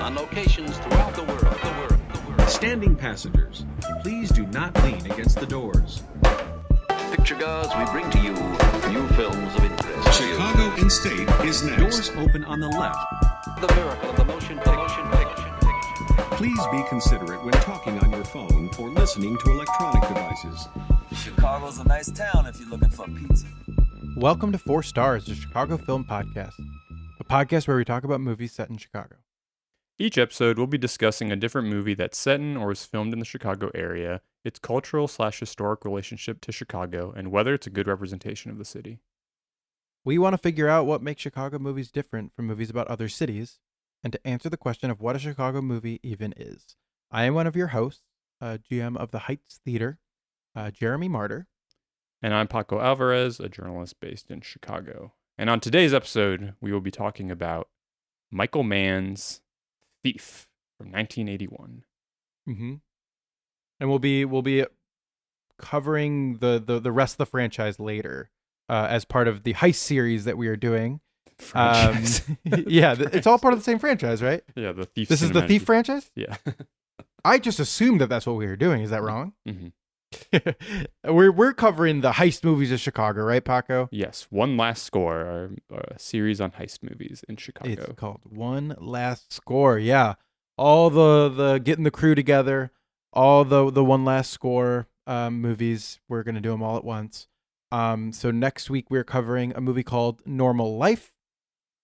on locations throughout the world. Standing passengers, please do not lean against the doors. Picture goers, we bring to you new films of interest. Chicago in State is next. Doors open on the left. The miracle of the motion picture. Please be considerate when talking on your phone or listening to electronic devices. Chicago's a nice town if you're looking for pizza. Welcome to 4 Stars, the Chicago Film Podcast, a podcast where we talk about movies set in Chicago. Each episode, we'll be discussing a different movie that's set in or was filmed in the Chicago area, its cultural/historic relationship to Chicago, and whether it's a good representation of the city. We want to figure out what makes Chicago movies different from movies about other cities, and to answer the question of what a Chicago movie even is. I am one of your hosts, GM of the Heights Theater, Jeremy Martyr. And I'm Paco Alvarez, a journalist based in Chicago. And on today's episode, we will be talking about Michael Mann's Thief from 1981. Mm-hmm. And we'll be covering the rest of the franchise later as part of the heist series that we are doing. It's all part of the same franchise, right? Yeah, the Thief. This is the Thief franchise? Yeah. I just assumed that that's what we were doing. Is that wrong? Mm-hmm. We're covering the heist movies of Chicago, right, Paco? Yes, One Last Score, a series on heist movies in Chicago. It's called One Last Score. Yeah, all the getting the crew together, all the One Last Score movies. We're gonna do them all at once. So next week we're covering a movie called Normal Life.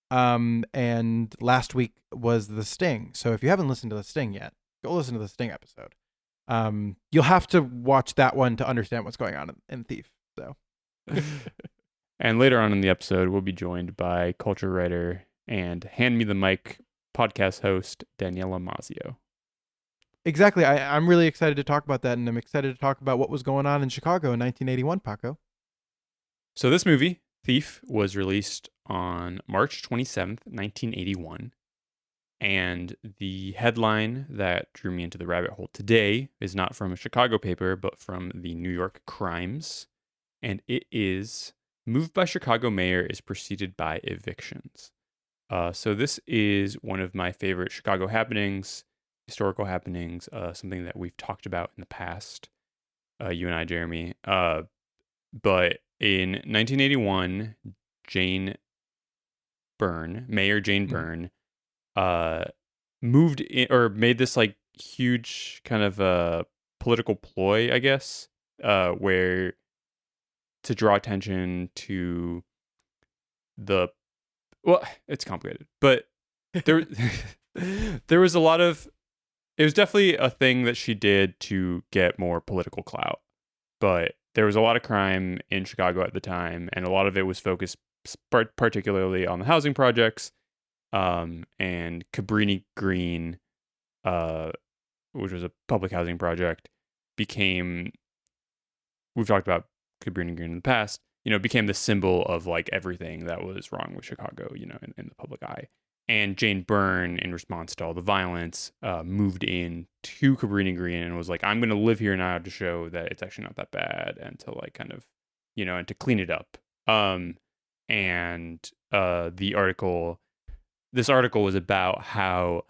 And last week was The Sting. So if you haven't listened to The Sting yet, go listen to the Sting episode. You'll have to watch that one to understand what's going on in Thief. So, and later on in the episode, we'll be joined by culture writer and Hand Me the Mic podcast host Daniella Mazzio. Exactly. I'm really excited to talk about that, and I'm excited to talk about what was going on in Chicago in 1981, Paco. So this movie, Thief, was released on March 27th, 1981. And the headline that drew me into the rabbit hole today is not from a Chicago paper, but from the New York Crimes. And it is, Move by Chicago Mayor is preceded by Evictions. So this is one of my favorite Chicago happenings, historical happenings, something that we've talked about in the past, you and I, Jeremy. But in 1981, Mayor Jane Byrne, moved in, or made this like huge kind of political ploy, I guess, where to draw attention to it's complicated, but there was a lot of, it was definitely a thing that she did to get more political clout, but there was a lot of crime in Chicago at the time, and a lot of it was focused particularly on the housing projects. And Cabrini Green, which was a public housing project, we've talked about Cabrini Green in the past, became the symbol of like everything that was wrong with Chicago, in the public eye. And Jane Byrne, in response to all the violence, moved in to Cabrini Green and was like, I'm going to live here now to show that it's actually not that bad, and to like kind of, and to clean it up. This article was about how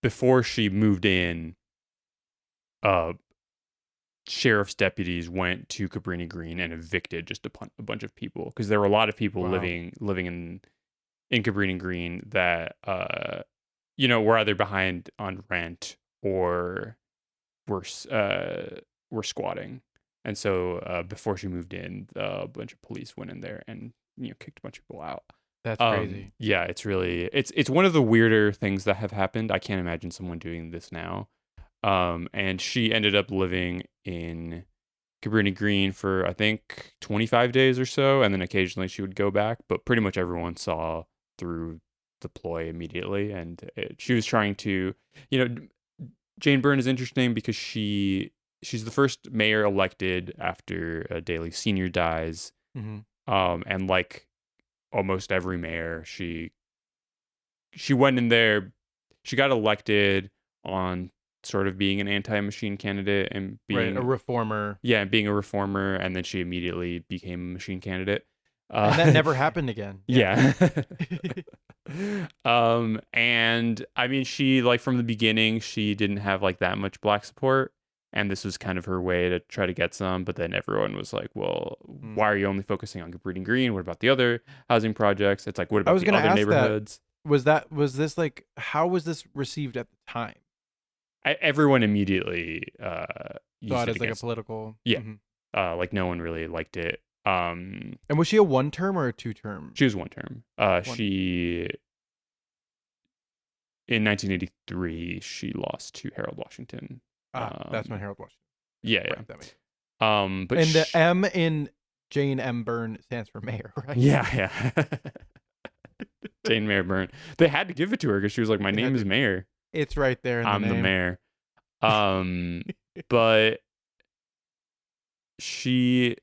before she moved in, sheriff's deputies went to Cabrini Green and evicted just a bunch of people, because there were a lot of people living in Cabrini Green that were either behind on rent or were squatting. And so before she moved in, a bunch of police went in there and kicked a bunch of people out. That's crazy. Yeah, it's really, it's one of the weirder things that have happened. I can't imagine someone doing this now. And she ended up living in Cabrini Green for, I think, 25 days or so. And then occasionally she would go back, but pretty much everyone saw through the ploy immediately. And she was trying to, Jane Byrne is interesting because she's the first mayor elected after Daley Sr. dies. Mm-hmm. And like almost every mayor, she went in there, she got elected on sort of being an anti-machine candidate and being a reformer. Yeah, being a reformer, and then she immediately became a machine candidate. And that never happened again. Yeah. And I mean, she like from the beginning, she didn't have like that much black support, and this was kind of her way to try to get some. But then everyone was like, "Well, why are you only focusing on Breeding Green? What about the other housing projects?" It's like, what I about was the gonna other ask neighborhoods? was this like how was this received at the time? Everyone immediately used Thought it as like a against. political. Yeah, Mhm. like no one really liked it. And was she a 1-term or a 2-term? She was one term. One. She in 1983 she lost to Harold Washington. That's when Harold Washington. Yeah, Right, yeah. that makes. But And the M in Jane M. Byrne stands for mayor, right? yeah, yeah. Jane Mayer Byrne. They had to give it to her because she was like, "My They had name is to. Mayor. It's right there in I'm the the name. mayor." But she,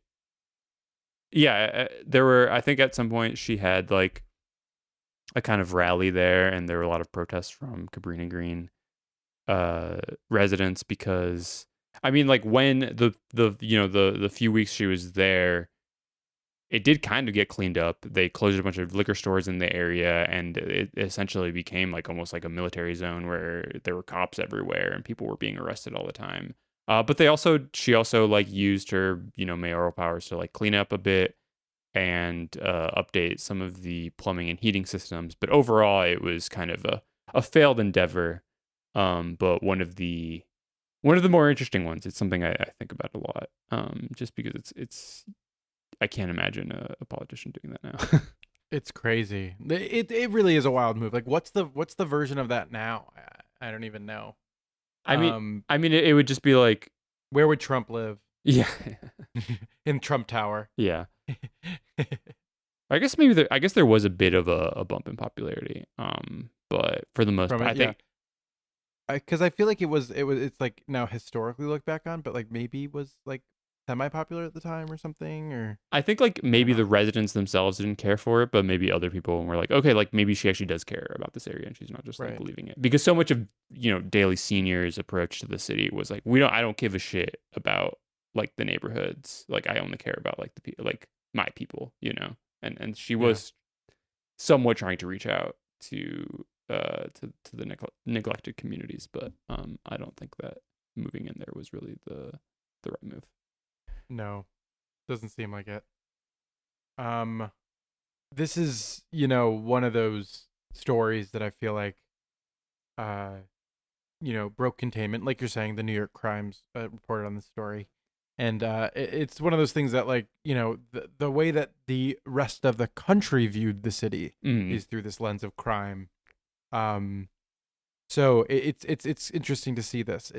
yeah, there were. I think at some point she had like a kind of rally there, and there were a lot of protests from Cabrini Green residents because I mean, like when the few weeks she was there, it did kind of get cleaned up. They closed a bunch of liquor stores in the area, and it essentially became like almost like a military zone where there were cops everywhere and people were being arrested all the time. But she also like used her mayoral powers to like clean up a bit and update some of the plumbing and heating systems. But overall, it was kind of a failed endeavor. But one of the more interesting ones. It's something I think about a lot. Just because it's I can't imagine a politician doing that now. It's crazy. It really is a wild move. Like, what's the version of that now? I don't even know. I mean, it would just be like, Where would Trump live? yeah, In Trump Tower. yeah. I guess there was a bit of a bump in popularity. But for the most From part, it, I think because I feel like it's like now historically looked back on, but like maybe was like semi-popular at the time or something, or like maybe know. the residents themselves didn't care for it, but maybe other people were like, okay, like maybe she actually does care about this area and she's not just like Right. believing it. Because so much of Daily Senior's approach to the city was like, I don't give a shit about like the neighborhoods. Like I only care about like the people, like my people, And she was somewhat trying to reach out to the neglected communities, but I don't think that moving in there was really the right move. No, doesn't seem like it. This is one of those stories that I feel like broke containment, like you're saying. The New York Crimes reported on this story, and it's one of those things that like the way that the rest of the country viewed the city is through this lens of crime. So it's interesting to see this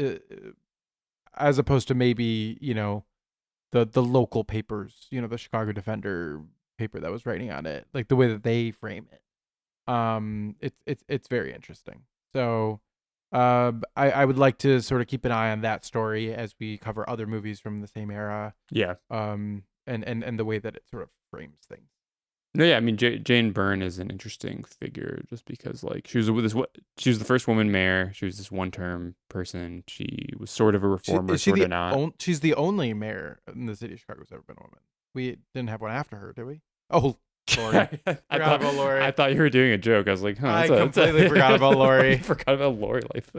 as opposed to maybe the local papers, the Chicago Defender paper that was writing on it, like the way that they frame it. It's very interesting. So I would like to sort of keep an eye on that story as we cover other movies from the same era. Yeah. And the way that it sort of frames things. No, yeah, I mean Jane Byrne is an interesting figure just because like she was the first woman mayor. She was this one-term person. She was sort of a reformer, sort of not. She's the only mayor in the city of Chicago who's ever been a woman. We didn't have one after her, did we? Oh, Lori. Forgot about Lori. I thought you were doing a joke. I was like, I completely forgot about Lori. Forgot about Lori life.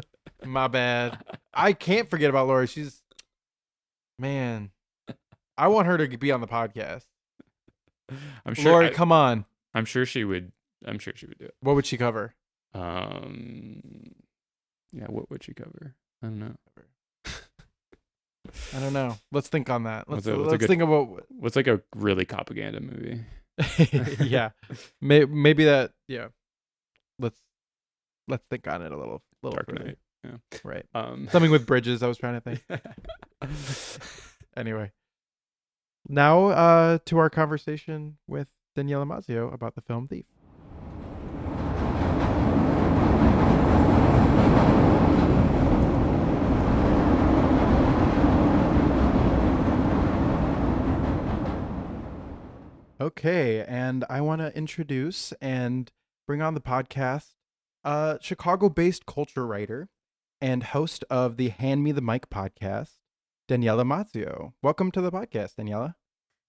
My bad. I can't forget about Lori. Man, I want her to be on the podcast. I'm sure. Lori, come on. I'm sure she would do it. What would she cover? Yeah, what would she cover? I don't know. I don't know. Let's think on that. Let's think about what's like a really propaganda movie. Yeah, maybe that. Yeah, let's think on it a little. Dark further. Knight. Yeah. Right. Something with bridges. I was trying to think. Anyway, now to our conversation with Daniella Mazzio about the film Thief. Okay, and I want to introduce and bring on the podcast a Chicago-based culture writer and host of the Hand Me the Mic podcast, Daniella Mazzio. Welcome to the podcast, Daniella.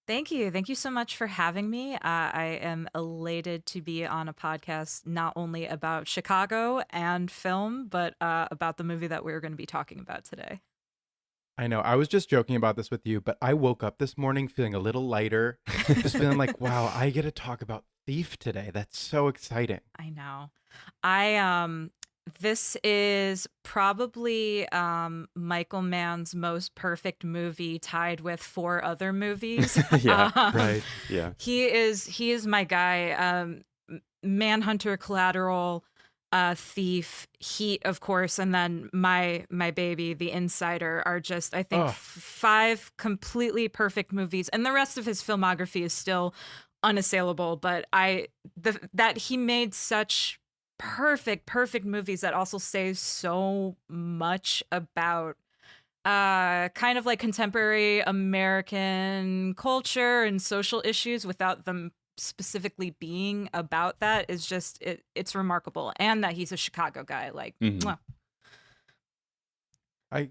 Thank you. Thank you so much for having me. I am elated to be on a podcast not only about Chicago and film, but about the movie that we're going to be talking about today. I know. I was just joking about this with you, but I woke up this morning feeling a little lighter, just feeling like, wow, I get to talk about Thief today. That's so exciting. I know. This is probably Michael Mann's most perfect movie, tied with 4 other movies. Yeah, Um, Yeah. he is my guy. Manhunter, Collateral, Thief, Heat, of course, and then my baby, The Insider, are just, I think, Oh, 5 completely perfect movies, and the rest of his filmography is still unassailable. But that he made such perfect movies that also say so much about kind of like contemporary American culture and social issues without them specifically being about that is just it's remarkable. And that he's a Chicago guy, like Mhm. mwah.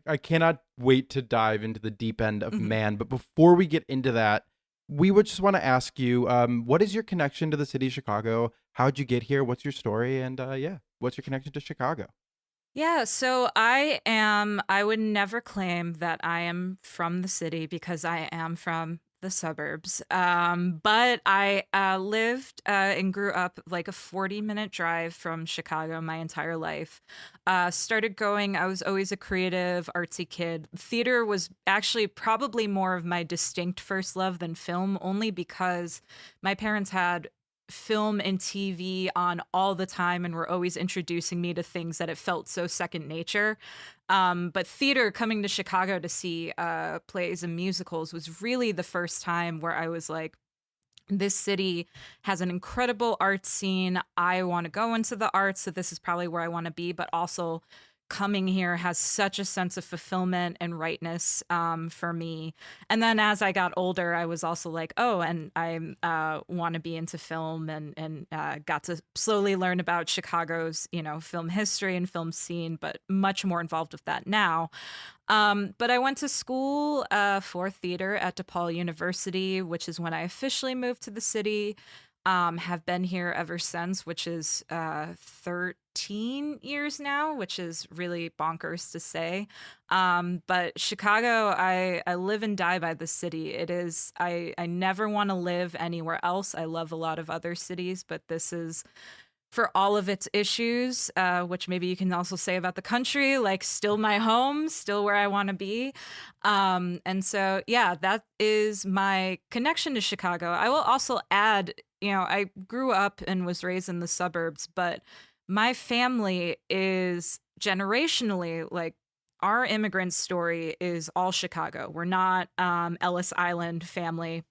I cannot wait to dive into the deep end of Mhm. Man. But before we get into that, we would just want to ask you, what is your connection to the city of Chicago? How'd you get here? What's your story? And yeah, what's your connection to Chicago? Yeah, so I would never claim that I am from the city because I am from the suburbs. But I lived and grew up like a 40-minute drive from Chicago my entire life. Started going, I was always a creative, artsy kid. Theater was actually probably more of my distinct first love than film, only because my parents had film and TV on all the time and were always introducing me to things that it felt so second nature. But theater, coming to Chicago to see plays and musicals, was really the first time where I was like, this city has an incredible art scene. I want to go into the arts, so this is probably where I want to be. But also, coming here has such a sense of fulfillment and rightness for me. And then as I got older, I was also like, oh, and I want to be into film, and got to slowly learn about Chicago's, film history and film scene, but much more involved with that now. But I went to school for theater at DePaul University, which is when I officially moved to the city. Have been here ever since, which is 13 years now, which is really bonkers to say. But Chicago, I live and die by the city. It is, I never want to live anywhere else. I love a lot of other cities, but this is, for all of its issues, which maybe you can also say about the country, like still my home, still where I want to be. And so, yeah, that is my connection to Chicago. I will also add, I grew up and was raised in the suburbs, but my family is generationally like, our immigrant story is all Chicago. We're not Ellis Island family.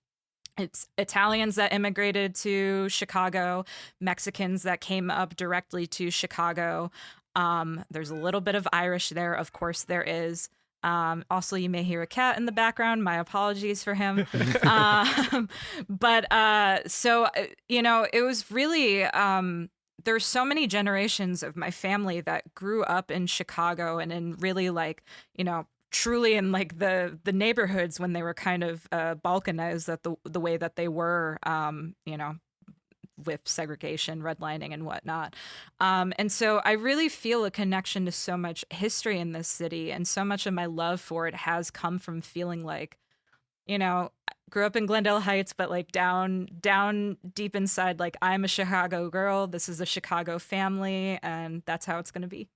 It's Italians that immigrated to Chicago, Mexicans that came up directly to Chicago. There's a little bit of Irish there, of course there is. Also, you may hear a cat in the background. My apologies for him. It was really, there's so many generations of my family that grew up in Chicago and in really truly in like the neighborhoods when they were kind of balkanized that the way that they were, with segregation, redlining, and whatnot. And so I really feel a connection to so much history in this city, and so much of my love for it has come from feeling like, grew up in Glendale Heights, but like down deep inside, like I'm a Chicago girl. This is a Chicago family, and that's how it's going to be.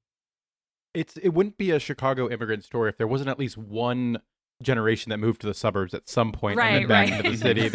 It wouldn't be a Chicago immigrant story if there wasn't at least one generation that moved to the suburbs at some point and then back into the city.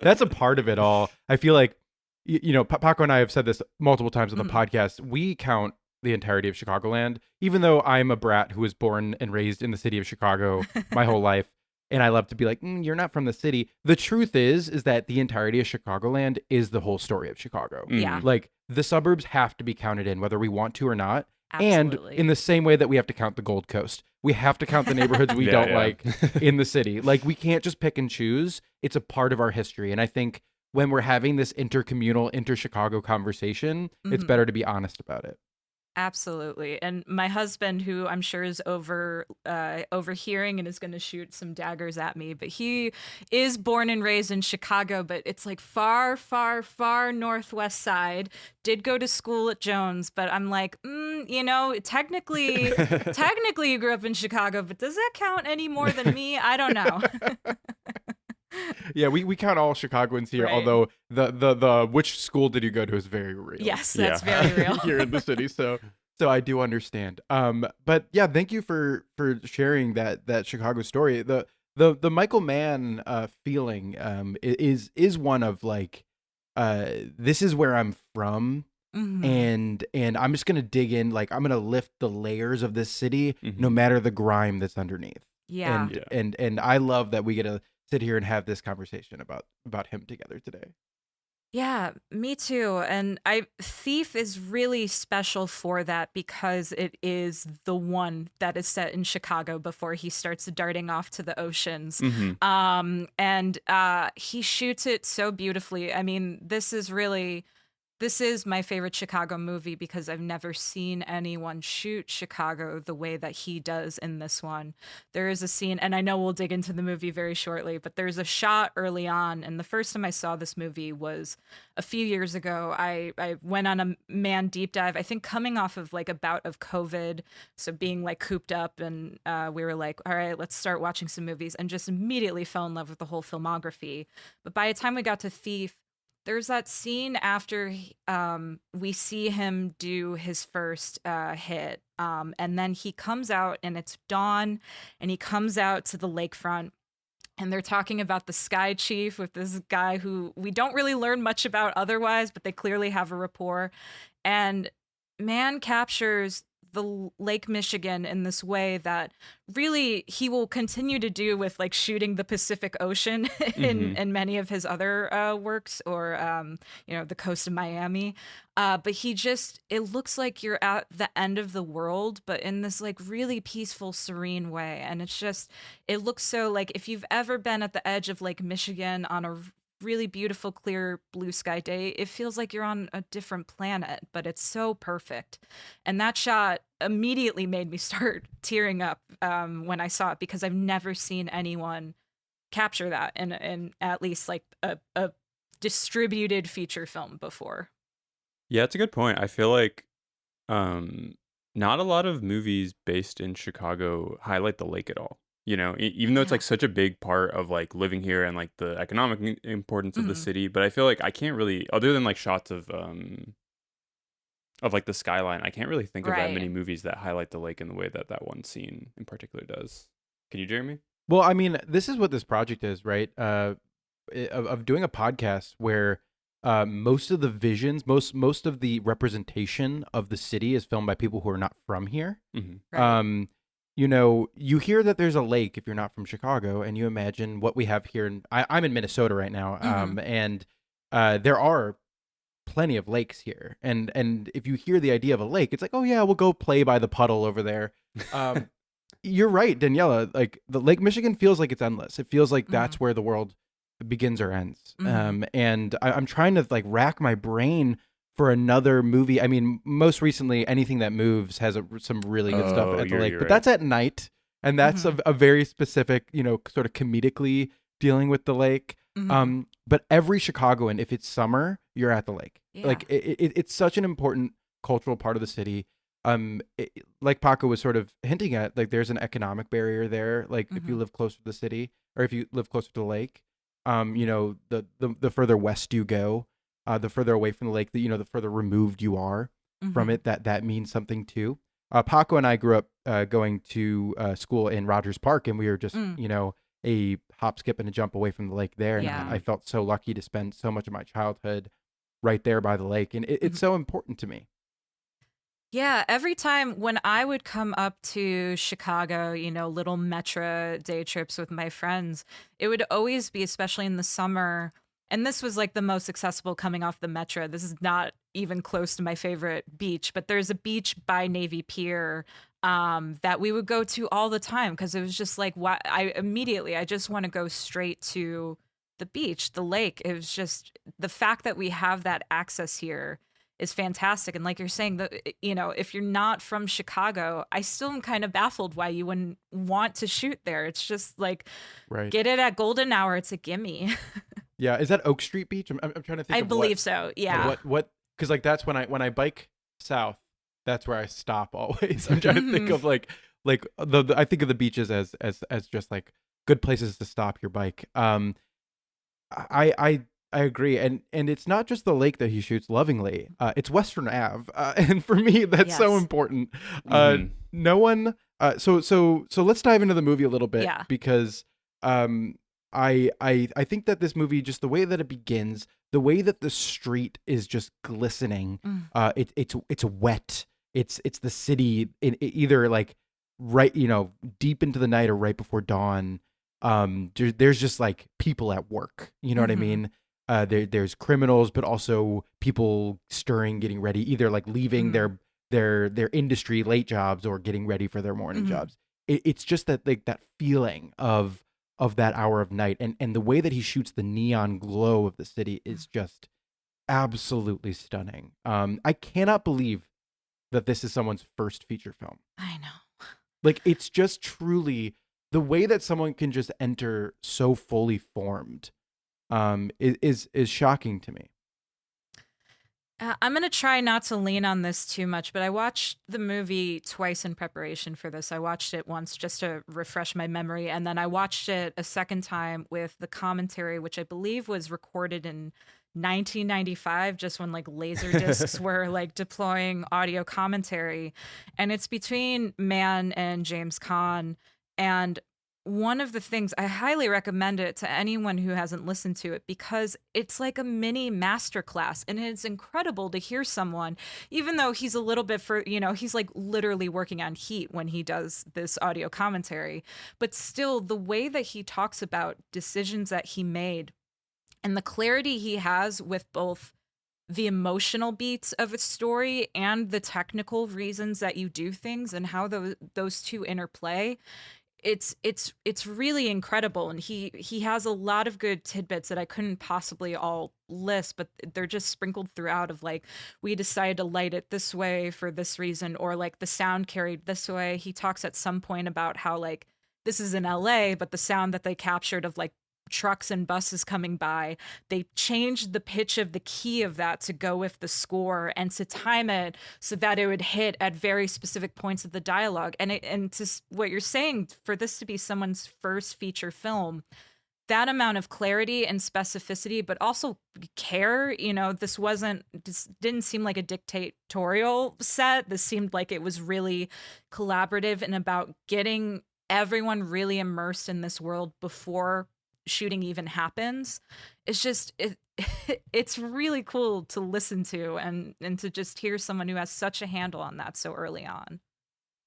That's a part of it all. I feel like, Paco and I have said this multiple times on the podcast. We count the entirety of Chicagoland, even though I'm a brat who was born and raised in the city of Chicago my whole life. And I love to be like, you're not from the city. The truth is that the entirety of Chicagoland is the whole story of Chicago. Yeah. Like the suburbs have to be counted in, whether we want to or not. Absolutely. And in the same way that we have to count the Gold Coast, we have to count the neighborhoods we don't like in the city. Like we can't just pick and choose. It's a part of our history. And I think when we're having this intercommunal, inter-Chicago conversation, it's better to be honest about it. Absolutely. And my husband, who I'm sure is overhearing and is going to shoot some daggers at me, but he is born and raised in Chicago, but it's like far, far, far northwest side. Did go to school at Jones, but I'm like, technically you grew up in Chicago, but does that count any more than me? I don't know. Yeah, we count all Chicagoans here, Right. although the which school did you go to is very real. Yes, that's Yeah. very real. Here in the city. So I do understand. But yeah, thank you for sharing that Chicago story. The Michael Mann feeling is one of like this is where I'm from. Mhm. And I'm just gonna dig in, like I'm gonna lift the layers of this city, no matter the grime that's underneath. Yeah. Yeah. And I love that we get to sit here and have this conversation about him together today. Yeah, me too. And Thief is really special for that because it is the one that is set in Chicago before he starts darting off to the oceans. Mhm. And he shoots it so beautifully. I mean, this is my favorite Chicago movie because I've never seen anyone shoot Chicago the way that he does in this one. There is a scene, and I know we'll dig into the movie very shortly, but there's a shot early on, and the first time I saw this movie was a few years ago. I went on a man deep dive, I think coming off of like a bout of COVID, so being like cooped up, and we were like, all right, let's start watching some movies, and just immediately fell in love with the whole filmography. But by the time we got to Thief, there's that scene after we see him do his first hit, and then he comes out and it's dawn, and he comes out to the lakefront, and they're talking about the Sky Chief with this guy who we don't really learn much about otherwise, but they clearly have a rapport. And man captures the Lake Michigan in this way that really he will continue to do with like shooting the Pacific Ocean in many of his other works, or the coast of Miami. But it looks like you're at the end of the world, but in this like really peaceful, serene way. And it looks so like if you've ever been at the edge of Lake Michigan on a really beautiful, clear blue sky day, it feels like you're on a different planet, but it's so perfect. And that shot immediately made me start tearing up when I saw it, because I've never seen anyone capture that in at least like a distributed feature film before. Yeah, it's a good point. I feel like not a lot of movies based in Chicago highlight the lake at all. Even though it's Yeah. like such a big part of like living here and like the economic importance of the Mhm. city, but I feel like I can't really, other than like shots of like the skyline, I can't really think of that many Right. movies that highlight the lake in the way that that one scene in particular does. Can you, Jeremy? Well, I mean, this is what this project is, right? Of doing a podcast where most of the visions, most of the representation of the city is filmed by people who are not from here. Mm-hmm. Right. You hear that there's a lake if you're not from Chicago, and you imagine what we have here. I'm in Minnesota right now, and there are plenty of lakes here. And if you hear the idea of a lake, it's like, oh yeah, we'll go play by the puddle over there. You're right, Daniela. Like the Lake Michigan feels like it's endless. It feels like that's where the world begins or ends. And I'm trying to like rack my brain for another movie. I mean, most recently, Anything That Moves has some really good stuff Oh, at the you're lake, but right. that's at night, and that's a very specific, sort of comedically dealing with the lake. But every Chicagoan, if it's summer, you're at the lake. Yeah. Like it's such an important cultural part of the city. Like Paco was sort of hinting at, like there's an economic barrier there. Like if you live closer to the city, or if you live closer to the lake, the further west you go, the further away from the lake, the further removed you are from it. That means something too. Paco and I grew up going to school in Rogers Park, and we were just a hop, skip, and a jump away from the lake there. And Yeah. I felt so lucky to spend so much of my childhood right there by the lake, and it's so important to me. Yeah, every time when I would come up to Chicago, little metro day trips with my friends, it would always be, especially in the summer, and this was like the most accessible coming off the metro. This is not even close to my favorite beach, but there's a beach by Navy Pier that we would go to all the time because it was just like, I just want to go straight to the beach, the lake. It was just the fact that we have that access here is fantastic. And like you're saying, if you're not from Chicago, I still am kind of baffled why you wouldn't want to shoot there. It's just like, Right. get it at golden hour. It's a gimme. Yeah. Is that Oak Street Beach? I'm trying to think. I of believe so. Yeah. What? Because like that's when I bike south. That's where I stop always. I'm trying to think of like I think of the beaches as just like good places to stop your bike. I agree, and it's not just the lake that he shoots lovingly. It's Western Ave, and for me that's so Yes. important. Mhm. No one. So let's dive into the movie a little bit Yeah. because I think that this movie, just the way that it begins, the way that the street is just glistening, it's wet. It's the city in either like right, deep into the night or right before dawn. There's just like people at work. You know what I mean? There's criminals, but also people stirring, getting ready, either like leaving their industry late jobs or getting ready for their morning jobs. It's just that like that feeling of that hour of night, and the way that he shoots the neon glow of the city is just absolutely stunning. I cannot believe that this is someone's first feature film. I know. Like, it's just truly the way that someone can just enter so fully formed is shocking to me. I'm going to try not to lean on this too much, but I watched the movie twice in preparation for this. I watched it once just to refresh my memory, and then I watched it a second time with the commentary, which I believe was recorded in 1995, just when like laser discs were like deploying audio commentary. And it's between Mann and James Caan. And one of the things, I highly recommend it to anyone who hasn't listened to it, because it's like a mini masterclass, and it's incredible to hear someone, even though he's a little bit he's like literally working on heat when he does this audio commentary, but still the way that he talks about decisions that he made and the clarity he has with both the emotional beats of a story and the technical reasons that you do things and how those two interplay. It's really incredible, and he has a lot of good tidbits that I couldn't possibly all list, but they're just sprinkled throughout of like, we decided to light it this way for this reason, or like the sound carried this way. He talks at some point about how like this is in LA, but the sound that they captured of like trucks and buses coming by, they changed the pitch of the key of that to go with the score and to time it so that it would hit at very specific points of the dialogue. And to what you're saying, for this to be someone's first feature film, that amount of clarity and specificity, but also care, this didn't seem like a dictatorial set. This seemed like it was really collaborative and about getting everyone really immersed in this world before shooting even happens. It's just it's really cool to listen to and to just hear someone who has such a handle on that so early on.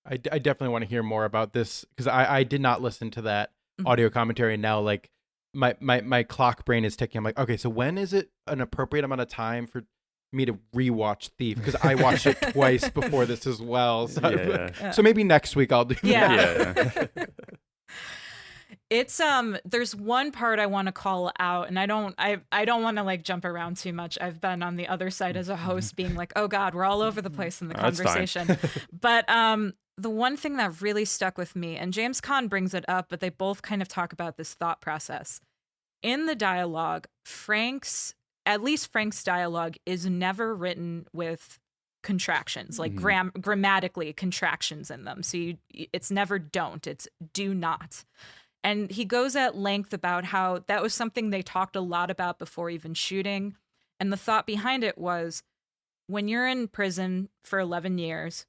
I definitely want to hear more about this, because I did not listen to that audio commentary, and now like my clock brain is ticking. I'm like, okay, so when is it an appropriate amount of time for me to rewatch Thief? Because I watched it twice before this as well. So, so maybe next week I'll do that. Yeah. It's there's one part I want to call out, and I don't want to like jump around too much. I've been on the other side as a host being like, oh God, we're all over the place in the conversation. But the one thing that really stuck with me, and James Caan brings it up, but they both kind of talk about this thought process. In the dialogue, at least Frank's dialogue is never written with contractions, like grammatically contractions in them. So it's never don't, it's do not. And he goes at length about how that was something they talked a lot about before even shooting. And the thought behind it was, when you're in prison for 11 years,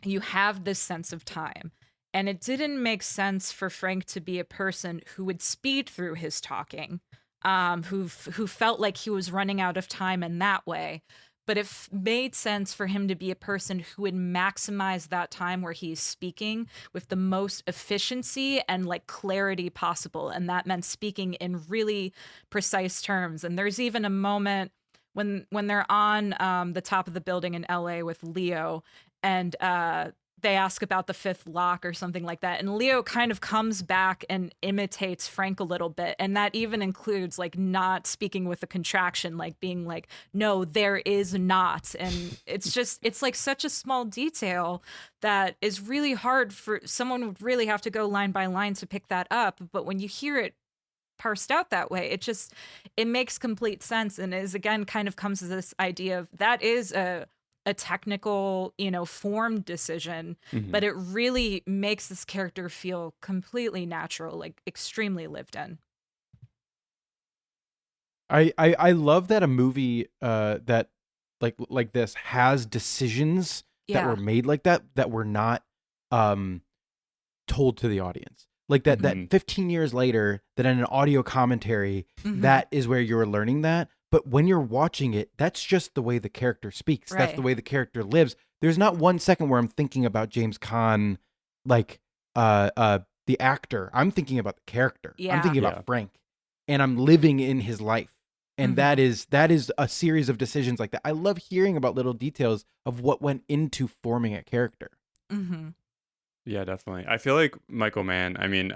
you have this sense of time. And it didn't make sense for Frank to be a person who would speed through his talking, who felt like he was running out of time in that way. But it made sense for him to be a person who would maximize that time where he's speaking with the most efficiency and like clarity possible. And that meant speaking in really precise terms. And there's even a moment when they're on the top of the building in LA with Leo, and they ask about the fifth lock or something like that. And Leo kind of comes back and imitates Frank a little bit. And that even includes like not speaking with a contraction, like being like, no, there is not. And it's like such a small detail that is really hard for someone would really have to go line by line to pick that up. But when you hear it parsed out that way, it makes complete sense. And is again kind of comes to this idea of that is a technical, form decision, but it really makes this character feel completely natural, like extremely lived in. I love that a movie that like this has decisions that were made like that were not told to the audience. Like that 15 years later, that in an audio commentary, that is where you're learning that. But when you're watching it, that's just the way the character speaks. Right. That's the way the character lives. There's not 1 second where I'm thinking about James Caan, like the actor. I'm thinking about the character. Yeah. I'm thinking about Frank, and I'm living in his life. And that is a series of decisions like that. I love hearing about little details of what went into forming a character. Yeah, definitely. I feel like Michael Mann, I mean,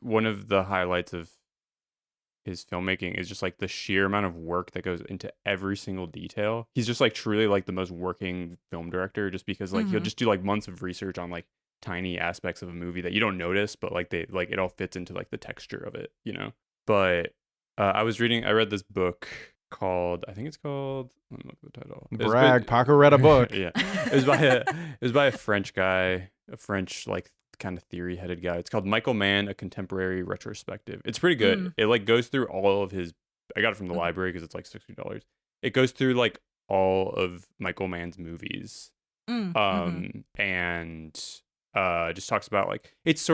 one of the highlights of his filmmaking is just like the sheer amount of work that goes into every single detail. He's just like truly like the most working film director, just because like he'll just do like months of research on like tiny aspects of a movie that you don't notice, but like they like it all fits into like the texture of it, But I read this book called, I think it's called, let me look at the title. Brag, Paco read a book. Yeah. It was by a French guy, a French like kind of theory headed guy. It's called Michael Mann, A Contemporary Retrospective. It's pretty good. It like goes through all of his, I got it from the library because it's like $60. It goes through like all of Michael Mann's movies. And just talks about like, it's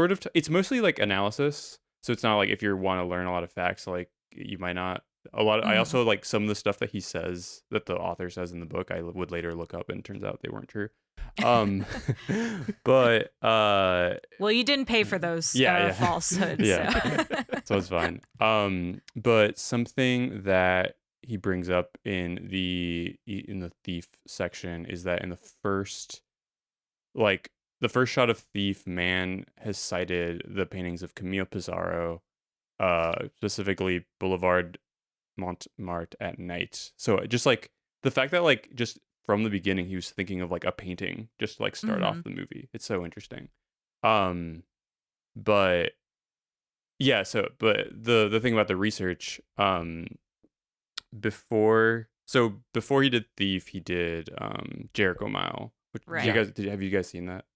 mostly like analysis. So it's not like if you want to learn a lot of facts, like you might not. I also like some of the stuff that he says, that the author says in the book, I would later look up, and it turns out they weren't true. But well, you didn't pay for those falsehoods. Yeah. So it's fine. But something that he brings up in the Thief section is that in the first shot of Thief, Mann has cited the paintings of Camille Pissarro, specifically Boulevard Montmartre at night. So just like the fact that like just from the beginning he was thinking of like a painting just to like start off the movie. It's so interesting. But yeah, but the thing about the research, before he did Thief, he did Jericho Mile. Which, right. Have you guys seen that?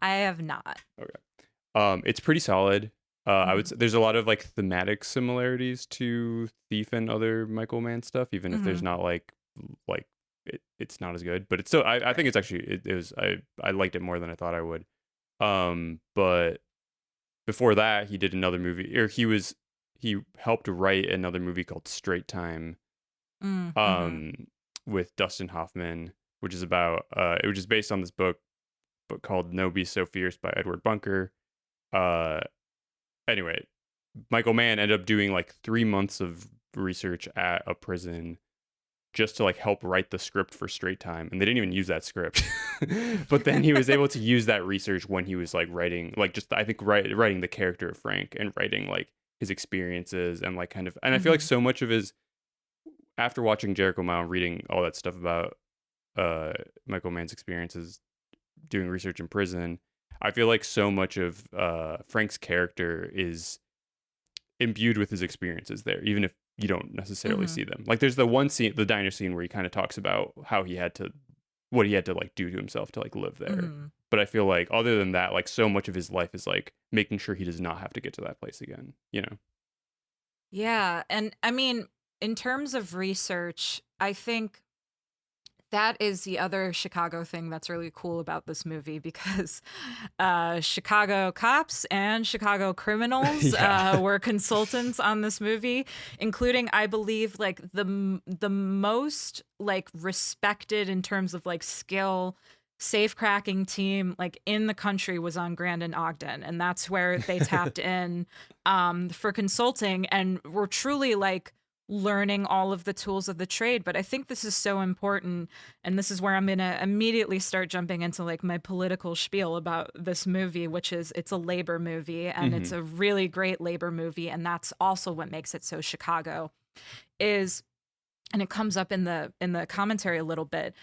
I have not. Okay. It's pretty solid. I would say there's a lot of like thematic similarities to Thief and other Michael Mann stuff, even if there's not like it's not as good, but it's still, I think it's actually, I liked it more than I thought I would. But before that he did another movie, or he helped write another movie called Straight Time, with Dustin Hoffman, which is about, it was just based on this book called No Beast So Fierce by Edward Bunker. Anyway, Michael Mann ended up doing like 3 months of research at a prison just to like help write the script for Straight Time, and they didn't even use that script. But then he was able to use that research when he was like writing, like just I think writing the character of Frank and writing like his experiences and like kind of, and I feel like so much of his, after watching Jericho Mile and reading all that stuff about Michael Mann's experiences doing research in prison, I feel like so much of Frank's character is imbued with his experiences there, even if you don't necessarily see them. Like there's the one scene, the diner scene, where he kind of talks about how what he had to like do to himself to like live there. But I feel like other than that, like so much of his life is like making sure he does not have to get to that place again, Yeah. And I mean, in terms of research, I think that is the other Chicago thing that's really cool about this movie, because Chicago cops and Chicago criminals were consultants on this movie, including, I believe, like the most like respected in terms of like skill safe cracking team like in the country was on Grand and Ogden, and that's where they tapped in for consulting, and were truly like learning all of the tools of the trade. But I think this is so important, and this is where I'm going to immediately start jumping into like my political spiel about this movie, which is it's a labor movie, and it's a really great labor movie, and that's also what makes it so Chicago. And it comes up in the commentary a little bit,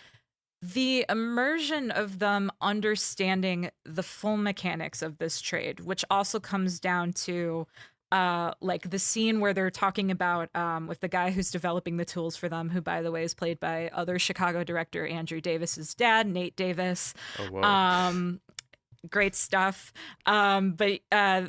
the immersion of them understanding the full mechanics of this trade, which also comes down to like the scene where they're talking about with the guy who's developing the tools for them, who by the way is played by other Chicago director Andrew Davis's dad, Nate Davis. Oh, whoa. Great stuff. But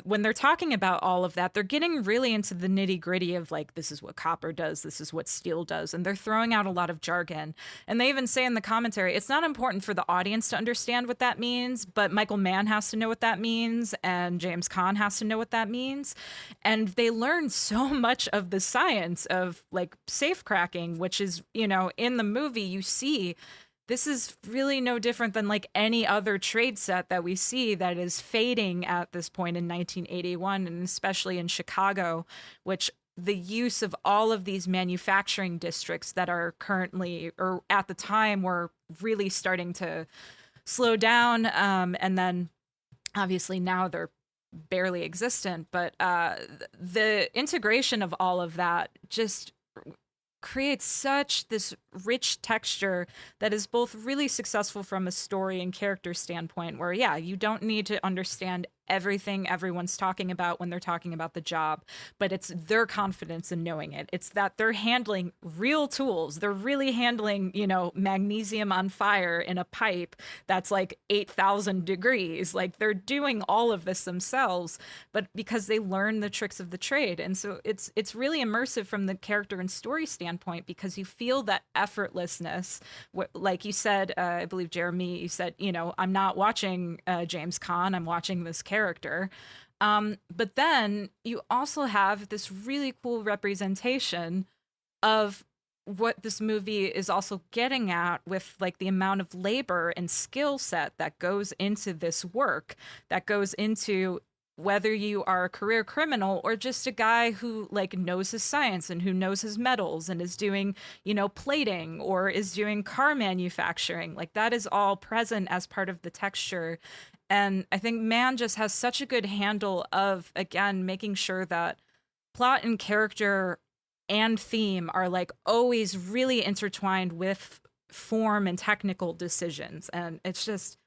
when they're talking about all of that, they're getting really into the nitty gritty of like, this is what copper does, this is what steel does. And they're throwing out a lot of jargon. And they even say in the commentary, it's not important for the audience to understand what that means, but Michael Mann has to know what that means. And James Caan has to know what that means. And they learn so much of the science of like safe cracking, which is, you know, in the movie, you see this is really no different than like any other trade set that we see that is fading at this point in 1981, and especially in Chicago, which the use of all of these manufacturing districts that are currently, or at the time, were really starting to slow down. And then obviously now they're barely existent, but the integration of all of that just creates such this rich texture that is both really successful from a story and character standpoint, where yeah, you don't need to understand everything everyone's talking about when they're talking about the job, but it's their confidence in knowing it. It's that they're handling real tools. They're really handling, you know, magnesium on fire in a pipe that's like 8,000 degrees. Like they're doing all of this themselves, but because they learn the tricks of the trade. And so it's really immersive from the character and story standpoint, because you feel that effortlessness. Like you said, I believe Jeremy, you said, you know, I'm not watching James Caan, I'm watching this character. But then you also have this really cool representation of what this movie is also getting at, with like the amount of labor and skill set that goes into this work, that goes into whether you are a career criminal or just a guy who like knows his science and who knows his metals and is doing, you know, plating or is doing car manufacturing. Like that is all present as part of the texture. And I think Mann just has such a good handle of, again, making sure that plot and character and theme are like always really intertwined with form and technical decisions. And it's just,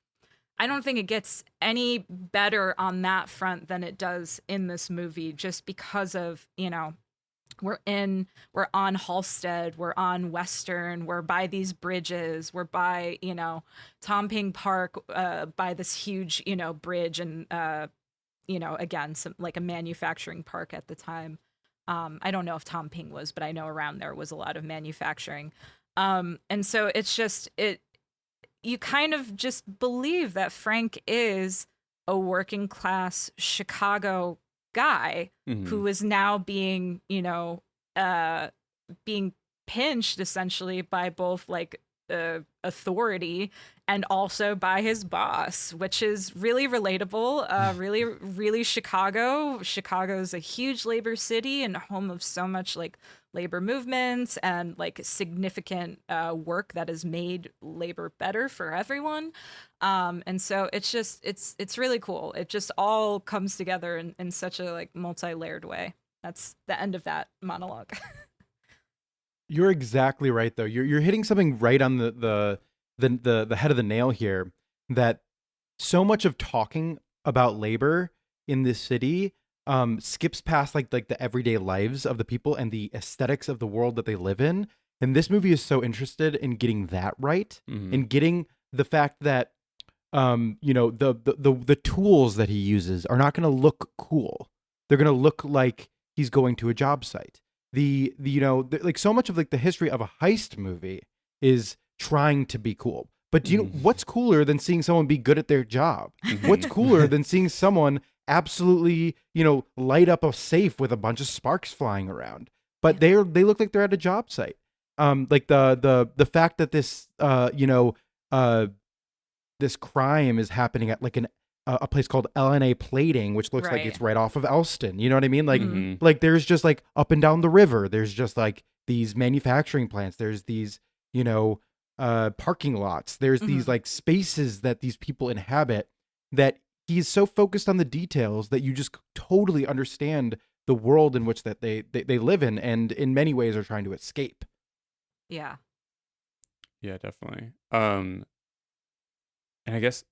I don't think it gets any better on that front than it does in this movie, just because of, you know, we're on Halstead, we're on Western, we're by these bridges, we're by, you know, Tomping Park, by this huge, you know, bridge, and, you know, again, some like a manufacturing park at the time. I don't know if Tomping was, but I know around there was a lot of manufacturing. And so it's just, you kind of just believe that Frank is a working class Chicago guy who is now being, you know, being pinched essentially by both like authority and also by his boss, which is really relatable, really, really Chicago. Chicago's a huge labor city and home of so much like labor movements and like significant work that has made labor better for everyone. And so it's just, it's really cool. It just all comes together in such a like multi-layered way. That's the end of that monologue. You're exactly right, though. You're hitting something right on the head of the nail here. That so much of talking about labor in this city skips past like the everyday lives of the people and the aesthetics of the world that they live in. And this movie is so interested in getting that right, and getting the fact that you know, the tools that he uses are not going to look cool. They're going to look like he's going to a job site. Like so much of like the history of a heist movie is trying to be cool. But do you know what's cooler than seeing someone be good at their job? What's cooler than seeing someone absolutely, you know, light up a safe with a bunch of sparks flying around? But they look like they're at a job site. Like the fact that this this crime is happening at like a place called LNA Plating, which looks like Right. it's right off of Elston. You know what I mean? Like, Mhm. like there's just like up and down the river. There's just like these manufacturing plants. There's these, you know, parking lots. There's these like spaces that these people inhabit that he's so focused on the details that you just totally understand the world in which that they live in, and in many ways are trying to escape. Yeah. Yeah, definitely. And I guess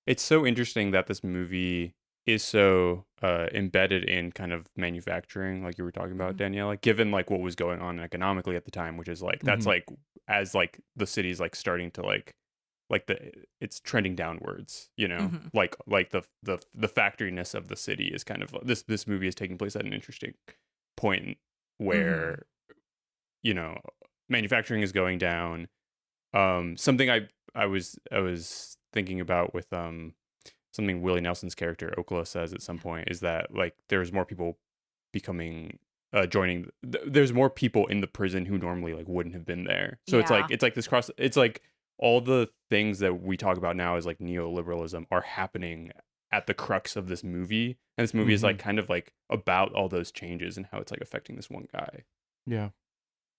it's so interesting that this movie is so embedded in kind of manufacturing, like you were talking about, Danielle, given like what was going on economically at the time, which is like that's like as like the city's like starting to like it's trending downwards, you know, like the factoryness of the city is kind of this movie is taking place at an interesting point where you know manufacturing is going down. Something I was thinking about with something Willie Nelson's character Okla says at some point is that like there's more people becoming joining there's more people in the prison who normally like wouldn't have been there. So it's like this cross, it's like all the things that we talk about now as like neoliberalism are happening at the crux of this movie, and this movie is like kind of like about all those changes and how it's like affecting this one guy. Yeah.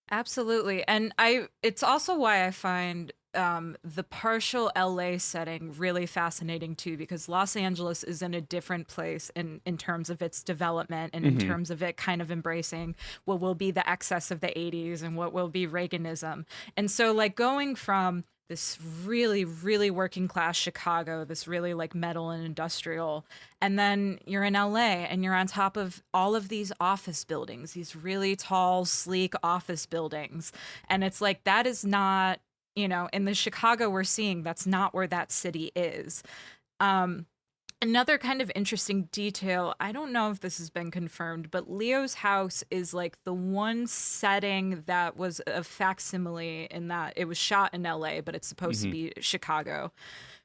Absolutely. And it's also why I find the partial LA setting really fascinating too, because Los Angeles is in a different place in terms of its development and in terms of it kind of embracing what will be the excess of the 80s and what will be Reaganism. And so like going from this really, really working class Chicago, this really like metal and industrial. And then you're in LA and you're on top of all of these office buildings, these really tall, sleek office buildings. And it's like, that is not, you know, in the Chicago we're seeing, that's not where that city is. Another kind of interesting detail, I don't know if this has been confirmed, but Leo's house is like the one setting that was a facsimile in that it was shot in LA, but it's supposed to be Chicago.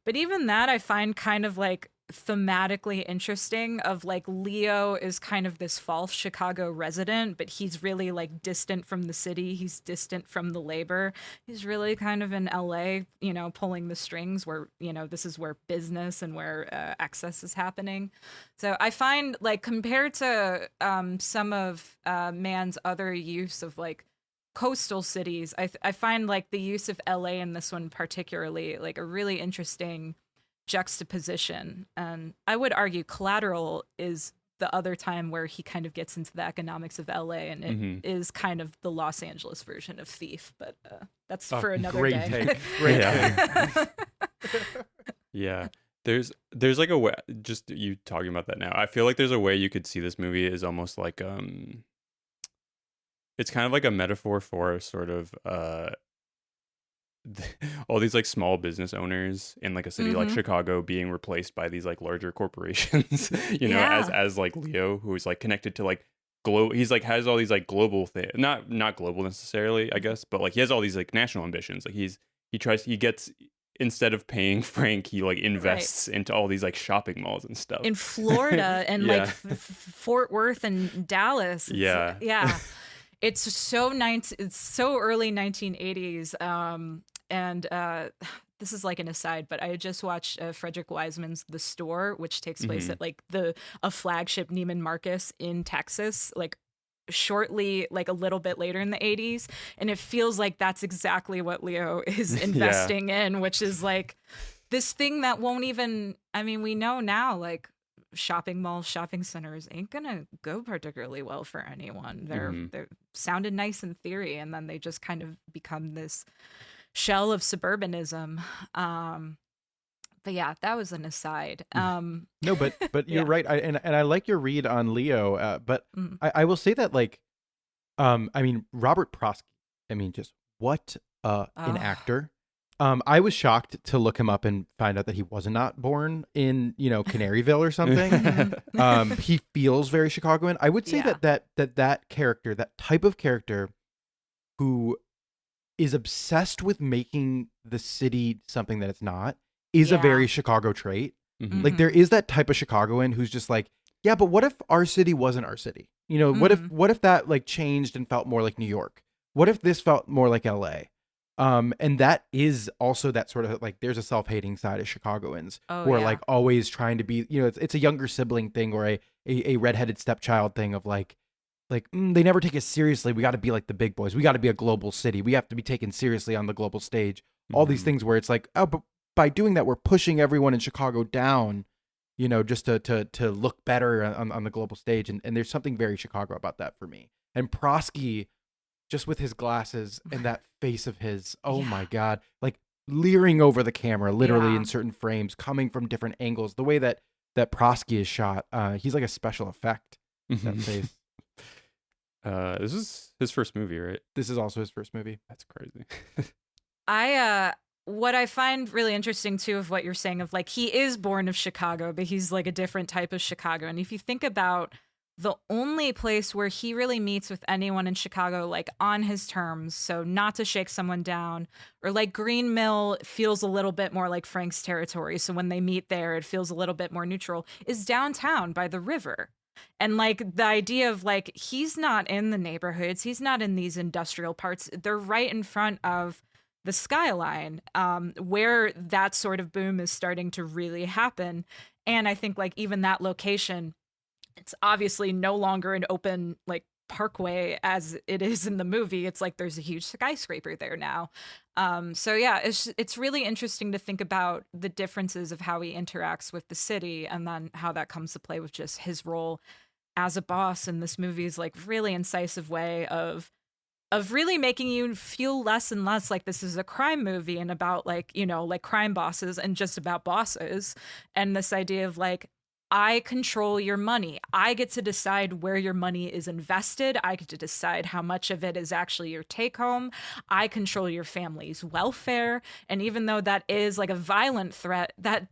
But even that I find kind of like thematically interesting of like Leo is kind of this false Chicago resident, but he's really like distant from the city. He's distant from the labor. He's really kind of in LA, you know, pulling the strings where, you know, this is where business and where excess is happening. So I find like compared to some of Mann's other use of like coastal cities, I find like the use of LA in this one particularly like a really interesting juxtaposition. And I would argue Collateral is the other time where he kind of gets into the economics of LA, and it is kind of the Los Angeles version of Thief, but that's for another great day. take. Great take. Yeah. There's like a way, just you talking about that now, I feel like there's a way you could see this movie is almost like it's kind of like a metaphor for sort of all these like small business owners in like a city like Chicago being replaced by these like larger corporations, you know, as like Leo, who's like connected to like global, he's like has all these like global things, not global necessarily, I guess, but like he has all these like national ambitions. Like he gets, instead of paying Frank, he like invests into all these like shopping malls and stuff in Florida and like Fort Worth and Dallas. It's, it's so early 1980s. And this is like an aside, but I had just watched Frederick Wiseman's The Store, which takes place at like a flagship Neiman Marcus in Texas, like shortly, like a little bit later in the 80s. And it feels like that's exactly what Leo is investing in, which is like this thing that won't even, I mean, we know now, like shopping malls, shopping centers ain't gonna go particularly well for anyone. They're sounded nice in theory, and then they just kind of become this shell of suburbanism. But yeah, that was an aside. No, but you're right. I like your read on Leo. But I will say that like, I mean, Robert Prosky, I mean, just what an actor. I was shocked to look him up and find out that he was not born in, you know, Canaryville or something. He feels very Chicagoan. I would say that character, that type of character who is obsessed with making the city something that it's not, is a very Chicago trait. Like there is that type of Chicagoan who's just like, yeah, but what if our city wasn't our city? You know, what if that like changed and felt more like New York? What if this felt more like LA? And that is also that sort of like there's a self-hating side of Chicagoans who are yeah. like always trying to be, it's a younger sibling thing or a redheaded stepchild thing of like they never take us seriously. We got to be like the big boys. We got to be a global city. We have to be taken seriously on the global stage. All these things where it's like, oh, but by doing that, we're pushing everyone in Chicago down, just to look better on the global stage. And there's something very Chicago about that for me. And Prosky, just with his glasses and that face of his, oh my God, like leering over the camera, literally in certain frames, coming from different angles. The way that Prosky is shot, he's like a special effect. That face. This is his first movie, right? This is also his first movie. That's crazy. What I find really interesting too of what you're saying of like he is born of Chicago, but he's like a different type of Chicago. And if you think about the only place where he really meets with anyone in Chicago, like on his terms, so not to shake someone down, or like Green Mill feels a little bit more like Frank's territory. So when they meet there, it feels a little bit more neutral, is downtown by the river. And like the idea of like, he's not in the neighborhoods, he's not in these industrial parts. They're right in front of the skyline, where that sort of boom is starting to really happen. And I think like even that location, it's obviously no longer an open like parkway as it is in the movie. It's like there's a huge skyscraper there now. So yeah, it's really interesting to think about the differences of how he interacts with the city and then how that comes to play with just his role as a boss in this movie's like really incisive way of really making you feel less and less like this is a crime movie and about like, like crime bosses and just about bosses. And this idea of like, I control your money. I get to decide where your money is invested. I get to decide how much of it is actually your take home. I control your family's welfare. And even though that is like a violent threat, that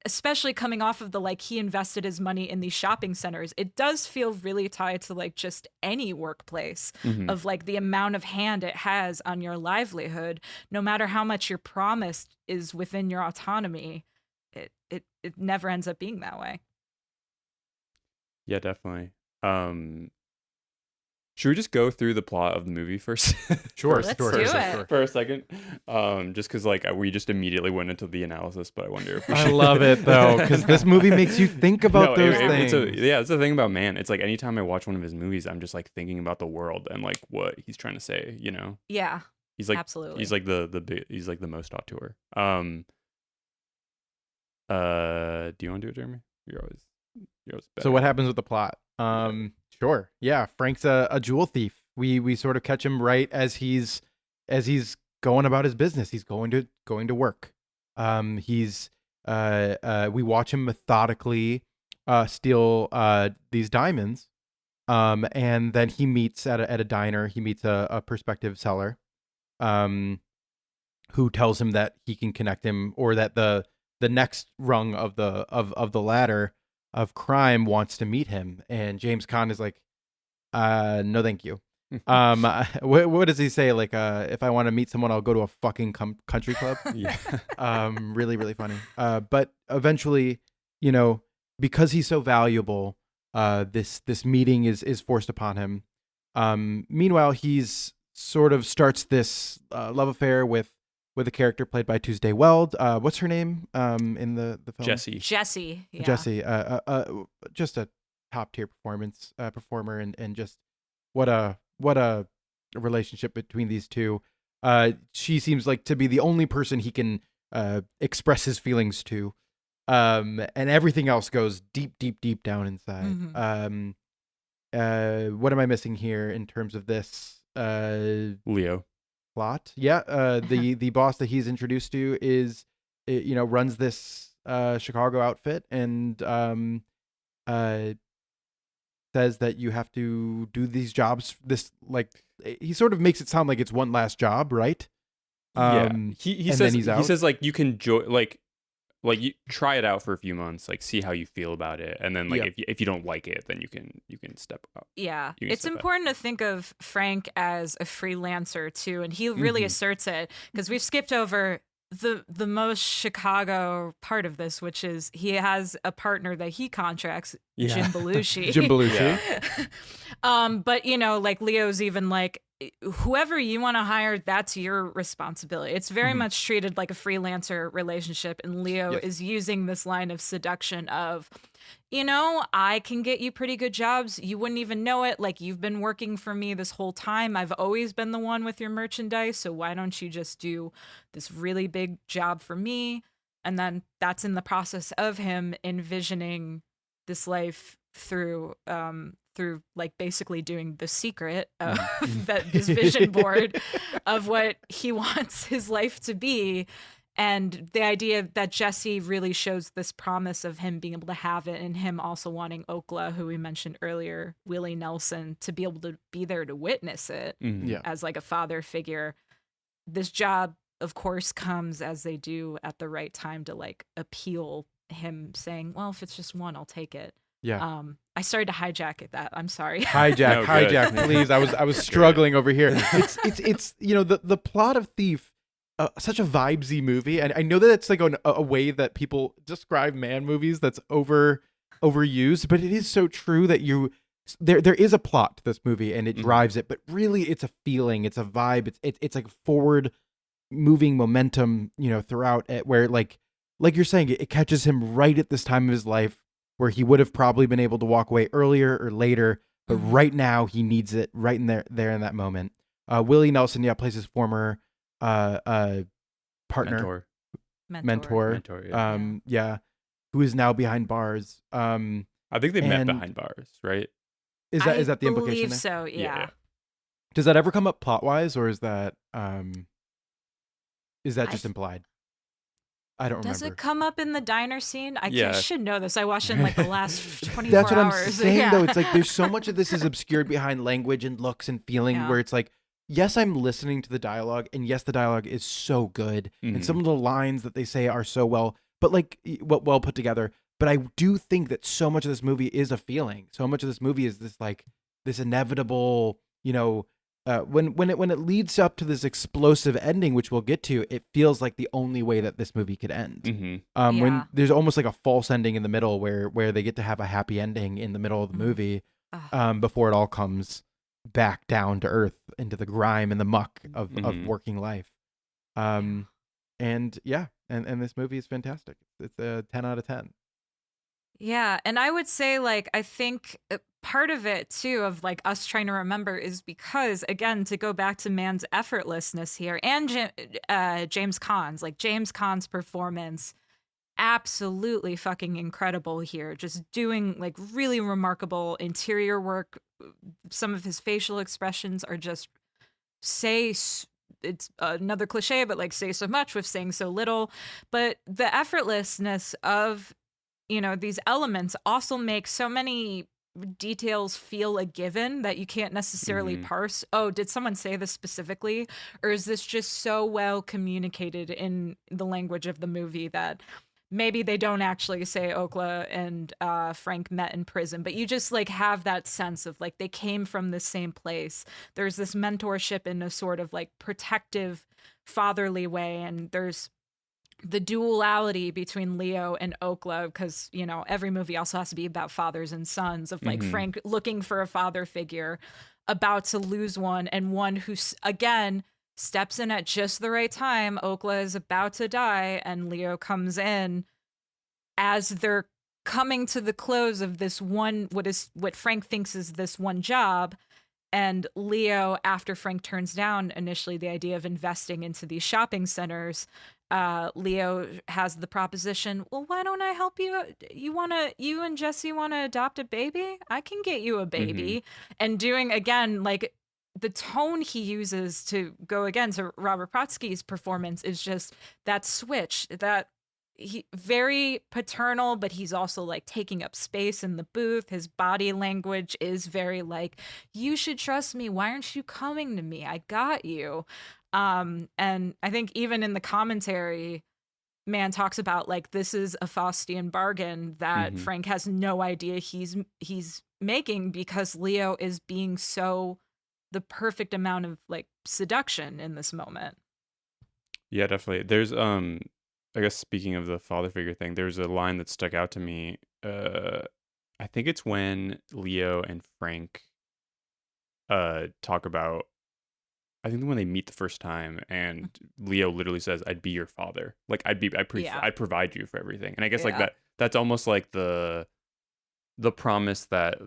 especially coming off of the like he invested his money in these shopping centers, it does feel really tied to like just any workplace of like the amount of hand it has on your livelihood, no matter how much you're promised is within your autonomy. It never ends up being that way. Yeah, definitely. Should we just go through the plot of the movie first? Sure. Let's do it. For a second. Just because like we just immediately went into the analysis, but I wonder if we I should. love it though, because this movie makes you think about those things. It's the thing about Man. It's like anytime I watch one of his movies, I'm just like thinking about the world and like what he's trying to say. Yeah. He's like absolutely. He's like he's like the most auteur. Do you want to do it, Jeremy? You're always better. So what happens with the plot? Sure. Yeah, Frank's a jewel thief. We sort of catch him right as he's going about his business. He's going to work. We watch him methodically steal these diamonds. And then he meets at a diner. He meets a prospective seller, who tells him that he can connect him, or that the next rung of the ladder of crime wants to meet him. And James Caan is like, no, thank you. What does he say? Like, if I want to meet someone, I'll go to a fucking country club. Yeah. Really, really funny. But eventually, because he's so valuable, this meeting is forced upon him. Meanwhile, he's sort of starts this love affair with a character played by Tuesday Weld. What's her name in the film? Jessie. Yeah. Jessie. Just a top tier performer, and just what a relationship between these two. She seems like to be the only person he can express his feelings to, and everything else goes deep down inside. What am I missing here in terms of this? Leo. Plot. Yeah. The boss that he's introduced to is, runs this Chicago outfit, and says that you have to do these jobs. This, like, he sort of makes it sound like it's one last job, right? He says like you can like you try it out for a few months, like see how you feel about it, and then like if you don't like it, then you can step out. Yeah, it's important to think of Frank as a freelancer too, and he really asserts it, because we've skipped over the most Chicago part of this, which is he has a partner that he contracts, Jim Belushi. Jim Belushi. But like Leo's even like, whoever you want to hire, that's your responsibility. It's very Mhm. much treated like a freelancer relationship. And Leo Yes. is using this line of seduction of, I can get you pretty good jobs. You wouldn't even know it. Like, you've been working for me this whole time. I've always been the one with your merchandise. So why don't you just do this really big job for me? And then that's in the process of him envisioning this life through like basically doing The Secret, that this vision board of what he wants his life to be. And the idea that Jesse really shows this promise of him being able to have it, and him also wanting Okla, who we mentioned earlier, Willie Nelson, to be able to be there to witness it Yeah. as like a father figure. This job, of course, comes as they do at the right time to like appeal him, saying, well, if it's just one, I'll take it. Yeah. I started to hijack that. I'm sorry. Hijack, No, good. hijack, please. I was struggling over here. It's the plot of Thief, such a vibesy movie, and I know that it's like a way that people describe man movies that's overused, but it is so true that there is a plot to this movie and it drives it, but really it's a feeling, it's a vibe, it's like forward moving momentum, throughout it, where like you're saying, it catches him right at this time of his life where he would have probably been able to walk away earlier or later, but right now he needs it right in there in that moment. Willie Nelson, plays his former partner, mentor, Yeah. who is now behind bars. I think they met and- behind bars, right? Is that the implication there? So, yeah. Does that ever come up plot wise, or is that just implied? I don't Does remember. it come up in the diner scene? I Yeah. should know this. I watched in like the last 24 That's what hours. I'm saying, Yeah. though. It's like there's so much of this is obscured behind language and looks and feeling, Yeah. where it's like, yes, I'm listening to the dialogue, and yes, the dialogue is so good, and some of the lines that they say are so well put together. But I do think that so much of this movie is a feeling. So much of this movie is this inevitable, when it leads up to this explosive ending, which we'll get to, it feels like the only way that this movie could end. Mm-hmm. When Yeah. there's almost like a false ending in the middle, where they get to have a happy ending in the middle of the movie, before it all comes back down to earth into the grime and the muck of working life. And this movie is fantastic. It's a 10 out of 10. Yeah, and I would say, like, I think part of it too of like us trying to remember is because, again, to go back to man's effortlessness here, and James Caan's, like, James Caan's performance, absolutely fucking incredible here, just doing like really remarkable interior work. Some of his facial expressions are just it's another cliche, but like, say so much with saying so little. But the effortlessness of these elements also make so many details feel a given that you can't necessarily parse. Oh, did someone say this specifically? Or is this just so well communicated in the language of the movie that maybe they don't actually say Okla and Frank met in prison, but you just like have that sense of like they came from the same place. There's this mentorship in a sort of like protective, fatherly way, and there's the duality between Leo and Okla, because every movie also has to be about fathers and sons, of like Frank looking for a father figure, about to lose one, and one who again steps in at just the right time. Okla is about to die, and Leo comes in as they're coming to the close of this one, what Frank thinks is this one job. And Leo, after Frank turns down initially the idea of investing into these shopping centers, Leo has the proposition, well, why don't I help you? You and Jesse want to adopt a baby? I can get you a baby. And doing, again, like, the tone he uses to go again to Robert Protsky's performance is just that switch, that he very paternal, but he's also like taking up space in the booth. His body language is very like, you should trust me. Why aren't you coming to me? I got you. And I think even in the commentary, man talks about like, this is a Faustian bargain that Frank has no idea he's making, because Leo is being so the perfect amount of like seduction in this moment. Yeah, definitely. There's I guess speaking of the father figure thing, there's a line that stuck out to me. I think it's when Leo and Frank talk about I think when they meet the first time, and Leo literally says, "I'd be your father. Like I'd provide you for everything." And I guess like that's almost like the promise that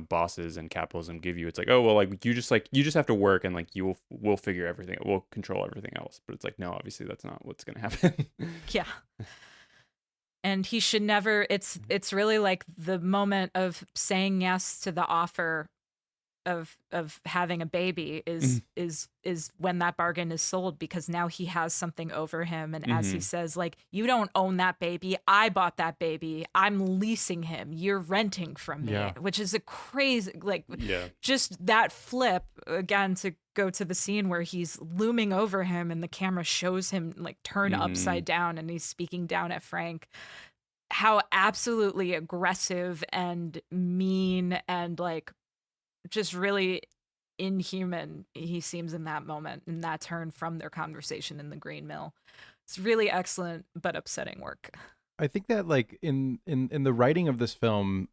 bosses and capitalism give you. It's like, oh well, like you just have to work, and like we'll figure everything, we'll control everything else. But it's like, no, obviously that's not what's gonna happen. Yeah. And he should never. It's really like the moment of saying yes to the offer of having a baby is when that bargain is sold, because now he has something over him. And as he says, like, you don't own that baby. I bought that baby. I'm leasing him. You're renting from me, which is a crazy, like, just that flip again, to go to the scene where he's looming over him and the camera shows him like turn upside down and he's speaking down at Frank. How absolutely aggressive and mean and like just really inhuman he seems in that moment, in that turn from their conversation in the grain mill. It's really excellent but upsetting work. I think that like in the writing of this film,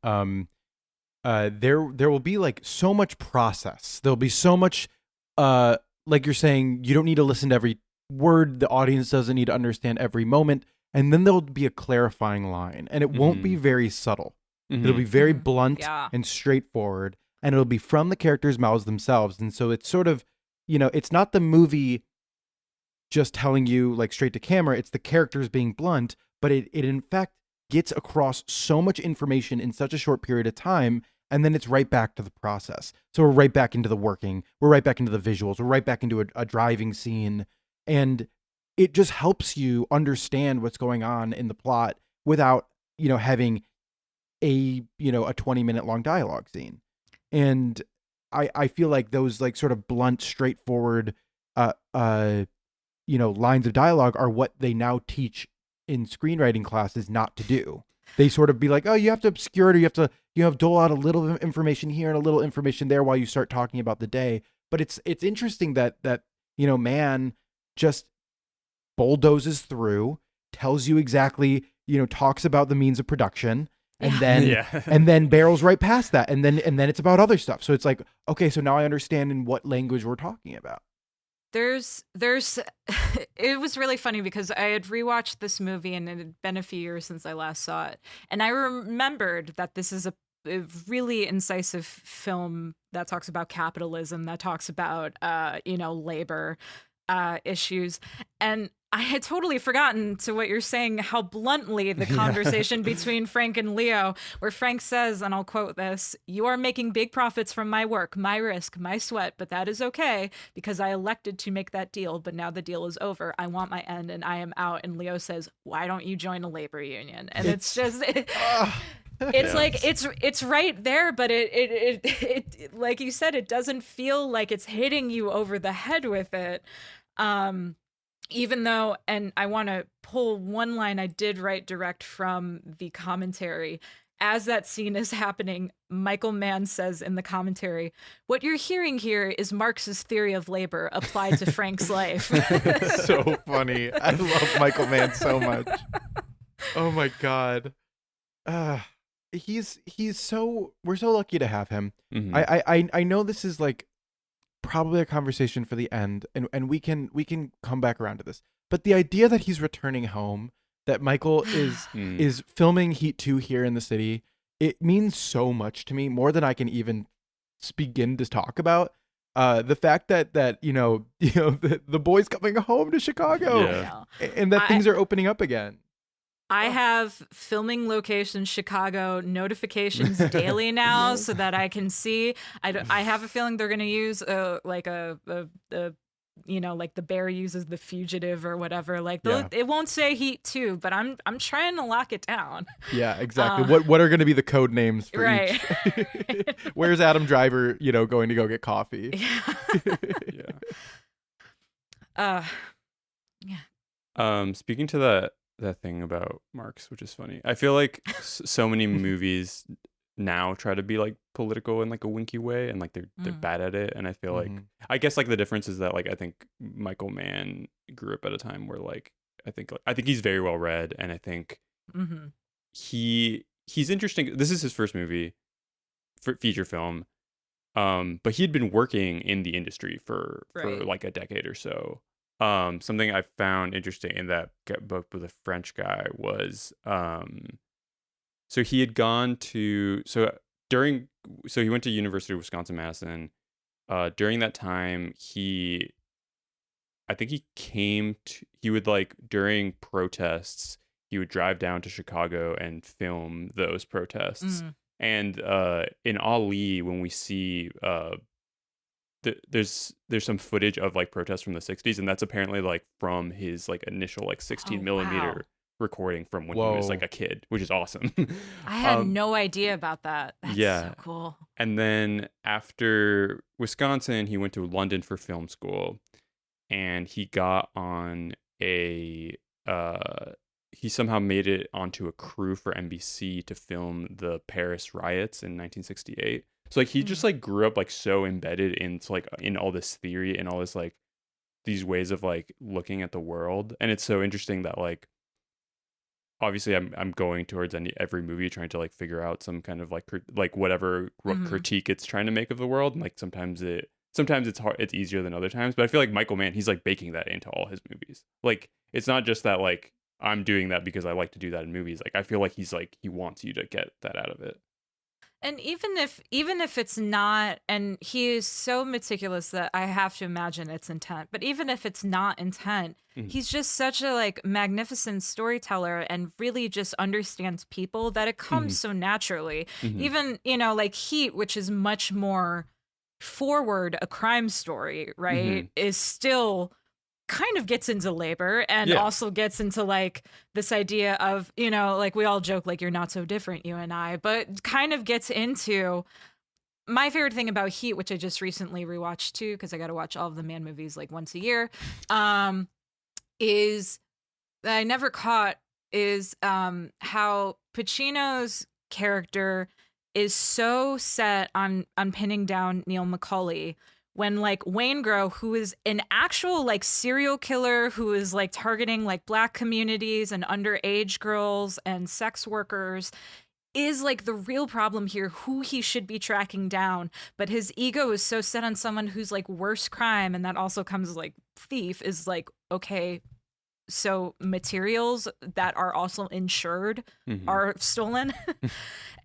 there will be like so much process. There'll be so much, like you're saying, you don't need to listen to every word. The audience doesn't need to understand every moment. And then there'll be a clarifying line, and it won't be very subtle. It'll be very blunt and straightforward. And it'll be from the characters' mouths themselves. And so it's sort of, it's not the movie just telling you like straight to camera. It's the characters being blunt, but it in fact gets across so much information in such a short period of time. And then it's right back to the process. So we're right back into the working. We're right back into the visuals. We're right back into a driving scene. And it just helps you understand what's going on in the plot without, having a 20-minute long dialogue scene. And I feel like those like sort of blunt, straightforward, lines of dialogue are what they now teach in screenwriting classes not to do. They sort of be like, oh, you have to obscure it, or you have dole out a little information here and a little information there while you start talking about the day. But it's interesting that man just bulldozes through, tells you exactly, talks about the means of production. And then and then barrels right past that, and then it's about other stuff. So it's like, okay, so now I understand in what language we're talking about. There's it was really funny because I had rewatched this movie and it had been a few years since I last saw it, and I remembered that this is a really incisive film that talks about capitalism, that talks about labor issues, and I had totally forgotten, to what you're saying, how bluntly the conversation between Frank and Leo, where Frank says, and I'll quote this, "You are making big profits from my work, my risk, my sweat, but that is okay because I elected to make that deal, but now the deal is over. I want my end and I am out." And Leo says, "Why don't you join a labor union?" And it's just... It's like it's right there, but it like you said, it doesn't feel like it's hitting you over the head with it. Even though, and I want to pull one line I did write direct from the commentary. As that scene is happening, Michael Mann says in the commentary, "What you're hearing here is Marx's theory of labor applied to Frank's life." So funny. I love Michael Mann so much. Oh my God. He's so, we're so lucky to have him. I know this is like probably a conversation for the end, and we can come back around to this. But the idea that he's returning home, that Michael is filming Heat 2 here in the city, it means so much to me, more than I can even begin to talk about. The fact that the boy's coming home to Chicago, and that things are opening up again. I have filming location Chicago notifications daily now, so that I can see. I have a feeling they're going to use like the Bear uses The Fugitive or whatever. Like it won't say Heat 2, but I'm trying to lock it down. Yeah, exactly. What are going to be the code names for each? Where's Adam Driver? Going to go get coffee. Speaking to that thing about Marx, which is funny. I feel like so many movies now try to be like political in like a winky way, and like they're bad at it. And I feel like, I guess like the difference is that like I think Michael Mann grew up at a time where like I think he's very well read, and I think he's interesting. This is his first movie, feature film, But he'd been working in the industry for Right. like a decade or so. Something I found interesting in that book with a French guy was so he had gone to during he went to University of Wisconsin-Madison. During that time, I think he would like during protests, he would drive down to Chicago and film those protests. Mm. And in Ali, when we see there's some footage of like protests from the 60s, and that's apparently like from his like initial like 16 Oh, millimeter wow. recording from when he was like Whoa. a kid, which is awesome. I had no idea about that. That's yeah. so cool. And then after Wisconsin, he went to London for film school, and he got on he somehow made it onto a crew for NBC to film the Paris riots in 1968. So like he just like grew up like so embedded into like in all this theory and all this like these ways of like looking at the world. And it's so interesting that like obviously I'm going towards every movie trying to like figure out some kind of like whatever critique it's trying to make of the world. And like sometimes it's hard, it's easier than other times, but I feel like Michael Mann, he's like baking that into all his movies. Like it's not just that like I'm doing that because I like to do that in movies. Like I feel like he wants you to get that out of it. And even if it's not, and he is so meticulous that I have to imagine it's intent, but even if it's not intent, he's just such a like magnificent storyteller and really just understands people that it comes so naturally. Even, like Heat, which is much more forward a crime story, right, is still kind of gets into labor and also gets into like this idea of, like we all joke like you're not so different, you and I, but kind of gets into my favorite thing about Heat, which I just recently rewatched too, because I got to watch all of the Mann movies like once a year, is that I never caught is how Pacino's character is so set on pinning down Neil McCauley when like Waingro, who is an actual like serial killer who is like targeting like Black communities and underage girls and sex workers, is like the real problem here, who he should be tracking down. But his ego is so set on someone who's like worse crime, and that also comes like thief, is like, okay, so materials that are also insured are stolen.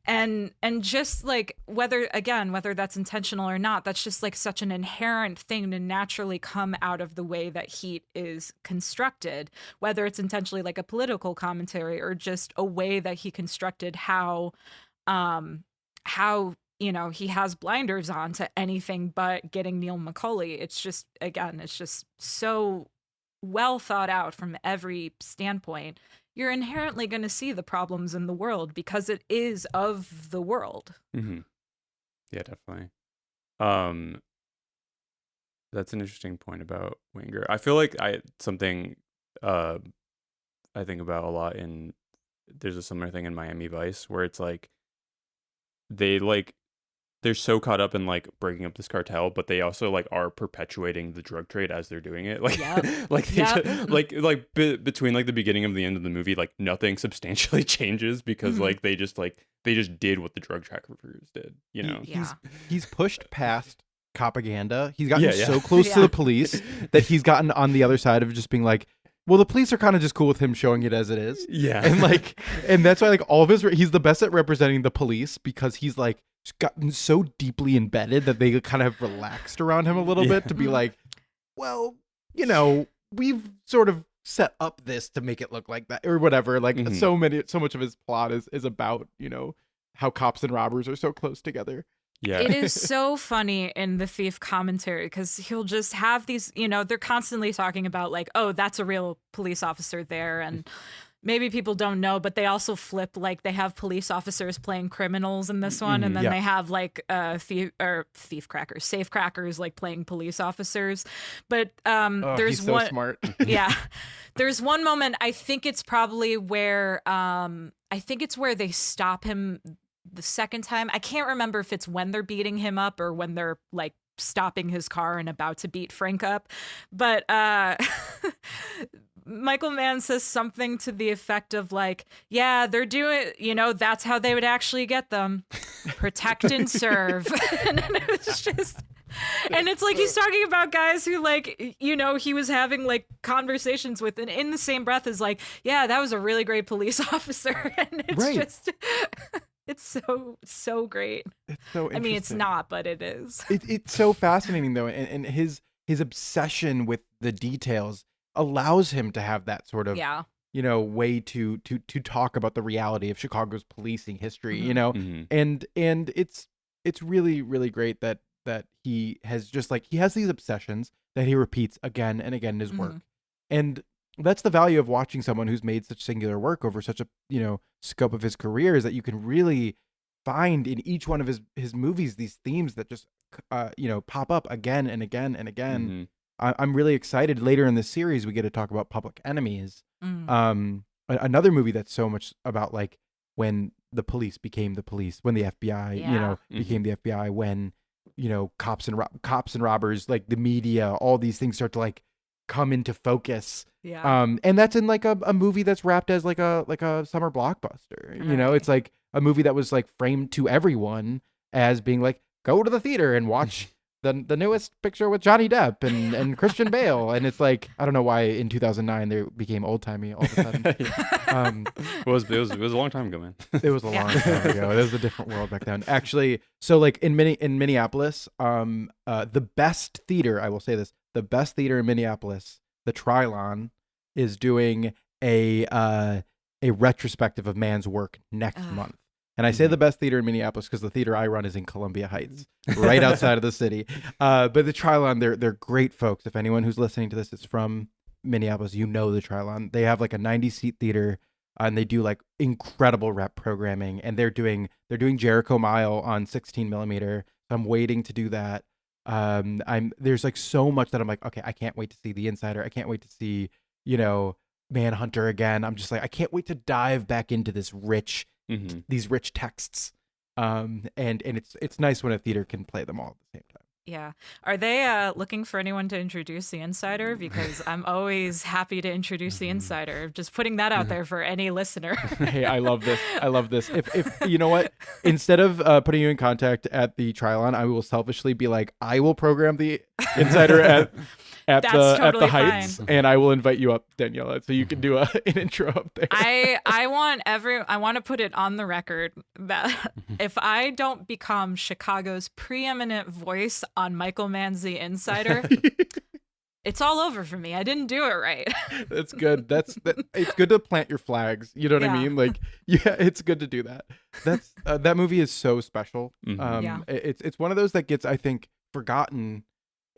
and just like whether that's intentional or not, that's just like such an inherent thing to naturally come out of the way that Heat is constructed, whether it's intentionally like a political commentary or just a way that he constructed how he has blinders on to anything but getting Neil McCauley. It's just so well thought out from every standpoint. You're inherently going to see the problems in the world because it is of the world. Yeah, definitely. That's an interesting point about Winger. I feel like I think about a lot in, there's a similar thing in Miami Vice where it's like they're so caught up in like breaking up this cartel, but they also like are perpetuating the drug trade as they're doing it. Like, between like the beginning and the end of the movie, like nothing substantially changes because like they just did what the drug traffickers did. He's pushed past propaganda. He's gotten so close to the police that he's gotten on the other side of just being like, well, the police are kind of just cool with him showing it as it is. Yeah. And that's why like all of he's the best at representing the police because he's like gotten so deeply embedded that they kind of relaxed around him a little bit to be like, well, we've sort of set up this to make it look like that or whatever. Like so much of his plot is about, how cops and robbers are so close together. Yeah. It is so funny in the Thief commentary because he'll just have these, they're constantly talking about like, oh, that's a real police officer there. And maybe people don't know, but they also flip, like they have police officers playing criminals in this one. And then they have like safe crackers, like playing police officers. But there's he's so smart. Yeah. There's one moment, I think it's probably where, they stop him the second time. I can't remember if it's when they're beating him up or when they're like Michael Mann says something to the effect of like, yeah, they're doing, that's how they would actually get them. Protect and serve. And it's just, and it's like he's talking about guys who like, he was having like conversations with, and in the same breath is like, yeah, that was a really great police officer. And it's just, it's so great. It's so interesting. I mean, it's not, but it is. It's so fascinating though, and his obsession with the details allows him to have that sort of way to talk about the reality of Chicago's policing history, and it's really, really great that he has just like, he has these obsessions that he repeats again and again in his work. And that's the value of watching someone who's made such singular work over such a, scope of his career, is that you can really find in each one of his movies these themes that just, pop up again and again and again. I'm really excited. Later in this series, we get to talk about Public Enemies. Another movie that's so much about like when the police became the police, when the FBI, became the FBI, when, cops and robbers, like the media, all these things start to like come into focus. And that's in like a movie that's wrapped as like a summer blockbuster. It's like a movie that was like framed to everyone as being like, go to the theater and watch the newest picture with Johnny Depp and Christian Bale. And it's like, I don't know why in 2009 they became old timey all of a sudden. It was a long time ago, man. It was a long time ago. It was a different world back then. Actually, so like in Minneapolis, the best theater, I will say this, the best theater in Minneapolis, the Trilon, is doing a retrospective of Mann's work next month. And I say the best theater in Minneapolis because the theater I run is in Columbia Heights, right outside of the city. But the Trilon, they're great folks. If anyone who's listening to this is from Minneapolis, the Trilon. They have like a 90-seat theater, and they do like incredible rep programming. And they're doing Jericho Mile on 16 millimeter. So I'm waiting to do that. There's like so much that I'm like, okay, I can't wait to see The Insider. I can't wait to see, Manhunter again. I'm just like, I can't wait to dive back into this these rich texts. And it's nice when a theater can play them all at the same time. Yeah. Are they looking for anyone to introduce The Insider? Because I'm always happy to introduce The Insider. Just putting that out there for any listener. Hey, I love this. If you know what, instead of putting you in contact at the Trilon, I will selfishly be like, I will program The Insider at the Heights, and I will invite you up, Daniella, so you can do an intro up there. I want to put it on the record that if I don't become Chicago's preeminent voice on Michael Mann's The Insider, it's all over for me. I didn't do it right. That's good. It's good to plant your flags. You know what I mean? Like, yeah, it's good to do that. That's that movie is so special. It's one of those that gets, I think, forgotten.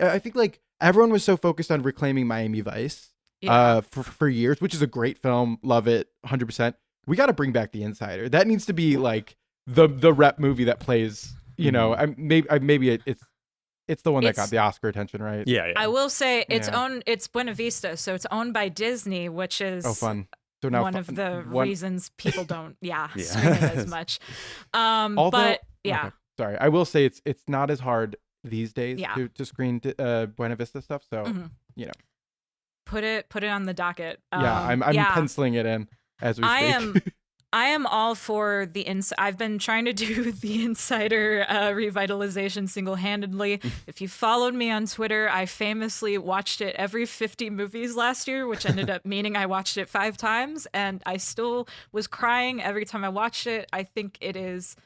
I think like everyone was so focused on reclaiming Miami Vice for years, which is a great film. Love it, 100%. We got to bring back The Insider. That needs to be like the rep movie that plays. Maybe it's the one that got the Oscar attention, right? Yeah. I will say it's Buena Vista, so it's owned by Disney, which is fun. So now one of the reasons people don't screen it as much. Okay, sorry, I will say it's not as hard these days to screen Buena Vista stuff. So put it on the docket. I'm penciling it in as we speak. I am all for I've been trying to do The Insider revitalization single-handedly. If you followed me on Twitter, I famously watched it every 50 movies last year, which ended up meaning I watched it 5 times, and I still was crying every time I watched it. I think it is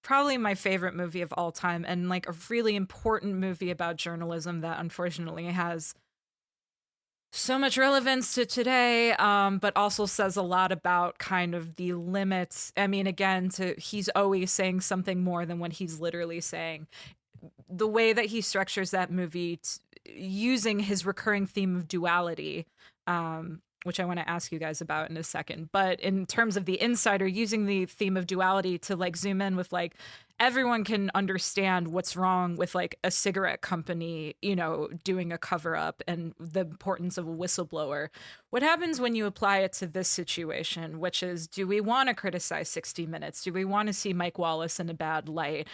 probably my favorite movie of all time, and like a really important movie about journalism that unfortunately has so much relevance to today, but also says a lot about kind of the limits. I mean, again, he's always saying something more than what he's literally saying. The way that he structures that movie, using his recurring theme of duality, which I want to ask you guys about in a second. But in terms of The Insider, using the theme of duality to like zoom in with like, everyone can understand what's wrong with like a cigarette company, doing a cover up and the importance of a whistleblower. What happens when you apply it to this situation, which is, do we want to criticize 60 Minutes? Do we want to see Mike Wallace in a bad light?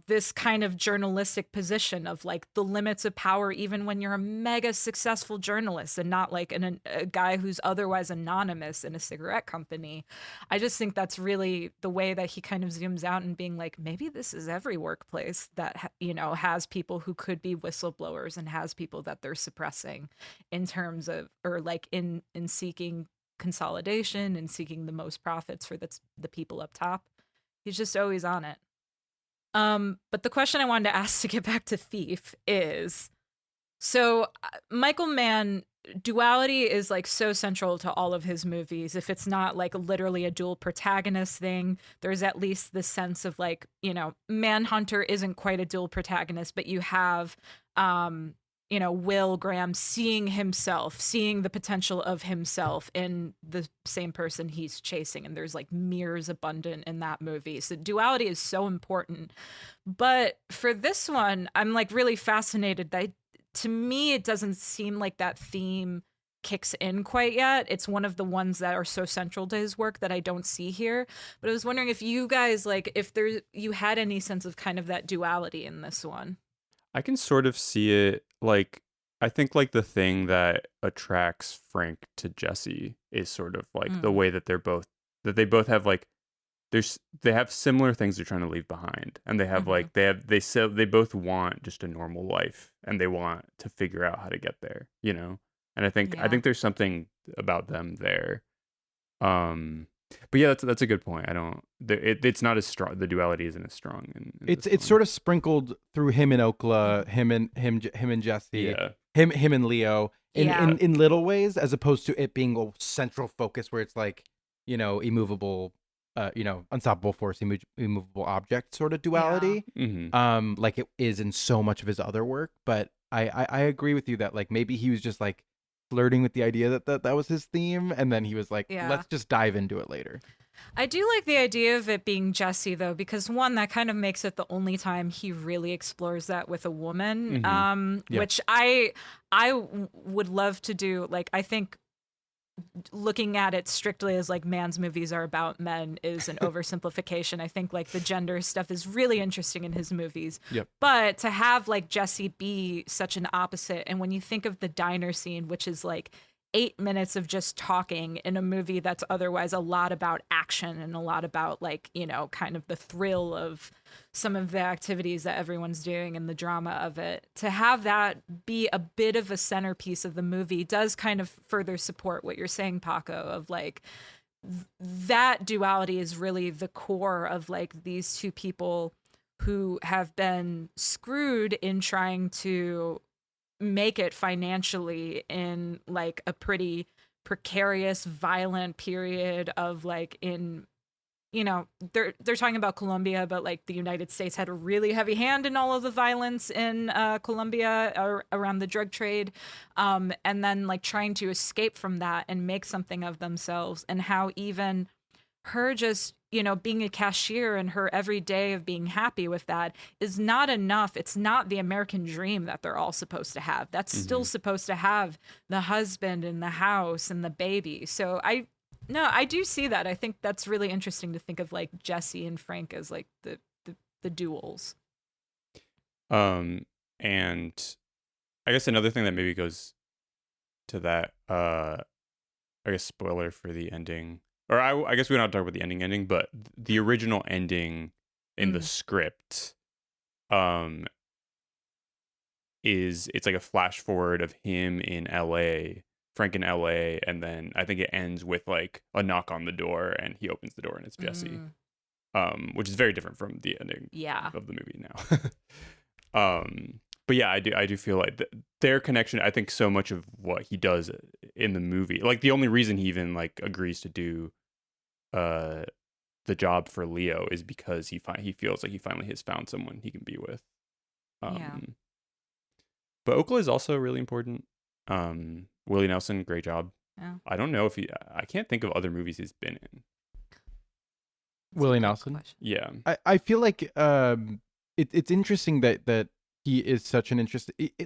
this kind of journalistic position of like the limits of power, even when you're a mega successful journalist and not like a guy who's otherwise anonymous in a cigarette company. I just think that's really the way that he kind of zooms out and being like, maybe this is every workplace that, has people who could be whistleblowers and has people that they're suppressing in terms of, or like in seeking consolidation and seeking the most profits for the people up top. He's just always on it. But the question I wanted to ask to get back to Thief is, so Michael Mann, duality is like so central to all of his movies. If it's not like literally a dual protagonist thing, there's at least this sense of like, Manhunter isn't quite a dual protagonist, but you have, Will Graham seeing the potential of himself in the same person he's chasing. And there's like mirrors abundant in that movie. So duality is so important. But for this one, I'm like really fascinated that to me, it doesn't seem like that theme kicks in quite yet. It's one of the ones that are so central to his work that I don't see here. But I was wondering if you guys, like, you had any sense of kind of that duality in this one. I can sort of see it. Like, I think like the thing that attracts Frank to Jesse is sort of like the way that they both have like they have similar things they're trying to leave behind, and they have like they both want just a normal life, and they want to figure out how to get there, and I think there's something about them there. But yeah, that's a good point. It's not as strong. The duality isn't as strong. It's sort of sprinkled through him and Okla, him and Jesse, him and Leo in little ways, as opposed to it being a central focus where it's like, immovable, unstoppable force, immovable object sort of duality. Like it is in so much of his other work. But I agree with you that like maybe he was just like flirting with the idea that was his theme, and then he was like, let's just dive into it later. I do like the idea of it being Jesse, though, because one, that kind of makes it the only time he really explores that with a woman, which I would love to do. Like, I think looking at it strictly as like Mann's movies are about men is an oversimplification. I think like the gender stuff is really interesting in his movies. But to have like Jesse be such an opposite, and when you think of the diner scene, which is like 8 minutes of just talking in a movie that's otherwise a lot about action and a lot about like, kind of the thrill of some of the activities that everyone's doing and the drama of it, to have that be a bit of a centerpiece of the movie does kind of further support what you're saying, Paco, of like that duality is really the core of like these two people who have been screwed in trying to make it financially in like a pretty precarious, violent period of like they're talking about Colombia, but like the United States had a really heavy hand in all of the violence in Colombia around the drug trade, and then like trying to escape from that and make something of themselves, and how even her just being a cashier and her every day of being happy with that is not enough. It's not the American dream that they're all supposed to have. That's still supposed to have the husband and the house and the baby. So I do see that. I think that's really interesting to think of like Jesse and Frank as like the duels. And I guess another thing that maybe goes to that, I guess spoiler for the ending. Or I guess we don't have to talk about the ending, but the original ending in the script it's like a flash forward of him in LA, Frank in LA, and then I think it ends with like a knock on the door and he opens the door and it's Jesse. Which is very different from the ending of the movie now. But yeah, I do feel like their connection, I think so much of what he does in the movie, like the only reason he even like agrees to do the job for Leo is because he feels like he finally has found someone he can be with. But Oakland is also really important. Willie Nelson, great job. Yeah. I don't know if I can't think of other movies he's been in. Willie Nelson? Yeah. I feel like it's interesting that he is such an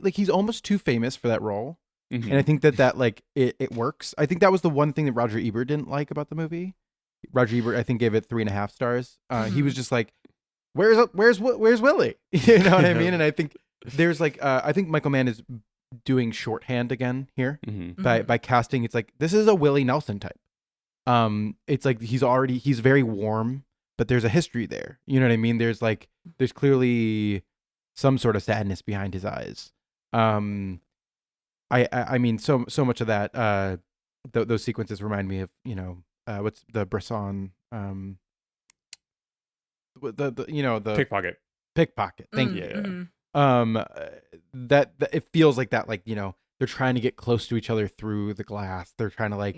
like he's almost too famous for that role. And I think that like it works. I think that was the one thing that Roger Ebert didn't like about the movie. Roger Ebert, I think, gave it 3.5 stars. He was just like, where's Willie? You know what I mean? And I think there's like I think Michael Mann is doing shorthand again here by casting. It's like this is a Willie Nelson type. It's like he's very warm, but there's a history there. You know what I mean? There's clearly some sort of sadness behind his eyes. I mean so much of that those sequences remind me of, you know, what's the Bresson the pickpocket. Thank you. That it feels like that, like, you know, they're trying to get close to each other through the glass. They're trying to, like,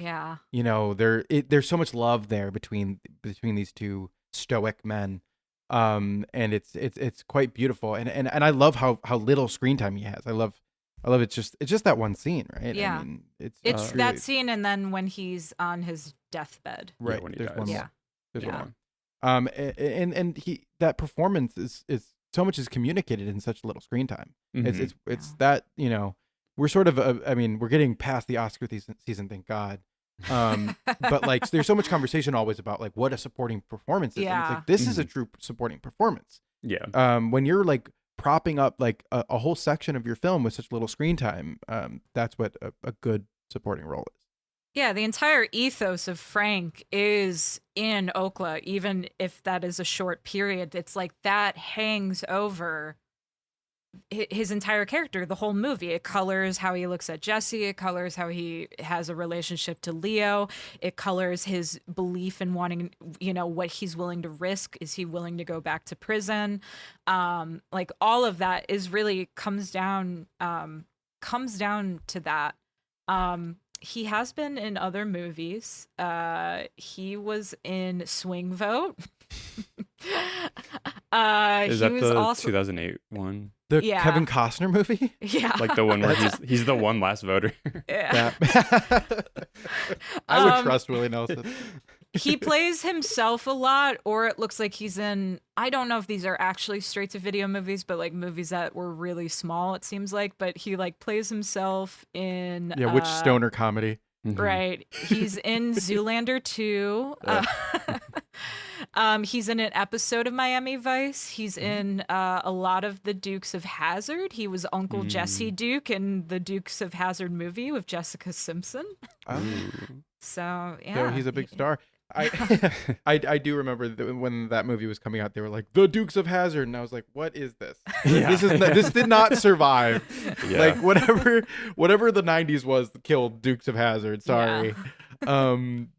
you know, there's so much love there between these two stoic men. And it's quite beautiful. And I love how little screen time he has. I love it's just that one scene, right? Yeah. I mean, it's that really, scene, and then when he's on his deathbed. right. Yeah, when he There's dies. one more. Yeah. There's Yeah. one more. And he, that performance is so much is communicated in such little screen time. It's that, you know, we're sort of I mean, we're getting past the Oscar season, thank God. But like there's so much conversation always about like what a supporting performance is. And it's like this is a true supporting performance. Yeah. When you're like propping up like a whole section of your film with such little screen time, that's what a good supporting role is. Yeah, the entire ethos of Frank is in Okla, even if that is a short period. It's like that hangs over his entire character, the whole movie. It colors how he looks at Jesse. It colors how he has a relationship to Leo. It colors his belief in wanting, you know, what he's willing to risk. Is he willing to go back to prison? Like all of that is really comes down to that. He has been in other movies. He was in Swing Vote. Is that was the also 2008 one? The Yeah. Kevin Costner movie? Yeah. Like the one where he's the one last voter. Yeah. I would trust Willie Nelson. He plays himself a lot, or it looks like he's in, I don't know if these are actually straight to video movies, but like movies that were really small, it seems like, but he like plays himself in Yeah, which stoner comedy? Right. He's in Zoolander 2. He's in an episode of Miami Vice. He's in a lot of the Dukes of Hazzard. He was Uncle Jesse Duke in the Dukes of Hazzard movie with Jessica Simpson. So, yeah. So he's a big star. I do remember when that movie was coming out, they were like the Dukes of Hazzard, and I was like, "What is this? This did not survive. Yeah. Like whatever the '90s was killed Dukes of Hazzard. Sorry."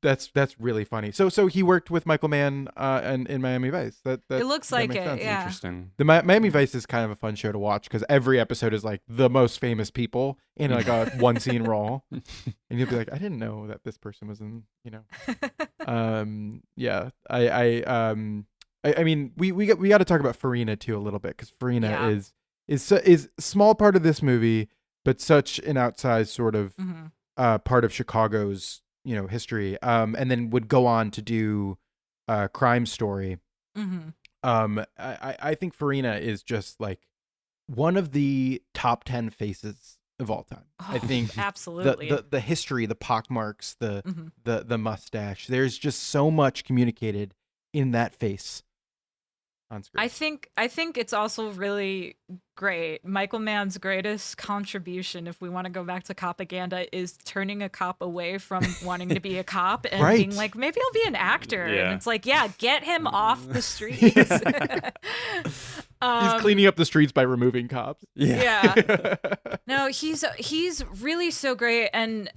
That's really funny. So he worked with Michael Mann in Miami Vice. That It looks that like makes it. sense. Yeah. Interesting. The Miami Vice is kind of a fun show to watch because every episode is like the most famous people in like a one scene role, and you'll be like, I didn't know that this person was in, you know. Yeah, I mean, we got to talk about Farina too a little bit because Farina is a small part of this movie, but such an outsized sort of part of Chicago's, you know, history. And then would go on to do Crime Story. I think Farina is just like one of the top 10 faces of all time. I think absolutely the history, the pockmarks, the mustache. There's just so much communicated in that face on screen. I think it's also really great. Michael Mann's greatest contribution, if we want to go back to Copaganda, is turning a cop away from wanting to be a cop and being like, maybe I'll be an actor. Yeah. And it's like, yeah, get him off the streets. He's cleaning up the streets by removing cops. Yeah. No, he's really so great, and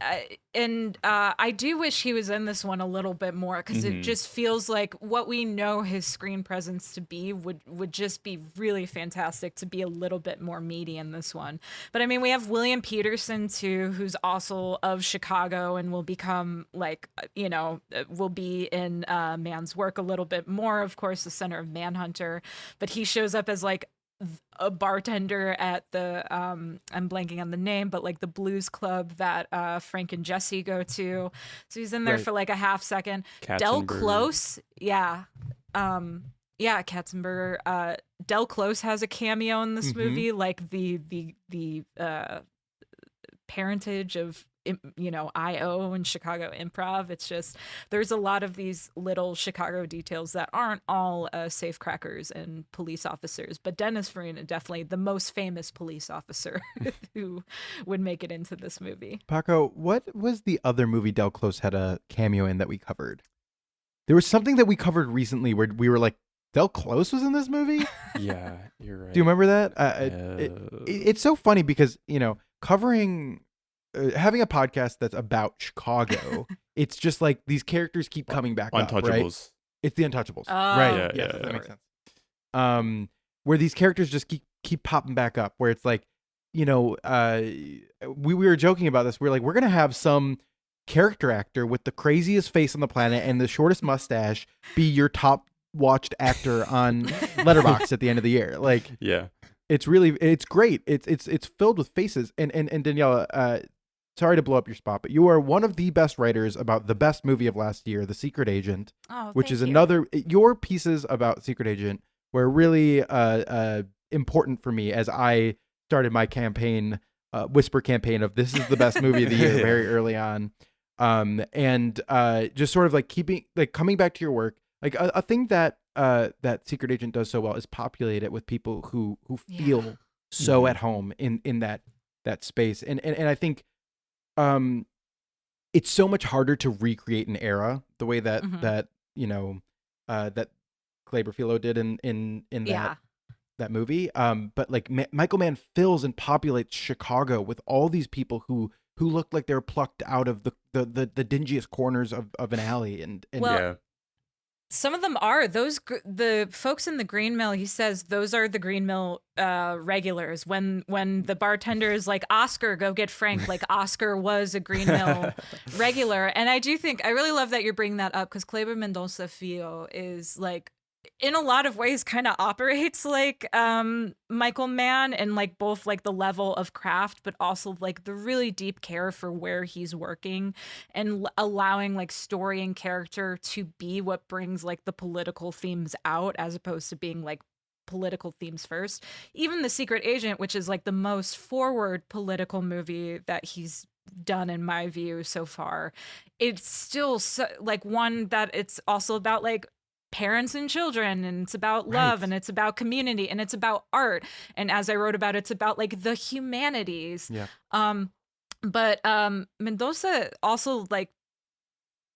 I do wish he was in this one a little bit more because it just feels like what we know his screen presence to be would just be really fantastic to be a little bit more meaty in this one. But I mean, we have William Peterson too, who's also of Chicago and will become like, you know, will be in Mann's work a little bit more. Of course, the center of Manhunter, but he shows up as like a bartender at the I'm blanking on the name, but like the blues club that Frank and Jesse go to. So he's in there for like a half second. Del Close, Katzenberger. Del Close has a cameo in this movie, like the parentage of IO and Chicago Improv. It's just there's a lot of these little Chicago details that aren't all safecrackers and police officers, but Dennis Farina, definitely the most famous police officer who would make it into this movie. Paco, what was the other movie Del Close had a cameo in that we covered? There was something that we covered recently where we were like, Del Close was in this movie? Yeah, you're right. Do you remember that? It's so funny because, covering, having a podcast that's about Chicago, it's just like these characters keep coming back up, right? Untouchables. It's the Untouchables. Oh. Right. Yeah, that yeah, makes right. sense. Where these characters just keep popping back up, where it's like, we were joking about this. We're like, we're going to have some character actor with the craziest face on the planet and the shortest mustache be your top watched actor on Letterboxd at the end of the year. Like, Yeah. it's great. It's filled with faces. And Daniella, sorry to blow up your spot, but you are one of the best writers about the best movie of last year, The Secret Agent, which is another. Your pieces about Secret Agent were really important for me as I started my campaign, whisper campaign of this is the best movie of the year very early on. And just sort of like coming back to your work, like a thing that Secret Agent does so well is populate it with people who feel so at home in that space. And I think it's so much harder to recreate an era the way that that Clay Berfilo did in that movie. But like Michael Mann fills and populates Chicago with all these people who look like they're plucked out of the dingiest corners of an alley. And Well, some of them are the folks in the Green Mill. He says those are the Green Mill regulars. When the bartender is like, Oscar, go get Frank. Like Oscar was a Green Mill regular. And I really love that you're bringing that up because Kleber Mendoza Filho is like, in a lot of ways kind of operates like Michael Mann and like both like the level of craft, but also like the really deep care for where he's working and allowing like story and character to be what brings like the political themes out as opposed to being like political themes first. Even The Secret Agent, which is like the most forward political movie that he's done in my view so far, it's still like one that it's also about like parents and children, and it's about love, and it's about community, and it's about art, and as I wrote about, it's about like the humanities. But Mendoza also like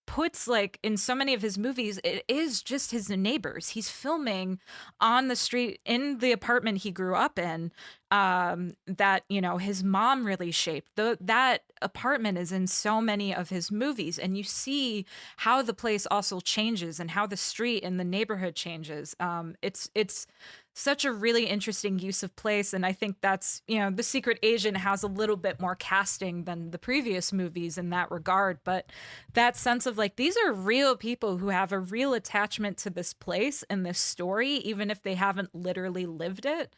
puts like in so many of his movies, it is just his neighbors. He's filming on the street in the apartment he grew up in, that his mom really shaped. That apartment is in so many of his movies, and you see how the place also changes and how the street and the neighborhood changes. It's such a really interesting use of place, and I think that's The Secret Agent has a little bit more casting than the previous movies in that regard, but that sense of like these are real people who have a real attachment to this place and this story, even if they haven't literally lived it.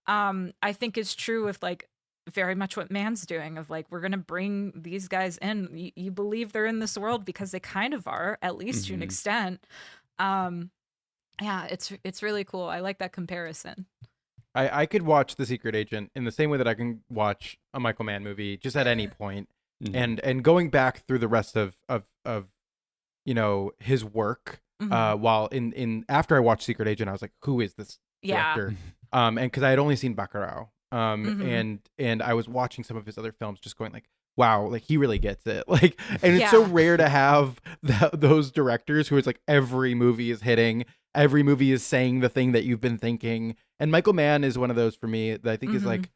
I think is true with like very much what Mann's doing of like, we're going to bring these guys in. You believe they're in this world because they kind of are, at least to an extent. Yeah, it's really cool. I like that comparison. I could watch The Secret Agent in the same way that I can watch a Michael Mann movie just at any point. And going back through the rest of his work, while in after I watched Secret Agent, I was like, who is this director? And because I had only seen Bacurau, and I was watching some of his other films, just going like, wow, like he really gets it. Like, and it's so rare to have those directors who it's like every movie is hitting, every movie is saying the thing that you've been thinking. And Michael Mann is one of those for me that I think is like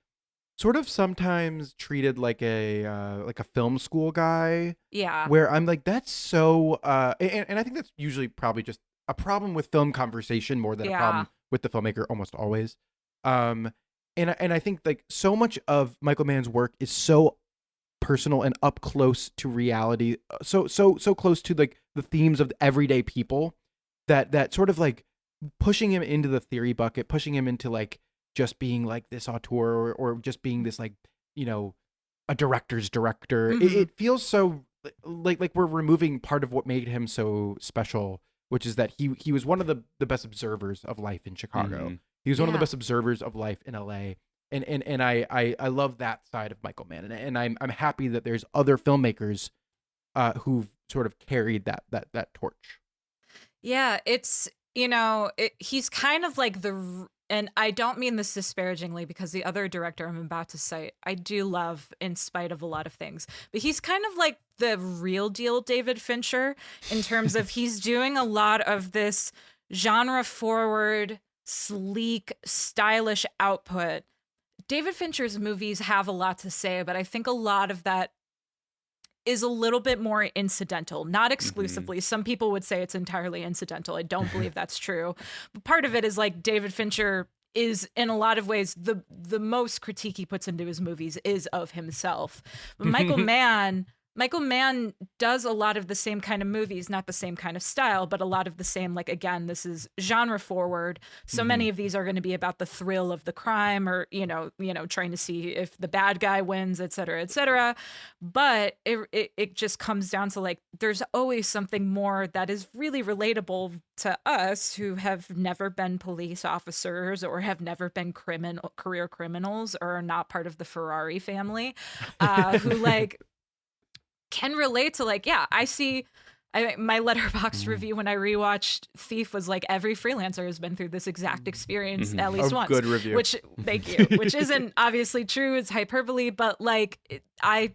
sort of sometimes treated like a film school guy. Yeah. Where I'm like, that's so and I think that's usually probably just a problem with film conversation more than a problem with the filmmaker almost always. And I think like so much of Michael Mann's work is so personal and up close to reality, so close to like the themes of everyday people that sort of like pushing him into the theory bucket, pushing him into like just being like this auteur or just being this like a director's director. It feels so like we're removing part of what made him so special, which is that he was one of the best observers of life in Chicago. He was one of the best observers of life in LA. and I love that side of Michael Mann, and I'm happy that there's other filmmakers who've sort of carried that torch. Yeah, it's, he's kind of like and I don't mean this disparagingly, because the other director I'm about to cite, I do love in spite of a lot of things, but he's kind of like the real deal David Fincher in terms of he's doing a lot of this genre forward, sleek, stylish output. David Fincher's movies have a lot to say, but I think a lot of that is a little bit more incidental, not exclusively. Some people would say it's entirely incidental. I don't believe that's true. But part of it is like David Fincher is in a lot of ways the most critique he puts into his movies is of himself. But Michael Mann does a lot of the same kind of movies, not the same kind of style, but a lot of the same, like, again, this is genre forward. So many of these are going to be about the thrill of the crime, or, trying to see if the bad guy wins, et cetera, et cetera. But it just comes down to, like, there's always something more that is really relatable to us who have never been police officers or have never been career criminals or are not part of the Ferrari family, who, like, can relate to, like, yeah, my Letterboxd review when I rewatched Thief was like, every freelancer has been through this exact experience at least once. Good review. Which, thank you. Which isn't obviously true. It's hyperbole, but like, I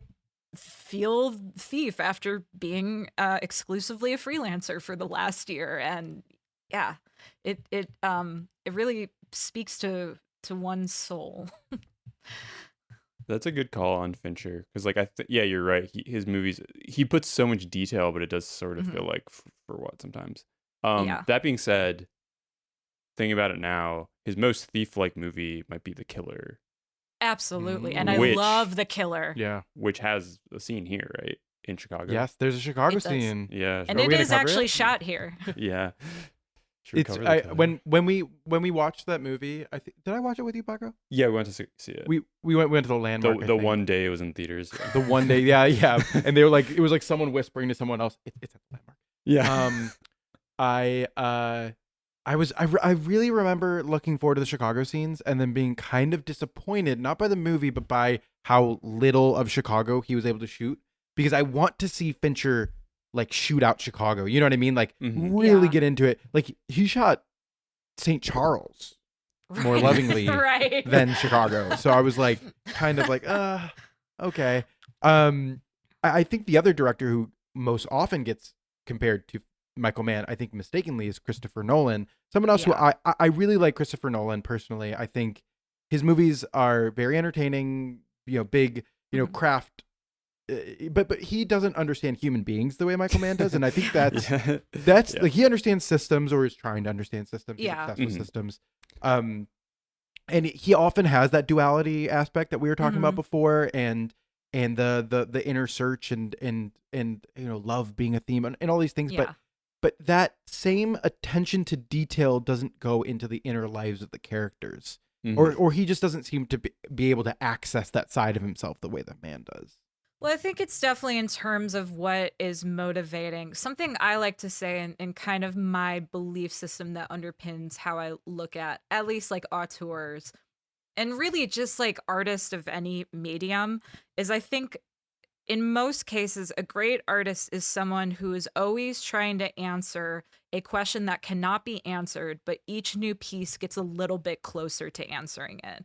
feel Thief after being exclusively a freelancer for the last year, and yeah, it really speaks to one's soul. That's a good call on Fincher, because like yeah, you're right. His movies, he puts so much detail, but it does sort of feel like for what sometimes. Yeah. That being said, thinking about it now, his most Thief-like movie might be The Killer. Absolutely, and I Which- love The Killer. Yeah. which has a scene here, right, in Chicago. Yes, there's a Chicago It does. scene. Yeah. And Are it we gonna is cover actually it? shot here. Yeah. Should we It's cover The Killer? when we watched that movie. Did I watch it with you, Paco? Yeah, we went to see it. We went to the Landmark. I the think. one day it was in theaters. The one day, yeah, and they were like, it was like someone whispering to someone else. It's at the Landmark. Yeah. I really remember looking forward to the Chicago scenes and then being kind of disappointed, not by the movie, but by how little of Chicago he was able to shoot, because I want to see Fincher like shoot out Chicago. You know what I mean? Like really get into it. Like he shot St. Charles more lovingly Right. than Chicago. So I was like, kind of like, okay. I think the other director who most often gets compared to Michael Mann, I think mistakenly, is Christopher Nolan. Someone else who I really like Christopher Nolan personally. I think his movies are very entertaining, big, craft. But he doesn't understand human beings the way Michael Mann does, and I think that's like, he understands systems, or is trying to understand systems. He's obsessed with systems. And he often has that duality aspect that we were talking about before, and the inner search and love being a theme and all these things. Yeah. But that same attention to detail doesn't go into the inner lives of the characters, or he just doesn't seem to be able to access that side of himself the way that Mann does. Well, I think it's definitely in terms of what is motivating. Something I like to say in kind of my belief system that underpins how I look at least like auteurs and really just like artists of any medium is, I think in most cases, a great artist is someone who is always trying to answer a question that cannot be answered, but each new piece gets a little bit closer to answering it.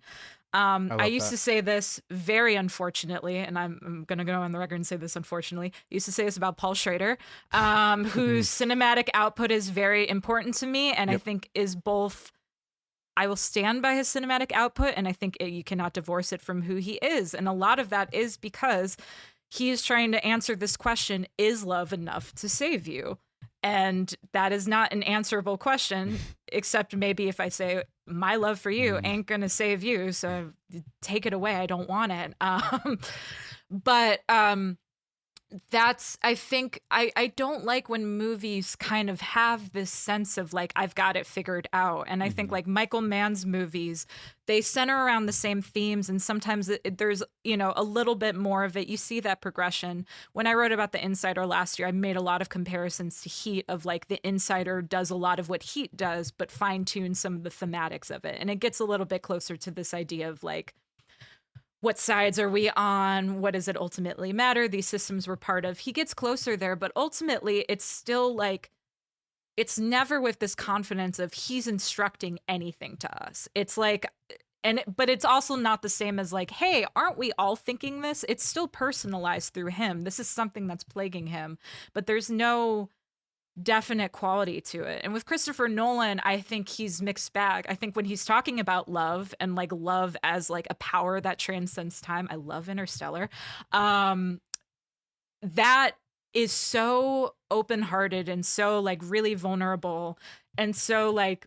I used to say this very unfortunately, and I'm going to go on the record and say this unfortunately. I used to say this about Paul Schrader, whose cinematic output is very important to me, and I think is both. I will stand by his cinematic output, and I think you cannot divorce it from who he is. And a lot of that is because he is trying to answer this question, is love enough to save you? And that is not an answerable question, except maybe if I say, my love for you ain't going to save you, so take it away. I don't want it. But I think I don't like when movies kind of have this sense of like, I've got it figured out. And I think like Michael Mann's movies, they center around the same themes. And sometimes there's, a little bit more of it. You see that progression. When I wrote about The Insider last year, I made a lot of comparisons to Heat of like The Insider does a lot of what Heat does, but fine tune some of the thematics of it. And it gets a little bit closer to this idea of like, what sides are we on? What does it ultimately matter? These systems we're part of. He gets closer there, but ultimately it's still like, it's never with this confidence of he's instructing anything to us. It's like, but it's also not the same as like, hey, aren't we all thinking this? It's still personalized through him. This is something that's plaguing him, but there's no definite quality to it. And with Christopher Nolan, I think he's mixed bag. I think when he's talking about love and like love as like a power that transcends time, I love Interstellar. That is so open-hearted and so like really vulnerable. And so like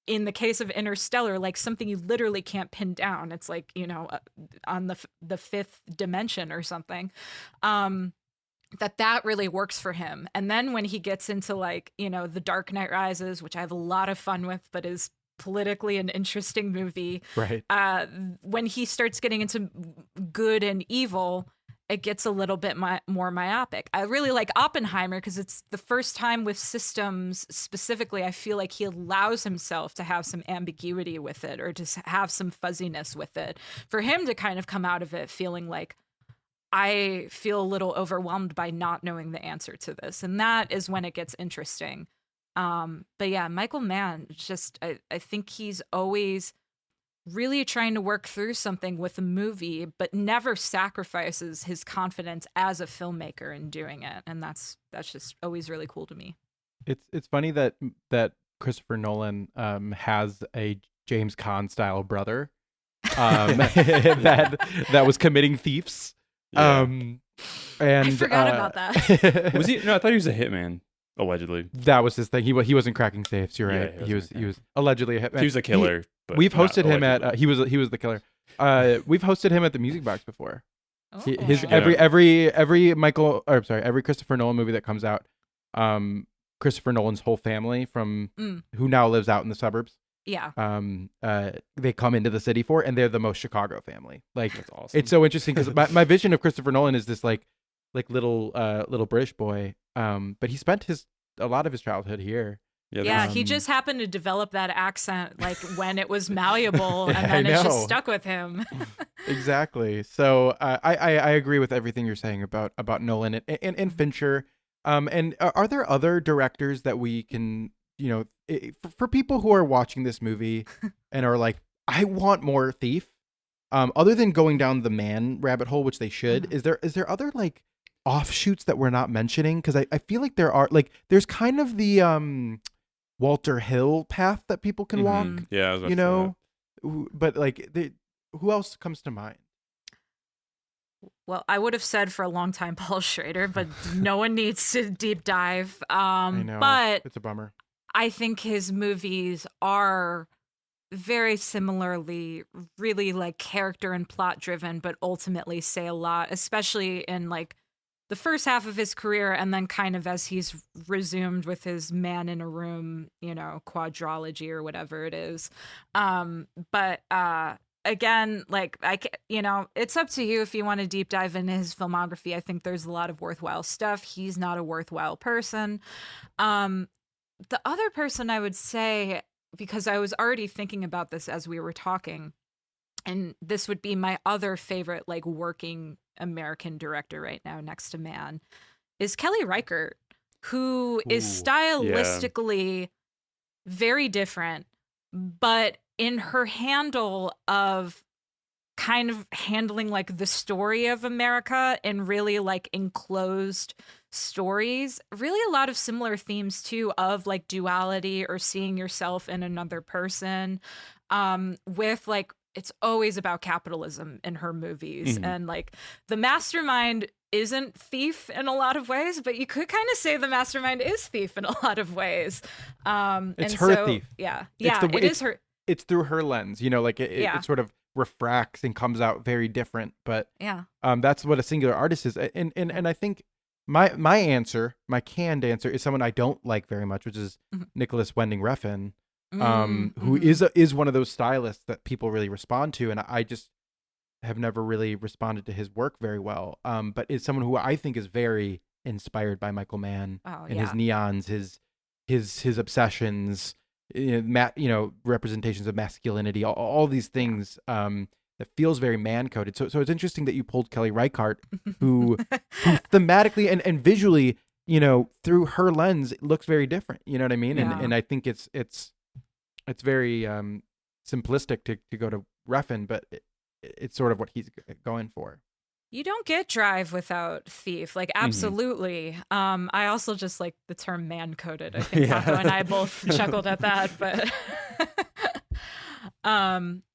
in the case of Interstellar, like something you literally can't pin down. It's like, on the fifth dimension or something. That really works for him. And then when he gets into like, The Dark Knight Rises, which I have a lot of fun with, but is politically an interesting movie. Right. When he starts getting into good and evil, it gets a little bit more myopic. I really like Oppenheimer because it's the first time with systems specifically, I feel like he allows himself to have some ambiguity with it or to have some fuzziness with it. For him to kind of come out of it feeling like, I feel a little overwhelmed by not knowing the answer to this. And that is when it gets interesting. But yeah, Michael Mann, just, I think he's always really trying to work through something with a movie, but never sacrifices his confidence as a filmmaker in doing it. And that's just always really cool to me. It's funny that Christopher Nolan has a James Caan style brother that was committing thieves. Yeah. And I forgot about that. Was he? No, I thought he was a hitman. Allegedly, that was his thing. He wasn't cracking safes. You're right. Yeah, he was allegedly a hitman. he was a killer. But We've hosted him allegedly. at. He was the killer. We've hosted him at the Music Box before. Oh. His Yeah. every Christopher Nolan movie that comes out, Christopher Nolan's whole family from who now lives out in the suburbs. Yeah. They come into the city for, and they're the most Chicago family. Like, That's awesome. it's so interesting because my vision of Christopher Nolan is this like little British boy. But he spent a lot of his childhood here. Yeah, he just happened to develop that accent like when it was malleable, and then it's just stuck with him. Exactly. So I agree with everything you're saying about Nolan and Fincher. And are there other directors that we can, for people who are watching this movie and are like, I want more Thief, other than going down the Man rabbit hole, which they should, is there other like offshoots that we're not mentioning? Because I feel like there are, like, there's kind of the Walter Hill path that people can walk, Yeah, I was about to say but like, who else comes to mind? Well, I would have said for a long time Paul Schrader, but no one needs to deep dive. I know, but it's a bummer. I think his movies are very similarly really like character and plot driven, but ultimately say a lot, especially in like the first half of his career, and then kind of as he's resumed with his Man in a Room, quadrology or whatever it is. But again, like it's up to you if you want to deep dive into his filmography. I think there's a lot of worthwhile stuff. He's not a worthwhile person. The other person I would say, because I was already thinking about this as we were talking, and this would be my other favorite, like, working American director right now next to Mann, is Kelly Reichardt, who is stylistically very different, but in her handle of kind of handling like the story of America in really like enclosed stories, really a lot of similar themes too, of like duality or seeing yourself in another person, with like, it's always about capitalism in her movies. And like the mastermind isn't Thief in a lot of ways, but you could kind of say the mastermind is Thief in a lot of ways. It's her Thief. Yeah. It is her. It's through her lens, like it sort of refracts and comes out very different, but that's what a singular artist is. And I think My answer, my canned answer, is someone I don't like very much, which is Mhm. Nicholas Winding Refn, Mm, who mhm. is one of those stylists that people really respond to, and I just have never really responded to his work very well. But is someone who I think is very inspired by Michael Mann Oh and his yeah. neons, his obsessions, representations of masculinity, all these Yeah. things. That feels very man coded. So it's interesting that you pulled Kelly Reichardt, who thematically and visually, through her lens, it looks very different. You know what I mean? And Yeah. and I think it's very simplistic to go to Refn, but it's sort of what he's going for. You don't get Drive without Thief. Like, Mhm. absolutely. I also just like the term man coded. I think Yeah. Paco and I both chuckled at that, but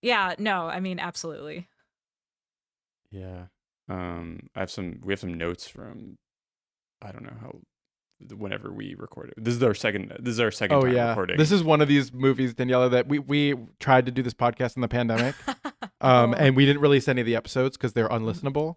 yeah, no, I mean, absolutely. Yeah. We have some notes from, I don't know how, whenever we recorded. This is our second Oh time yeah, recording. this is one of these movies, Daniela, that we tried to do this podcast in the pandemic, Oh. and we didn't release any of the episodes because they're unlistenable.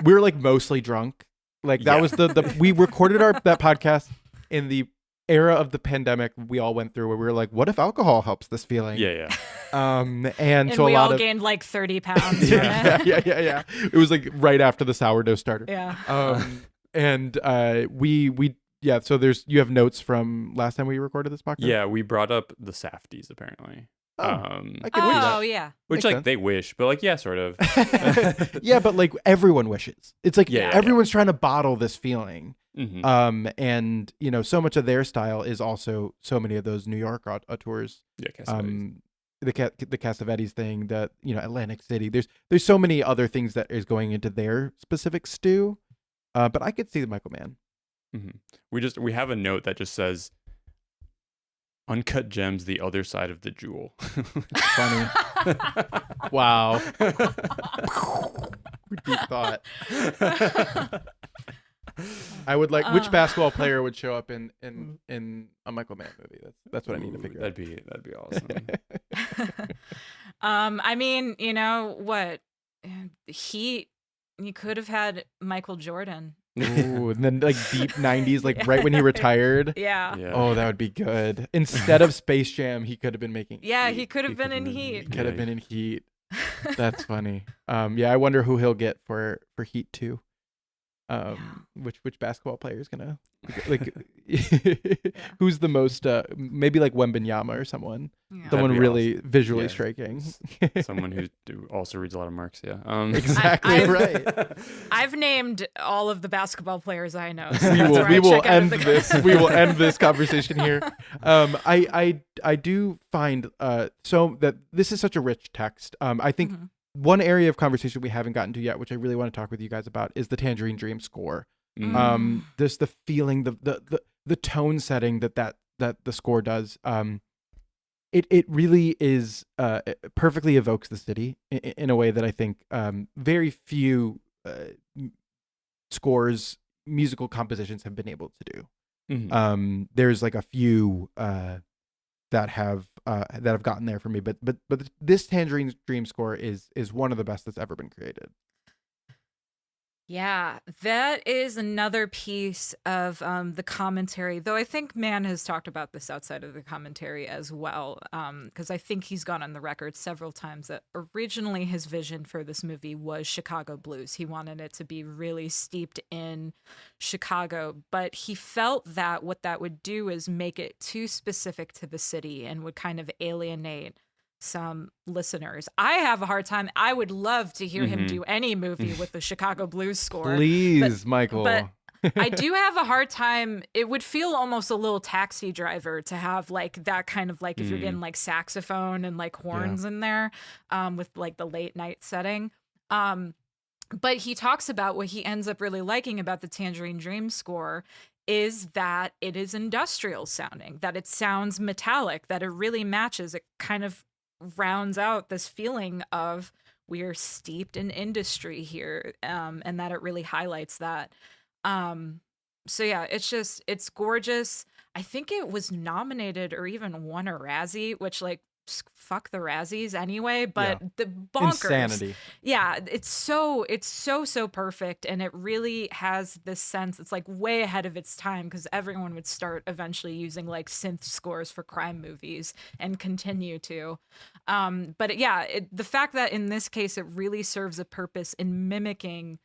We were like mostly drunk. Like that Yeah. was the we recorded that podcast in the era of the pandemic we all went through, where we were like, what if alcohol helps this feeling? Yeah. And And so a we lot all of gained like 30 pounds from yeah, it. yeah. It was like right after the sourdough starter. Yeah. And we yeah. So you have notes from last time we recorded this podcast. Yeah, we brought up the Safdies apparently. Oh, Um, I could see Oh, that. yeah. which Makes like sense. they wish, but like yeah, sort of. Yeah, but like everyone wishes. It's like Yeah. everyone's trying to bottle this feeling. Mhm. And so much of their style is also so many of those New York auteurs. Yeah, Cassavetes. The Cassavetes thing, that Atlantic City. There's so many other things that is going into their specific stew. But I could see the Michael Mann. Mhm. We have a note that just says Uncut Gems, the other side of the jewel. Funny. Wow. Deep thought. I would like which basketball player would show up in a Michael Mann movie. That's what I need to figure out. That'd be awesome. I mean, you know what? You could have had Michael Jordan. Ooh, and then like deep 90s, like Yeah. right when he retired. Yeah. Yeah. Oh, that would be good. Instead of Space Jam, he could have been making Yeah, Heat. he could have been in He Heat. could have Yeah. been in Heat. That's funny. Yeah, I wonder who he'll get for Heat 2. Which basketball player is gonna like who's the most maybe like Wembanyama or someone. Yeah. Someone That'd be really visually Yeah. striking. Someone who also reads a lot of Marx. Yeah. Exactly I- right. I've named all of the basketball players I know. So we that's will where we I will check out of end the- this we will end this conversation here. I do find so that this is such a rich text. I think Mhm. one area of conversation we haven't gotten to yet, which I really want to talk with you guys about, is the Tangerine Dream score. Just the feeling, the tone setting that the score does. It really is it perfectly evokes the city in a way that I think very few musical compositions have been able to do. Mhm. There's like a few that have gotten there for me, but this Tangerine Dream score is one of the best that's ever been created. Yeah, that is another piece of the commentary, though I think Mann has talked about this outside of the commentary as well, because I think he's gone on the record several times that originally his vision for this movie was Chicago blues. He wanted it to be really steeped in Chicago, but he felt that what that would do is make it too specific to the city and would kind of alienate some listeners. I have a hard time. I would love to hear him do any movie with the Chicago blues score. Please, Michael. But I do have a hard time. It would feel almost a little Taxi Driver to have like that kind of like if you're getting like saxophone and like horns in there with like the late night setting. But he talks about what he ends up really liking about the Tangerine Dream score is that it is industrial sounding, that it sounds metallic, that it really matches. It kind of rounds out this feeling of we're steeped in industry here, and that it really highlights that. So yeah, it's gorgeous. I think it was nominated or even won a Razzie, which like fuck the Razzies anyway, but Yeah. the bonkers. Insanity. Yeah, it's so perfect, and it really has this sense. It's like way ahead of its time because everyone would start eventually using like synth scores for crime movies and continue to. But yeah, the fact that in this case it really serves a purpose in mimicking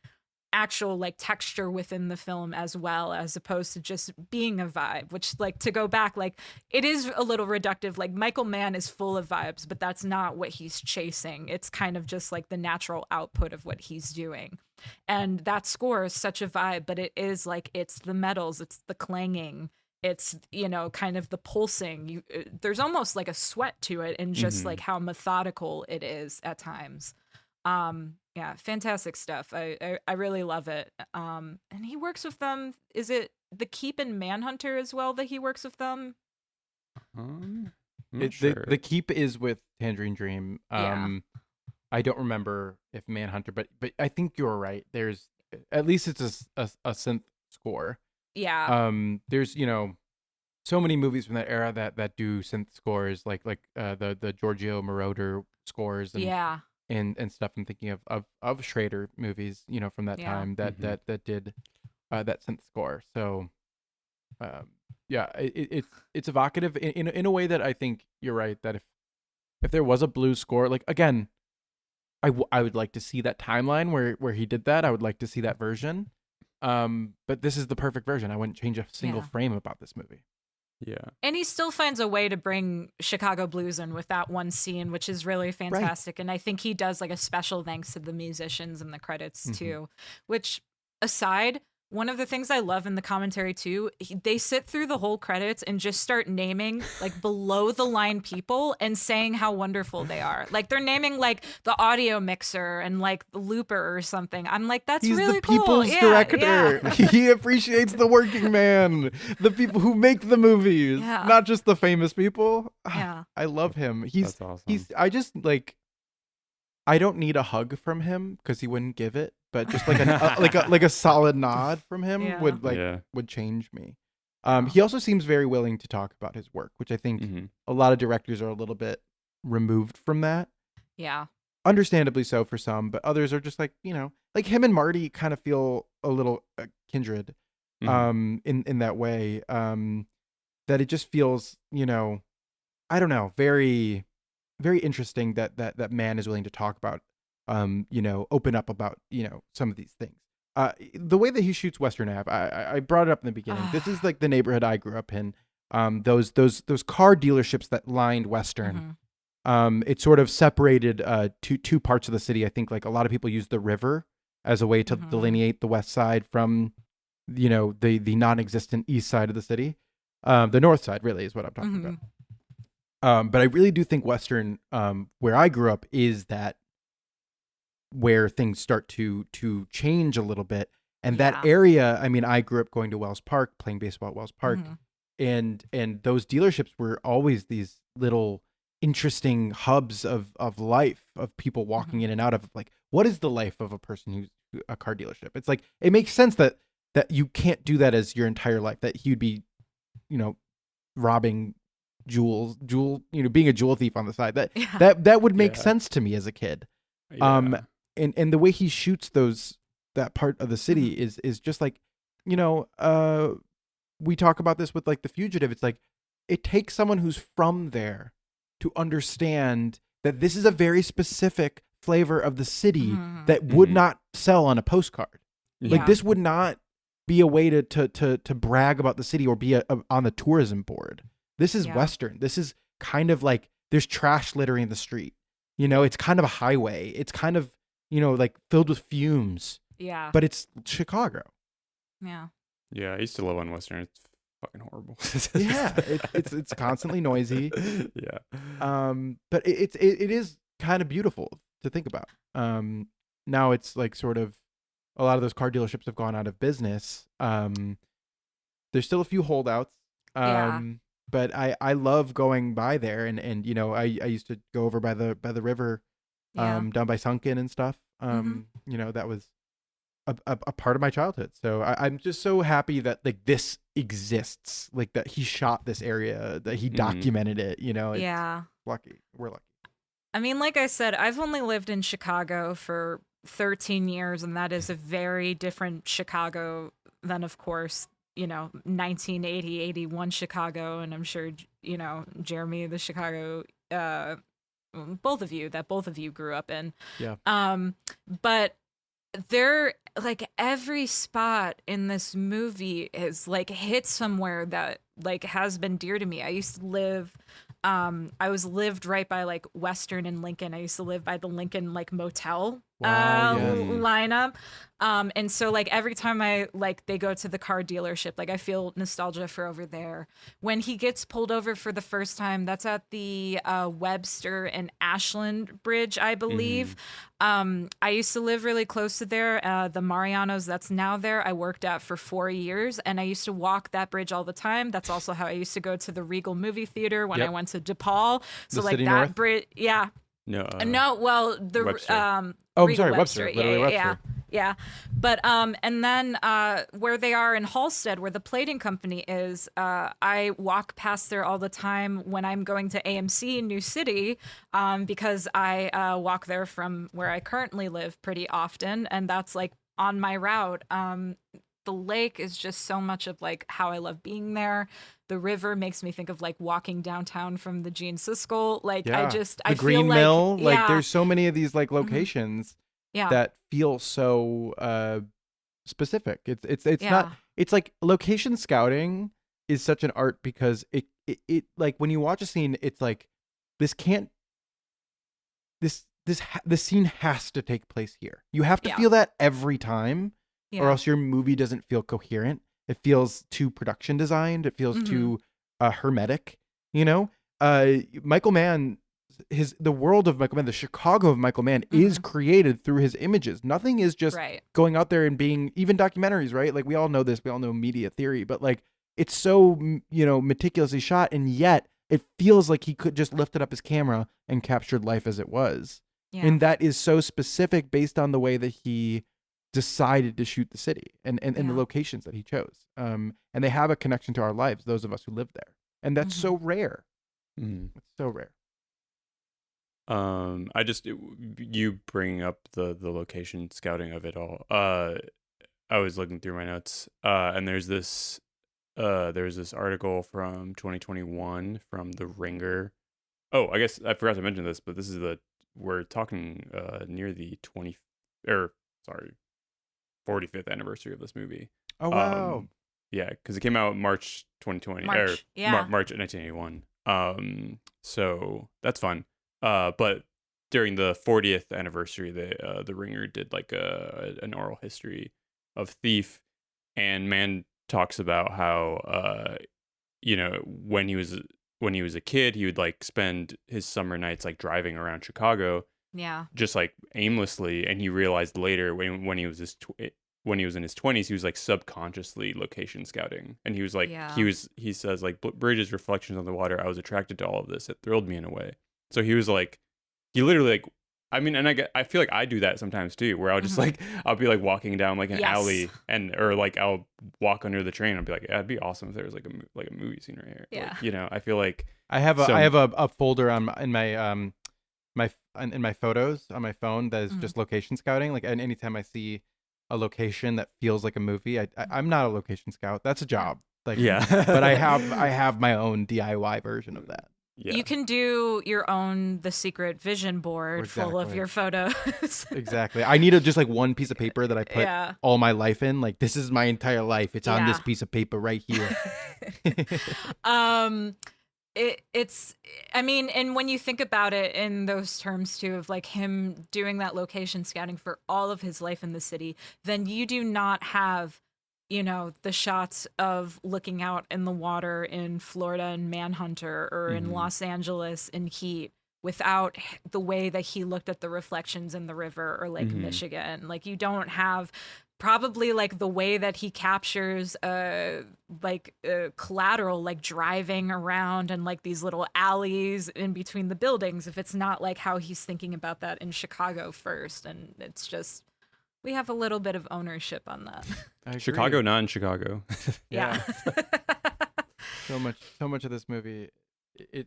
actual like texture within the film as well, as opposed to just being a vibe, which, like, to go back, like, it is a little reductive. Like, Michael Mann is full of vibes, but that's not what he's chasing. It's kind of just like the natural output of what he's doing. And that score is such a vibe, but it is like, it's the metals, it's the clanging, it's, you know, kind of the pulsing. There's almost like a sweat to it, and just like how methodical it is at times. Yeah, fantastic stuff. I really love it. And he works with them. Is it The Keep and Manhunter as well that he works with them? I'm not sure. The Keep is with Tangerine Dream. Yeah. I don't remember if Manhunter, but I think you're right. There's at least it's a synth score. Yeah. There's, you know, so many movies from that era that do synth scores, like the Giorgio Moroder scores and Yeah. and stuff. I'm thinking of Schrader movies, you know, from that Yeah. time that did that synth score. So yeah, it's evocative in a way that I think you're right, that if there was a blues score, like, again, I would like to see that timeline where he did that. I would like to see that version. But this is the perfect version. I wouldn't change a single Yeah. frame about this movie. Yeah. And he still finds a way to bring Chicago blues in with that one scene, which is really fantastic. And I think he does like a special thanks to the musicians in the credits too, which, aside, one of the things I love in the commentary too, they sit through the whole credits and just start naming like below the line people and saying how wonderful they are. Like, they're naming like the audio mixer and like the looper or something. I'm like, that's He's really the cool. people's Yeah, director. yeah. He appreciates the working man, the people who make the movies, Yeah. not just the famous people. Yeah. I love him. He's That's awesome. I just like, I don't need a hug from him because he wouldn't give it, but just like like a solid nod from him Yeah. would change me. He also seems very willing to talk about his work, which I think a lot of directors are a little bit removed from that. Yeah. Understandably so for some, but others are just like, you know, like him and Marty kind of feel a little kindred in that way, that it just feels, you know, I don't know, very very interesting that man is willing to talk about, you know, open up about, you know, some of these things. The way that he shoots Western Ave, I brought it up in the beginning. This is like the neighborhood I grew up in. Those car dealerships that lined Western. It sort of separated two parts of the city. I think like a lot of people use the river as a way to delineate the west side from, you know, the non-existent east side of the city. The north side really is what I'm talking about. But I really do think Western, where I grew up, is that where things start to change a little bit. And that area, I mean, I grew up going to Wells Park, playing baseball at Wells Park, and those dealerships were always these little interesting hubs of life, of people walking in and out of, like, what is the life of a person who's a car dealership? It's like, it makes sense that you can't do that as your entire life, that he'd be, you know, robbing jewel, you know, being a jewel thief on the side. That would make sense to me as a kid. And the way he shoots that part of the city is just like, you know, we talk about this with like The Fugitive. It's like, it takes someone who's from there to understand that this is a very specific flavor of the city that would not sell on a postcard. Like, this would not be a way to brag about the city or be on the tourism board. This is Western. This is kind of like, there's trash littering the street. You know, it's kind of a highway. It's kind of, you know, like filled with fumes. Yeah. But it's Chicago. Yeah. Yeah, I used to live on Western. It's fucking horrible. Yeah, it's constantly noisy. Yeah. But it is kind of beautiful to think about. Now it's like sort of, a lot of those car dealerships have gone out of business. There's still a few holdouts. But I love going by there, and you know, I used to go over by the river, down by Sunken and stuff. You know, that was a part of my childhood. So I'm just so happy that like this exists, like that he shot this area, that he documented it. You know, it's lucky. We're lucky. I mean, like I said, I've only lived in Chicago for 13 years, and that is a very different Chicago than, of course, 1980, 81 Chicago. And I'm sure, Jeremy, the Chicago, both of you grew up in. Yeah. But there, like, every spot in this movie is like hit somewhere that like has been dear to me. I used to live I was lived right by like Western and Lincoln. I used to live by the Lincoln like motel Wow, yes. lineup. And so like every time they go to the car dealership, like I feel nostalgia for over there. When he gets pulled over for the first time, that's at the Webster and Ashland Bridge, I believe. I used to live really close to there. The Marianos that's now there, I worked at for 4 years, and I used to walk that bridge all the time. That's also how I used to go to the Regal movie theater when I went to DePaul. So The like City that North? bridge, yeah. No. Well, the Webster. Oh, I'm Regal sorry, Webster. Literally Webster. Yeah. But and then where they are in Halstead, where the plating company is, I walk past there all the time when I'm going to AMC in New City, because I walk there from where I currently live pretty often, and that's like on my route. The lake is just so much of like how I love being there. The river makes me think of like walking downtown from the Gene Siskel. Like Yeah. I Green feel Mill. like, Like there's so many of these like locations that feel so specific. It's not. It's like location scouting is such an art because it like when you watch a scene, it's like this scene has to take place here. You have to feel that every time, or else your movie doesn't feel coherent. It feels too production designed. It feels too hermetic. Michael Mann, the world of Michael Mann, the Chicago of Michael Mann is created through his images. Nothing is just going out there and being, even documentaries, right? Like we all know this, we all know media theory, but like it's so, meticulously shot, and yet it feels like he could just lifted up his camera and captured life as it was. Yeah. And that is so specific based on the way that he decided to shoot the city and the locations that he chose. And they have a connection to our lives, those of us who live there. And that's so rare. It's so rare. You bring up the location scouting of it all. I was looking through my notes, and there's this article from 2021 from The Ringer. Oh, I guess I forgot to mention this, but we're talking near the 45th anniversary of this movie. Oh wow. Yeah, because it came out March 2020 March 1981. So that's fun. But during the 40th anniversary, the Ringer did like an oral history of Thief, and Mann talks about how when he was a kid, he would like spend his summer nights like driving around Chicago, just like aimlessly, and he realized later when he was in his 20s, he was like subconsciously location scouting, and he was like he says like bridges, reflections on the water, I was attracted to all of this, it thrilled me in a way. So he was like, he literally like, I mean, and I feel like I do that sometimes too, where I'll just like, I'll be like walking down like an alley, or like I'll walk under the train. I'll be like, yeah, it'd be awesome if there was like a movie scene right here. Yeah. Like, I feel like I have a folder in my photos on my phone that is just location scouting. Like, and anytime I see a location that feels like a movie, I'm not a location scout. That's a job. Like, but I have my own DIY version of that. Yeah. You can do your own The Secret vision board full of your photos. Exactly. I need just like one piece of paper that I put all my life in. Like, this is my entire life. It's on this piece of paper right here. It's I mean, and when you think about it in those terms too, of like him doing that location scouting for all of his life in the city, then you do not have, the shots of looking out in the water in Florida and Manhunter, or in Los Angeles in Heat, without the way that he looked at the reflections in the river or Lake Michigan. Like, you don't have probably like the way that he captures collateral, like driving around and like these little alleys in between the buildings, if it's not like how he's thinking about that in Chicago first. And it's just, we have a little bit of ownership on that. Chicago, not in Chicago. Yeah. So much of this movie.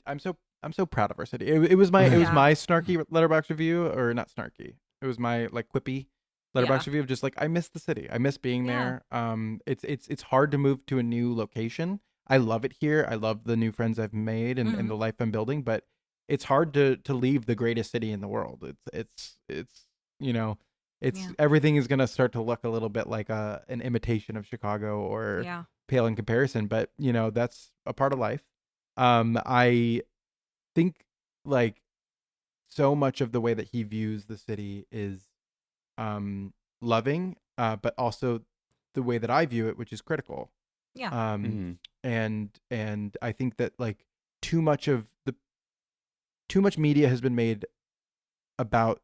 I'm I'm so proud of our city. It was my Yeah. my snarky letterbox review, or not snarky. It was my like quippy letterbox review of just like I miss the city. I miss being Yeah. there. It's hard to move to a new location. I love it here. I love the new friends I've made and the life I'm building, but it's hard to leave the greatest city in the world. It's you know, it's everything is gonna start to look a little bit like an imitation of Chicago or Yeah. pale in comparison, but that's a part of life. I think like so much of the way that he views the city is loving, but also the way that I view it, which is critical. Yeah. And I think that like too much media has been made about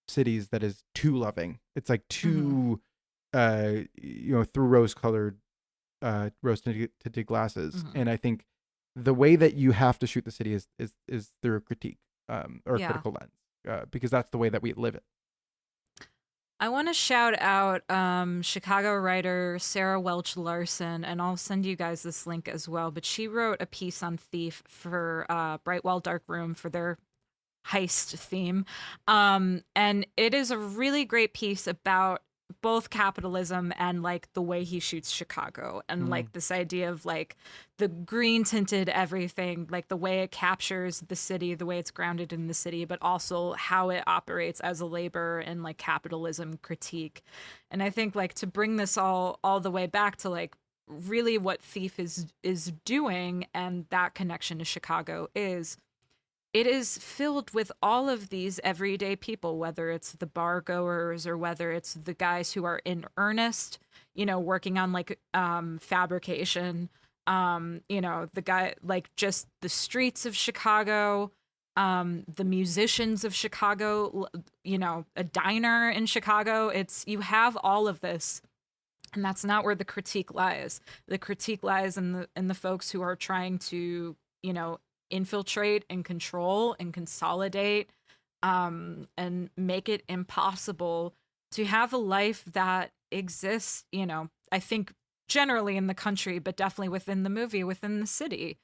cities that is too loving. It's like too through rose-colored rose-tinted glasses. And I think the way that you have to shoot the city is through a critique or a critical lens, because that's the way that we live it. I want to shout out Chicago writer Sarah Welch Larson, and I'll send you guys this link as well. But she wrote a piece on Thief for Brightwell Dark Room for their heist theme. And it is a really great piece about both capitalism and like the way he shoots Chicago, and like this idea of like the green tinted everything, like the way it captures the city, the way it's grounded in the city, but also how it operates as a labor and like capitalism critique. And I think like to bring this all the way back to like really what Thief is doing, and that connection to Chicago is it is filled with all of these everyday people, whether it's the bar goers or whether it's the guys who are in earnest, working on like fabrication, the guy, like just the streets of Chicago, the musicians of Chicago, a diner in Chicago. You have all of this. And that's not where the critique lies. The critique lies in the folks who are trying to, infiltrate and control and consolidate, and make it impossible to have a life that exists, I think generally in the country, but definitely within the movie, within the city.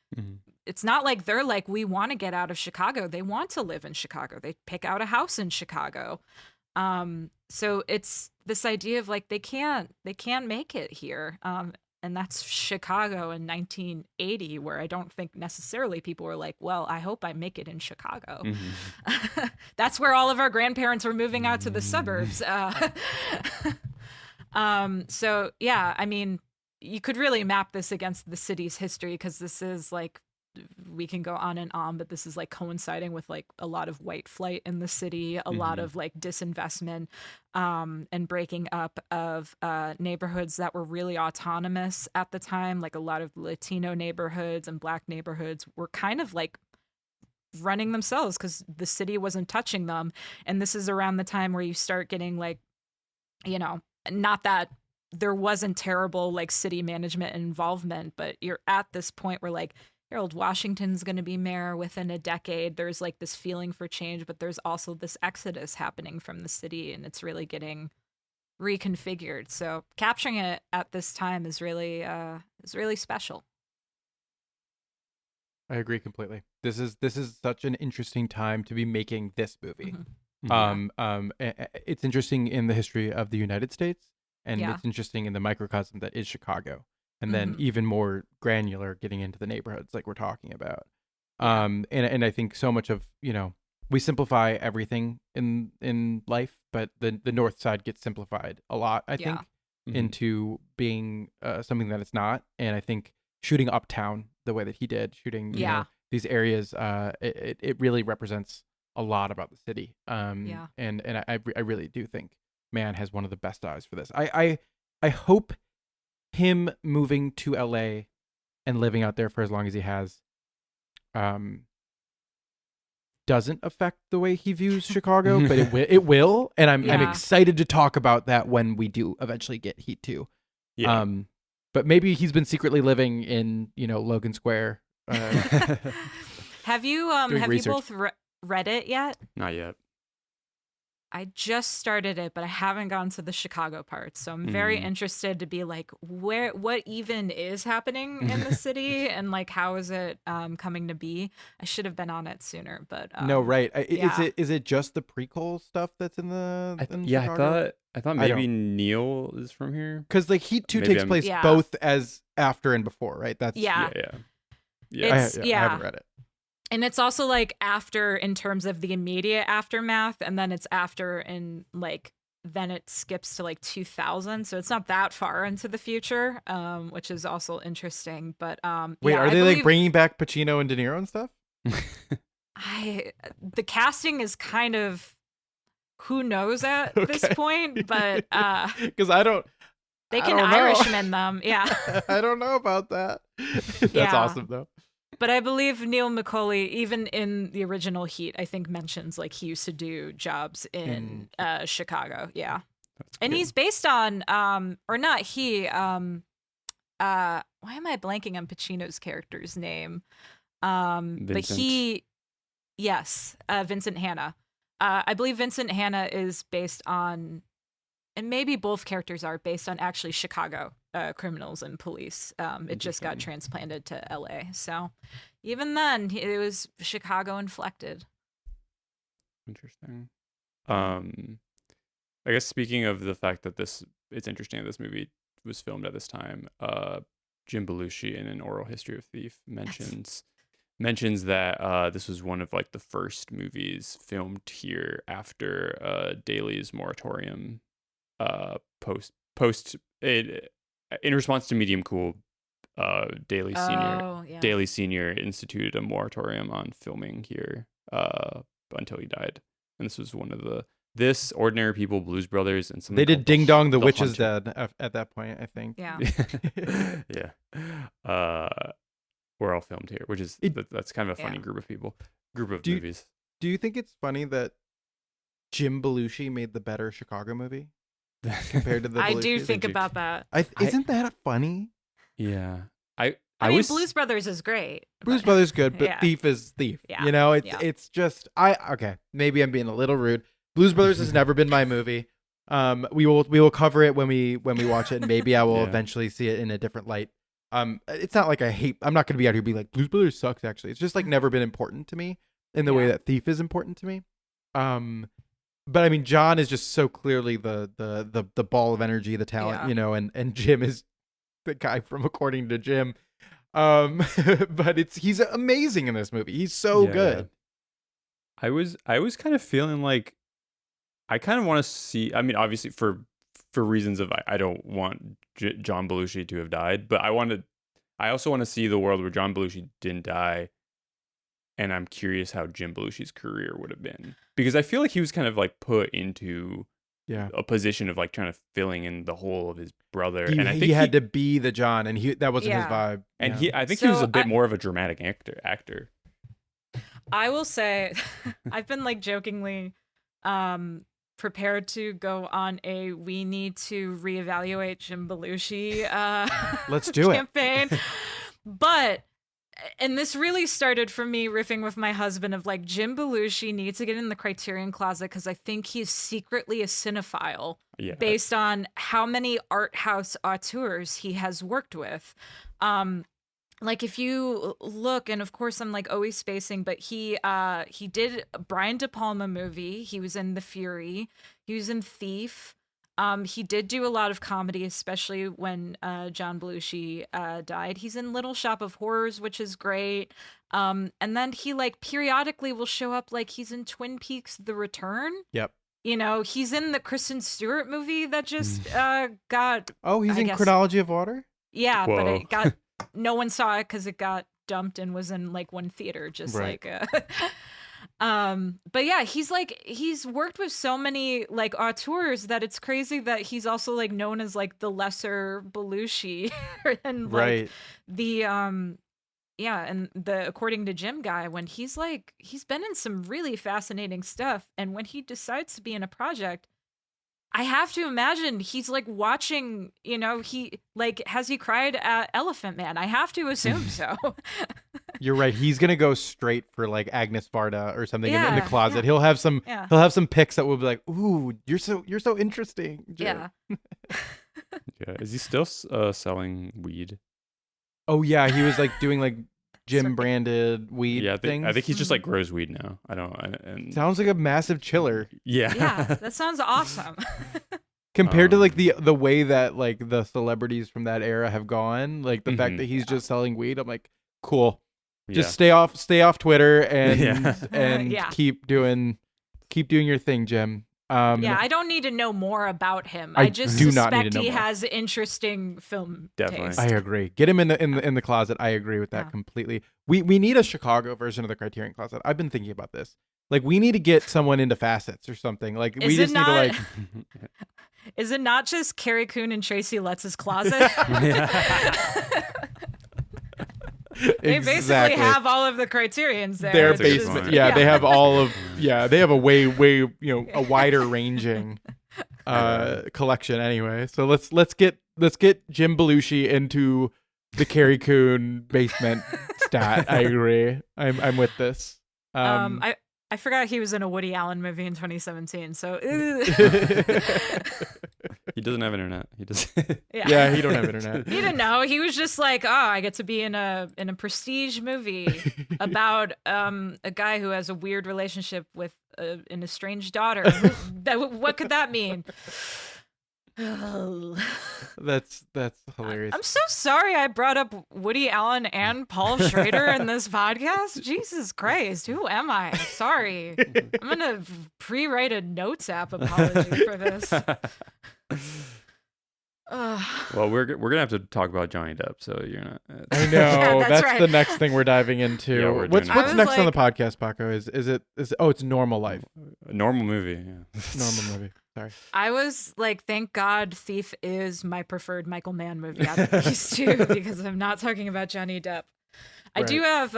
It's not like they're like, we want to get out of Chicago. They want to live in Chicago. They pick out a house in Chicago. So it's this idea of like, they can't make it here. And that's Chicago in 1980, where I don't think necessarily people were like, well, I hope I make it in Chicago. That's where all of our grandparents were moving out to the suburbs. So, yeah, I mean, you could really map this against the city's history, because this is like, we can go on and on, but this is like coinciding with like a lot of white flight in the city, a lot of like disinvestment, and breaking up of neighborhoods that were really autonomous at the time. Like a lot of Latino neighborhoods and Black neighborhoods were kind of like running themselves because the city wasn't touching them. And this is around the time where you start getting like, not that there wasn't terrible like city management involvement, but you're at this point where like Harold Washington's going to be mayor within a decade. There's like this feeling for change, but there's also this exodus happening from the city, and it's really getting reconfigured. So capturing it at this time is really special. I agree completely. This is such an interesting time to be making this movie. It's interesting in the history of the United States, and it's interesting in the microcosm that is Chicago. And then even more granular, getting into the neighborhoods like we're talking about. And I think so much of, we simplify everything in life, but the North Side gets simplified a lot, I think, into being something that it's not. And I think shooting uptown the way that he did, shooting these areas, it really represents a lot about the city. And I really do think Mann has one of the best eyes for this. I hope him moving to LA and living out there for as long as he has doesn't affect the way he views Chicago, but it will, and I'm excited to talk about that when we do eventually get Heat 2. But maybe he's been secretly living in Logan Square. Have you both read it yet? Not yet. I just started it, but I haven't gotten to the Chicago part. So I'm very interested to be like, what even is happening in the city, and like how is it coming to be? I should have been on it sooner, but No, right. yeah. Is it just the prequel stuff that's in Chicago? I thought I maybe don't- Neil is from here. Because like Heat 2 Maybe takes I'm- place Yeah. both as after and before, right? That's Yeah. Yeah. It's- I haven't read it. And it's also like after in terms of the immediate aftermath, and then it's after in like then it skips to like 2000, so it's not that far into the future, which is also interesting. But Wait, yeah, are I they like believe bringing back Pacino and De Niro and stuff? the casting is kind of who knows at this Okay. point, but Because I don't. they I can don't know. Irishman them, yeah. I don't know about that. That's Yeah. awesome though. But I believe Neil McCauley, even in the original Heat, I think mentions like he used to do jobs in Chicago. Yeah. And cool. he's based on or not he why am I blanking on Pacino's character's name? But Vincent. Vincent Hanna. I believe Vincent Hanna is based on, and maybe both characters are based on actually Chicago criminals and police. It just got Interesting. transplanted to LA. So even then, it was Chicago inflected. Interesting. I guess speaking of the fact that it's interesting that this movie was filmed at this time, Jim Belushi in An Oral History of Thief mentions that this was one of like the first movies filmed here after Daly's moratorium in response to Medium Cool. Daly Senior instituted a moratorium on filming here until he died, and this was one of this Ordinary People, Blues Brothers, and something They did called Ding Dong, the Witch is Hunter. Dead at that point, I think. Yeah. Yeah. We're all filmed here, which is that's kind of a funny Yeah. group of Do you- movies. Do you think it's funny that Jim Belushi made the better Chicago movie compared to the I do Belushis? think about that. Isn't that funny? Yeah. I mean, Blues Brothers is great. Blues but- Brothers good, but Yeah. Thief is Thief. Yeah. You know, Yeah. it's just okay. Maybe I'm being a little rude. Blues Brothers has never been my movie. We will cover it when we watch it, and maybe I will Yeah. eventually see it in a different light. It's not like I'm not going to be out here being like Blues Brothers sucks. Actually, it's just like never been important to me in the way that Thief is important to me. But I mean, John is just so clearly the ball of energy, the talent, Yeah. you know, and Jim is the guy from According to Jim. But he's amazing in this movie. He's so good. I was kind of feeling like I kind of want to see. I mean, obviously for reasons of I don't want John Belushi to have died, but I also want to see the world where John Belushi didn't die, and I'm curious how Jim Belushi's career would have been, because I feel like he was kind of like put into a position of like trying to filling in the hole of his brother, and I think he had to be the John, and that wasn't his vibe. and yeah. I think he was So a bit more of a dramatic actor. I will say, I've been like jokingly prepared to go on a we need to reevaluate Jim Belushi Let's do it. campaign. But and this really started for me riffing with my husband of like Jim Belushi needs to get in the Criterion Closet because I think he's secretly a cinephile Yeah, based on how many art house auteurs he has worked with. Like if you look, and of course I'm like always spacing, but he did a Brian De Palma movie. He was in The Fury. He was in Thief. He did do a lot of comedy, especially when John Belushi died. He's in Little Shop of Horrors, which is great. And then he like periodically will show up, like he's in Twin Peaks: The Return. Yep. You know, he's in the Kristen Stewart movie that just got. Oh, he's I in guess- Chronology of Water? Yeah, but Whoa. it got no one saw it because it got dumped and was in like one theater, just Right. like. But yeah, he's worked with so many like auteurs that it's crazy that he's also like known as like the lesser Belushi, and like Right. the yeah, and the According to Jim guy, when he's been in some really fascinating stuff, and when he decides to be in a project, I have to imagine he's like watching, you know, he like has he cried at Elephant Man? I have to assume so. You're right. He's gonna go straight for like Agnes Varda or something in the Yeah, closet. yeah. He'll have some. Yeah. He'll have some pics that will be like, "Ooh, you're so interesting." Jim." Yeah. Yeah. Is he still selling weed? Oh yeah, he was like doing like Jim Sorry. branded weed Yeah, things. I think he's just like grows weed now. And Sounds like a massive chiller yeah. Yeah, that sounds awesome. compared to like the way that like the celebrities from that era have gone. Like the fact Mhm. that he's just selling weed, I'm like, cool. Just Yeah. stay off Twitter and Yeah. and Yeah. keep doing your thing, Jim. Yeah, I don't need to know more about him. I I just do not need to suspect know he more. has interesting film Definitely. taste. I agree. Get him in the closet. I agree with that Yeah. completely. We need a Chicago version of the Criterion Closet. I've been thinking about this. Like we need to get someone into facets or something. Like we Is it just need to not- like Is it not just Carrie Coon and Tracy Letts' closet? They basically Exactly. have all of the criterions there. Their It's That's a good just- basement. point. Yeah, they have all of they have a way a wider ranging collection anyway. So let's get Jim Belushi into the Carrie Coon basement stat. I agree. I'm with this. I forgot he was in a Woody Allen movie in 2017. So He doesn't have internet. He does. Yeah, he don't have internet. He didn't know. He was just like, oh, I get to be in a prestige movie about a guy who has a weird relationship with an estranged daughter. What could that mean? That's hilarious. I'm so sorry I brought up Woody Allen and Paul Schrader in this podcast. Jesus Christ, who am I? Sorry. I'm gonna pre-write a notes app apology for this. Well, we're gonna have to talk about Johnny Depp, so you're not. I know. Yeah, that's that's right. the next thing we're diving into. Yeah, we're what's doing it. I was next on the like- podcast, Paco? Is it it's Normal Life. A normal movie. Yeah. Normal movie. Sorry. I was like, thank God Thief is my preferred Michael Mann movie out of these two because I'm not talking about Johnny Depp. I do have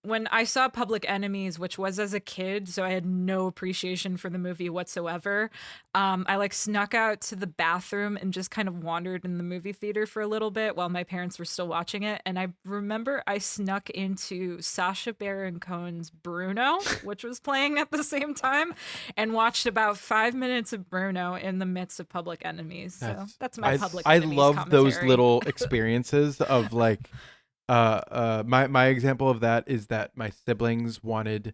when I saw Public Enemies, which was as a kid, so I had no appreciation for the movie whatsoever. I like snuck out to the bathroom and just kind of wandered in the movie theater for a little bit while my parents were still watching it. And I remember I snuck into Sacha Baron Cohen's Bruno, which was playing at the same time, and watched about 5 minutes of Bruno in the midst of Public Enemies. So that's my Public I Enemies love those commentary. little experiences of like my example of that is that my siblings wanted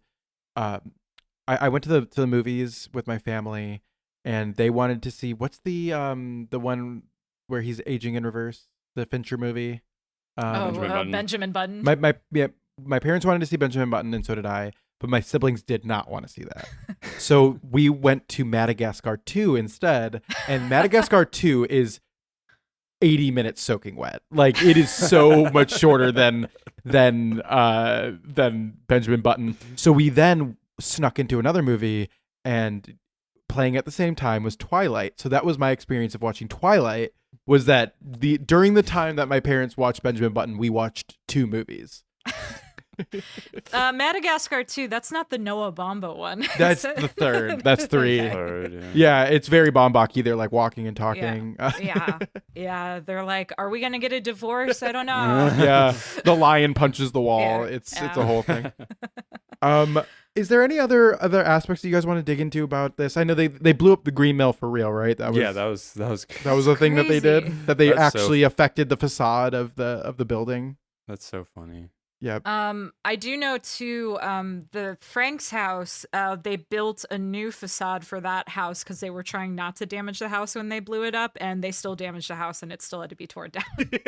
I went to the movies with my family and they wanted to see what's the one where he's aging in reverse, the Fincher movie. Benjamin Button. Benjamin Button. My parents wanted to see Benjamin Button and so did I, but my siblings did not want to see that. So we went to Madagascar 2 instead, and Madagascar 2 is 80 minutes soaking wet. Like it is so much shorter than Benjamin Button. So we then snuck into another movie, and playing at the same time was Twilight. So that was my experience of watching Twilight, was that during the time that my parents watched Benjamin Button, we watched two movies. Madagascar 2, that's not the Noah Baumbach one. That's the third. That's 3. Okay. Third, yeah. Yeah, it's very Baumbach. They're like walking and talking. Yeah. They're like, are we gonna get a divorce? I don't know. Yeah, the lion punches the wall. Yeah, It's yeah. a whole thing. Is there any other aspects that you guys want to dig into about this? I know they blew up the Green Mill for real, right? That was that was a thing that they crazy. did. That they That's so actually affected the facade of the building. That's so funny. Yeah. I do know too, the Frank's house, they built a new facade for that house because they were trying not to damage the house when they blew it up, and they still damaged the house and it still had to be torn down.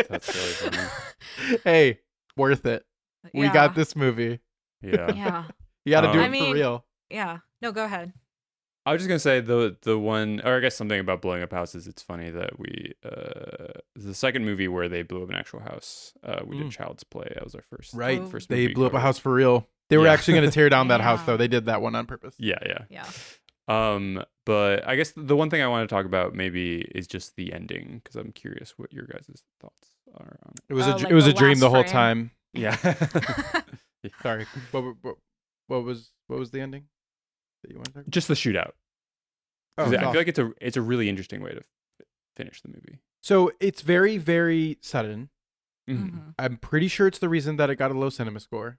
That's really funny. Hey, worth it. We Yeah. got this movie. Yeah. Yeah. You got to do I it mean- for real. Yeah. No, go ahead. I was just gonna say the one, or I guess something about blowing up houses. It's funny that we the second movie where they blew up an actual house. We did Child's Play. That was our first Right. first They movie blew up a covered. house for real. They were Yeah. actually going to tear down that house, Yeah. though. They did that one on purpose. Yeah. Yeah. But I guess the one thing I want to talk about maybe is just the ending, because I'm curious what your guys' thoughts are on it. It was Oh, a like it was the a dream last the whole frame. time. Yeah. Sorry. What was the ending that you want to talk about? Just the shootout. Oh, 'Cause it's I awesome. feel like it's a really interesting way to finish the movie. So it's very, very sudden. Mhm. I'm pretty sure it's the reason that it got a low cinema score.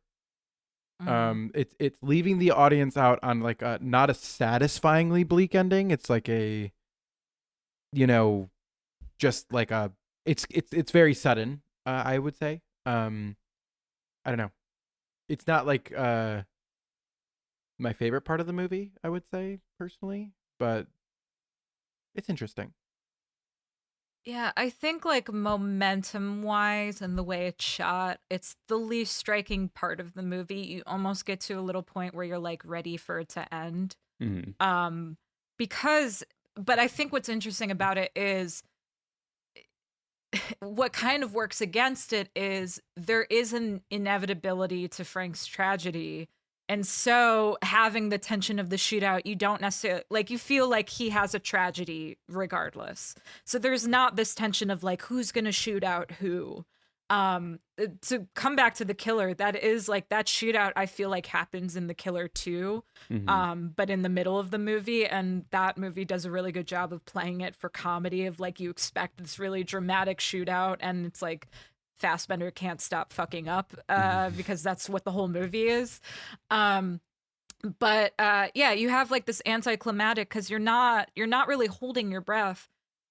Mhm. It's leaving the audience out on like a not a satisfyingly bleak ending. It's like a, you know, just like a it's very sudden. I would say. I don't know. It's not like my favorite part of the movie. I would say personally, but it's interesting. Yeah, I think like momentum wise and the way it's shot, it's the least striking part of the movie. You almost get to a little point where you're like ready for it to end. Mm-hmm. Um because but I think what's interesting about it is what kind of works against it is there is an inevitability to Frank's tragedy. And so having the tension of the shootout, you don't necessarily like you feel like he has a tragedy regardless. So there's not this tension of like who's going to shoot out who. To come back to the killer, that is like that shootout I feel like happens in the killer too. Mm-hmm. But in the middle of the movie, and that movie does a really good job of playing it for comedy of like you expect this really dramatic shootout and it's like Fassbender can't stop fucking up because that's what the whole movie is. Um, but yeah, you have like this anticlimactic because you're not really holding your breath.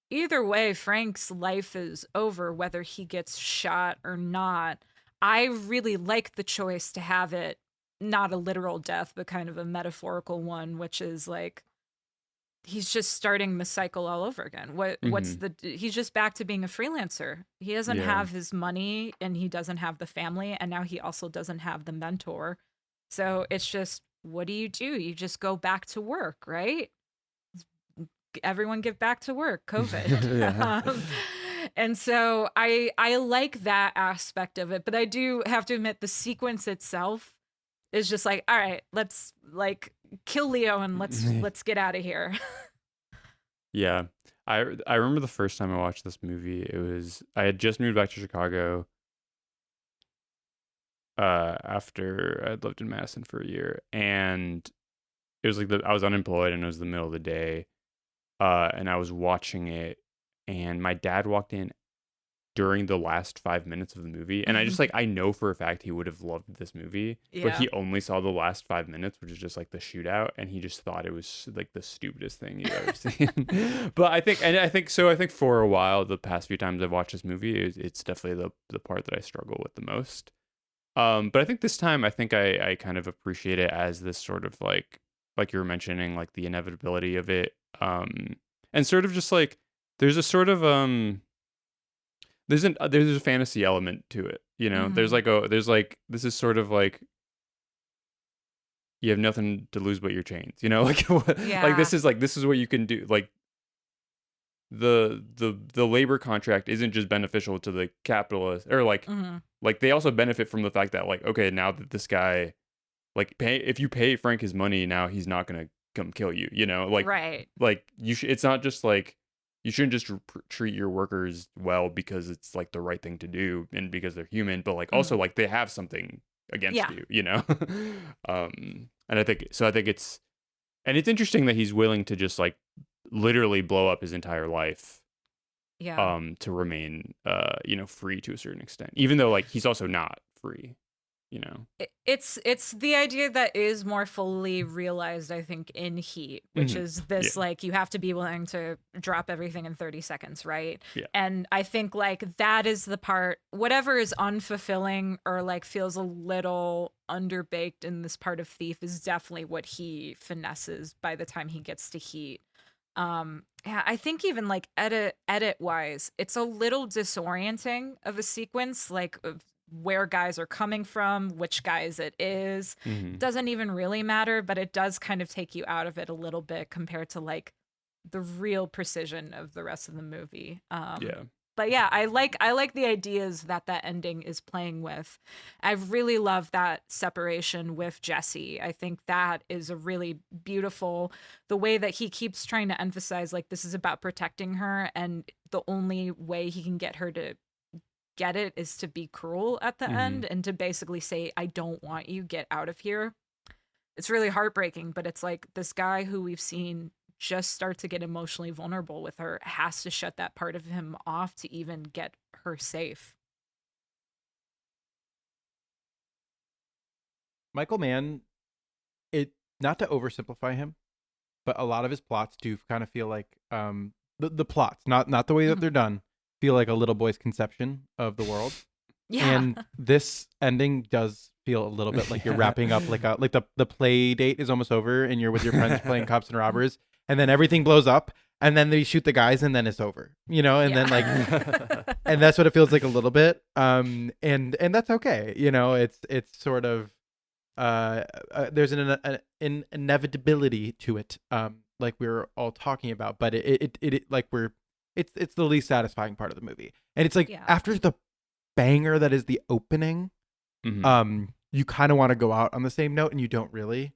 Either way, Frank's life is over, whether he gets shot or not. I really like the choice to have it not a literal death, but kind of a metaphorical one, which is like he's just starting the cycle all over again. What's Mm-hmm. he's just back to being a freelancer. He doesn't Yeah. have his money and he doesn't have the family and now he also doesn't have the mentor. So it's just what do? You just go back to work, right? Everyone get back to work, COVID. Yeah. And so I like that aspect of it, but I do have to admit the sequence itself is just like, all right, let's like kill Leo and let's get out of here. Yeah. I remember the first time I watched this movie, it was I had just moved back to Chicago after I'd lived in Madison for a year, and it was like I was unemployed and it was the middle of the day. And I was watching it and my dad walked in during the last 5 minutes of the movie, and I just like I know for a fact he would have loved this movie, but Yeah. he only saw the last 5 minutes, which is just like the shootout, and he just thought it was like the stupidest thing you've ever seen. But I think for a while, the past few times I've watched this movie, it's definitely the part that I struggle with the most. But I think this time I kind of appreciate it as this sort of like you were mentioning, like the inevitability of it, and sort of just like there's a sort of there's a fantasy element to it, you know. There's like this is sort of like you have nothing to lose but your chains, you know. Like like Yeah. this is what you can do. Like the labor contract isn't just beneficial to the capitalist, or Mhm. like they also benefit from the fact that like okay, now that this guy like if you pay Frank his money, now he's not gonna come kill you, you know. Right. Like you should, it's not just like you shouldn't just treat your workers well because it's like the right thing to do and because they're human, but like also like they have something against Yeah. you, you know. And I think it's interesting that he's willing to just like literally blow up his entire life Yeah. to remain you know, free to a certain extent, even though like he's also not free, you know. It's the idea that is more fully realized, I think, in Heat, which Mhm. is this Yeah. like you have to be willing to drop everything in 30 seconds, right? Yeah. And I think like that is the part, whatever is unfulfilling or like feels a little underbaked in this part of Thief is definitely what he finesses by the time he gets to Heat. Yeah, I think even like edit wise, it's a little disorienting of a sequence, like of where guys are coming from, which guys it is. Mhm. Doesn't even really matter, but it does kind of take you out of it a little bit compared to like the real precision of the rest of the movie. Yeah. But yeah, I like the ideas that ending is playing with. I really love that separation with Jesse. I think that is a really beautiful, the way that he keeps trying to emphasize like this is about protecting her, and the only way he can get her to get it is to be cruel at the end and to basically say, I don't want you, get out of here. It's really heartbreaking, but it's like this guy who we've seen just start to get emotionally vulnerable with her has to shut that part of him off to even get her safe. Michael Mann, it not to oversimplify him, but a lot of his plots do kind of feel like the plots, not the way that they're done, feel like a little boy's conception of the world. Yeah. And this ending does feel a little bit like you're wrapping up like the play date is almost over and you're with your friends playing cops and robbers, and then everything blows up and then they shoot the guys and then it's over, and then like and that's what it feels like a little bit. And that's okay. It's sort of there's an inevitability to it, like we were all talking about, but it like it's the least satisfying part of the movie. And it's like after the banger that is the opening, you kind of want to go out on the same note and you don't really,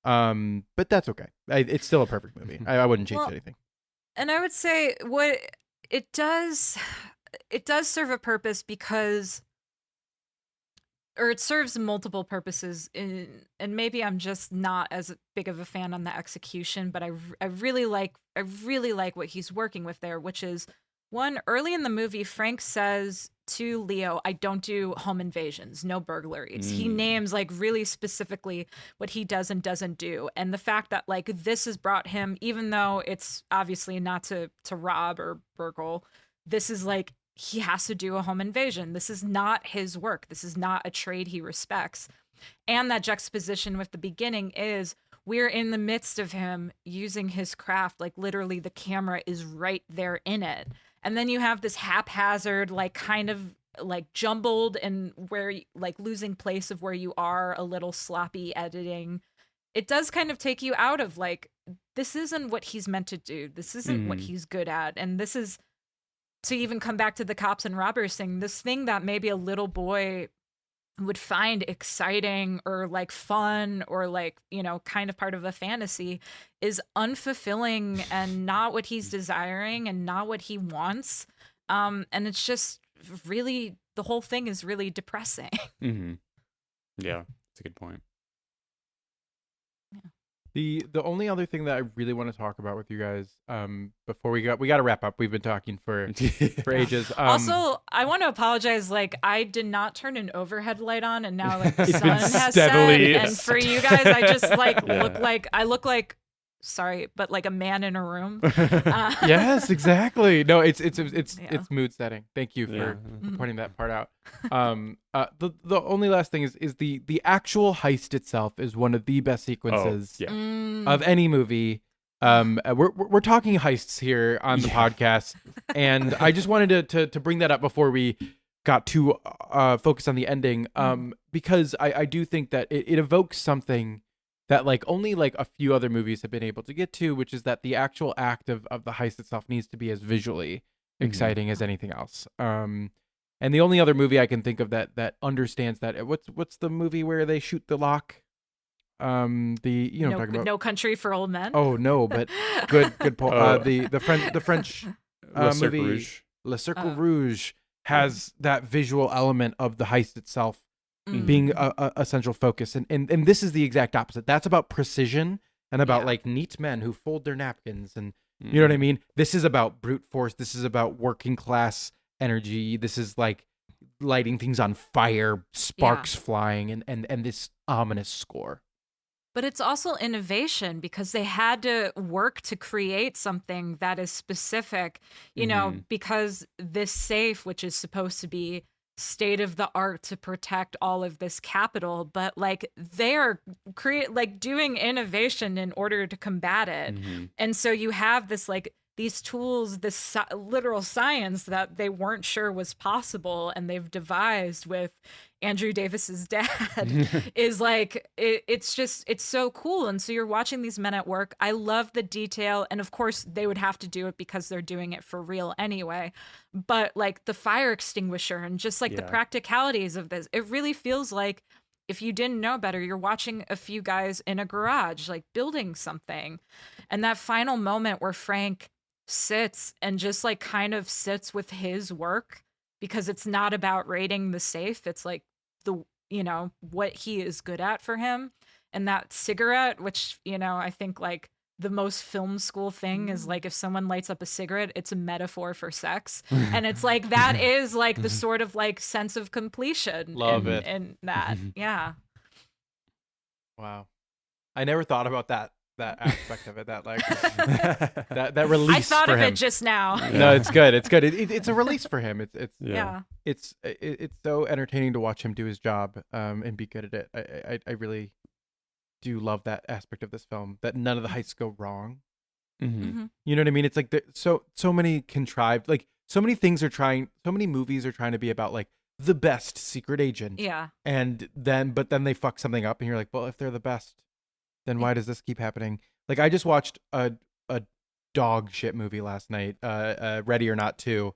but that's okay. It's still a perfect movie. I wouldn't change anything. And I would say what it does serve a purpose because, or it serves multiple purposes, and maybe I'm just not as big of a fan on the execution, but I really like what he's working with there, which is, one, early in the movie, Frank says to Leo, I don't do home invasions, no burglaries. He names like really specifically what he does and doesn't do. And the fact that like this has brought him, even though it's obviously not to rob or burgle, this is like, he has to do a home invasion. This is not his work. This is not a trade he respects. And that juxtaposition with the beginning is, we're in the midst of him using his craft. Like literally the camera is right there in it. And then you have this haphazard, like kind of like jumbled and where like losing place of where you are, a little sloppy editing. It does kind of take you out of like, this isn't what he's meant to do. This isn't what he's good at. And this is, to even come back to the cops and robbers thing, this thing that maybe a little boy would find exciting or like fun or like, kind of part of a fantasy is unfulfilling and not what he's desiring and not what he wants. And it's just really, the whole thing is really depressing. Yeah, that's a good point. The only other thing that I really want to talk about with you guys, before we got to wrap up. We've been talking for ages. Also, I want to apologize. Like, I did not turn an overhead light on, and now like the sun been has steadily- set. And for you guys, I just like look like. Sorry, but like a man in a room. Yes, exactly. No, it's mood setting. Thank you for Yeah. pointing that part out. The only last thing is the actual heist itself is one of the best sequences of any movie. We're talking heists here on the podcast, and I just wanted to bring that up before we got too focused on the ending, because I do think that it evokes something that like only like a few other movies have been able to get to, which is that the actual act of the heist itself needs to be as visually exciting as anything else. And the only other movie I can think of that understands that, what's the movie where they shoot the lock? I'm talking about. No Country for Old Men. Oh no, but good point. The French Le Cercle movie Rouge. Le Cercle Rouge has that visual element of the heist itself being a central focus, and this is the exact opposite. That's about precision and about like neat men who fold their napkins, and you know what I mean. This is about brute force. This is about working class energy. This is like lighting things on fire, sparks flying, and this ominous score. But it's also innovation because they had to work to create something that is specific, because this safe, which is supposed to be state of the art to protect all of this capital, but like they're doing innovation in order to combat it. And so you have this like these tools, this literal science that they weren't sure was possible, and they've devised with Andrew Davis's dad is like, it's so cool. And so you're watching these men at work. I love the detail. And of course they would have to do it because they're doing it for real anyway. But like the fire extinguisher and just like the practicalities of this, it really feels like, if you didn't know better, you're watching a few guys in a garage, like building something. And that final moment where Frank sits and just like kind of sits with his work, because it's not about raiding the safe. It's like what he is good at for him. And that cigarette, which, I think like the most film school thing is like, if someone lights up a cigarette, it's a metaphor for sex. And it's like, that is like the sort of like sense of completion. Love it. And that, yeah. Wow. I never thought about that aspect of it. That like that release. I thought for of him. it just now. No, it's good. It's good. It's a release for him. Yeah. It's so entertaining to watch him do his job and be good at it. I really do love that aspect of this film, that none of the heists go wrong. You know what I mean? It's like so many contrived, like so many movies are trying to be about like the best secret agent. Yeah. And then they fuck something up and you're like, well, if they're the best, then why does this keep happening? Like I just watched a dog shit movie last night, Ready or Not 2.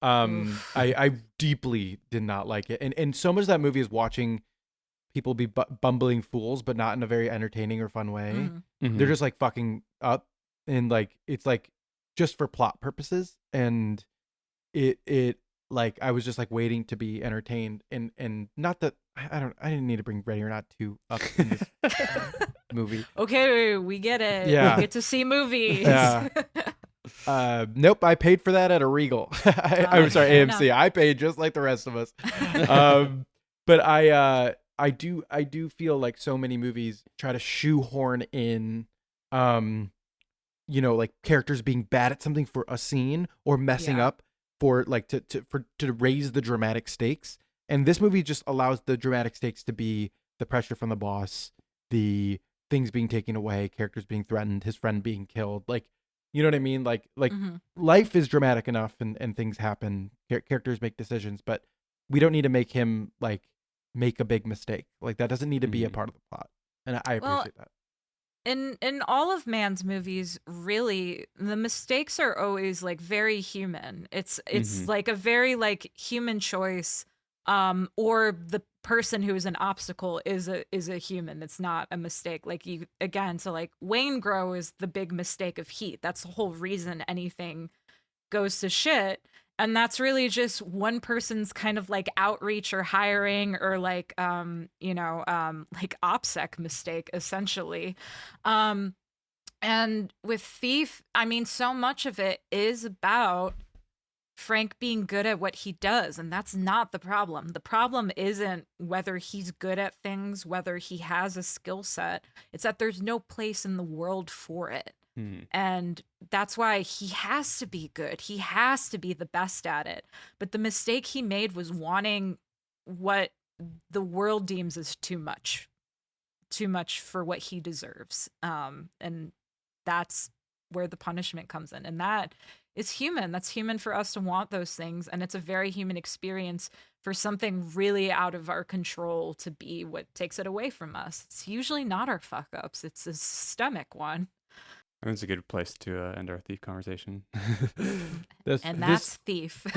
I deeply did not like it. And so much of that movie is watching people be bumbling fools, but not in a very entertaining or fun way. They're just like fucking up, and like it's like just for plot purposes, and it like I was just like waiting to be entertained, and not that I didn't need to bring Ready or Not 2 up in this movie. Okay, we get it. Yeah. We get to see movies. Yeah. Nope, I paid for that at a Regal. I'm sorry, AMC. I paid just like the rest of us. But I do feel like so many movies try to shoehorn in like characters being bad at something for a scene or messing up for like to raise the dramatic stakes. And this movie just allows the dramatic stakes to be the pressure from the boss, the things being taken away, characters being threatened, his friend being killed. Like, you know what I mean? Like life is dramatic enough and things happen. Characters make decisions, but we don't need to make him like make a big mistake. Like that doesn't need to be a part of the plot. And I appreciate that. In all of Mann's movies, really, the mistakes are always like very human. It's like a very like human choice, or the person who is an obstacle is a human. It's not a mistake. Like you again, so like Wayne Grow is the big mistake of Heat. That's the whole reason anything goes to shit. And that's really just one person's kind of like outreach or hiring or like, like OPSEC mistake, essentially. And with Thief, I mean, so much of it is about Frank being good at what he does. And that's not the problem. The problem isn't whether he's good at things, whether he has a skill set. It's that there's no place in the world for it. And that's why he has to be good. He has to be the best at it. But the mistake he made was wanting what the world deems as too much for what he deserves. And that's where the punishment comes in. And that is human. That's human for us to want those things. And it's a very human experience for something really out of our control to be what takes it away from us. It's usually not our fuck ups. It's a systemic one. I think it's a good place to end our Thief conversation. That's Thief.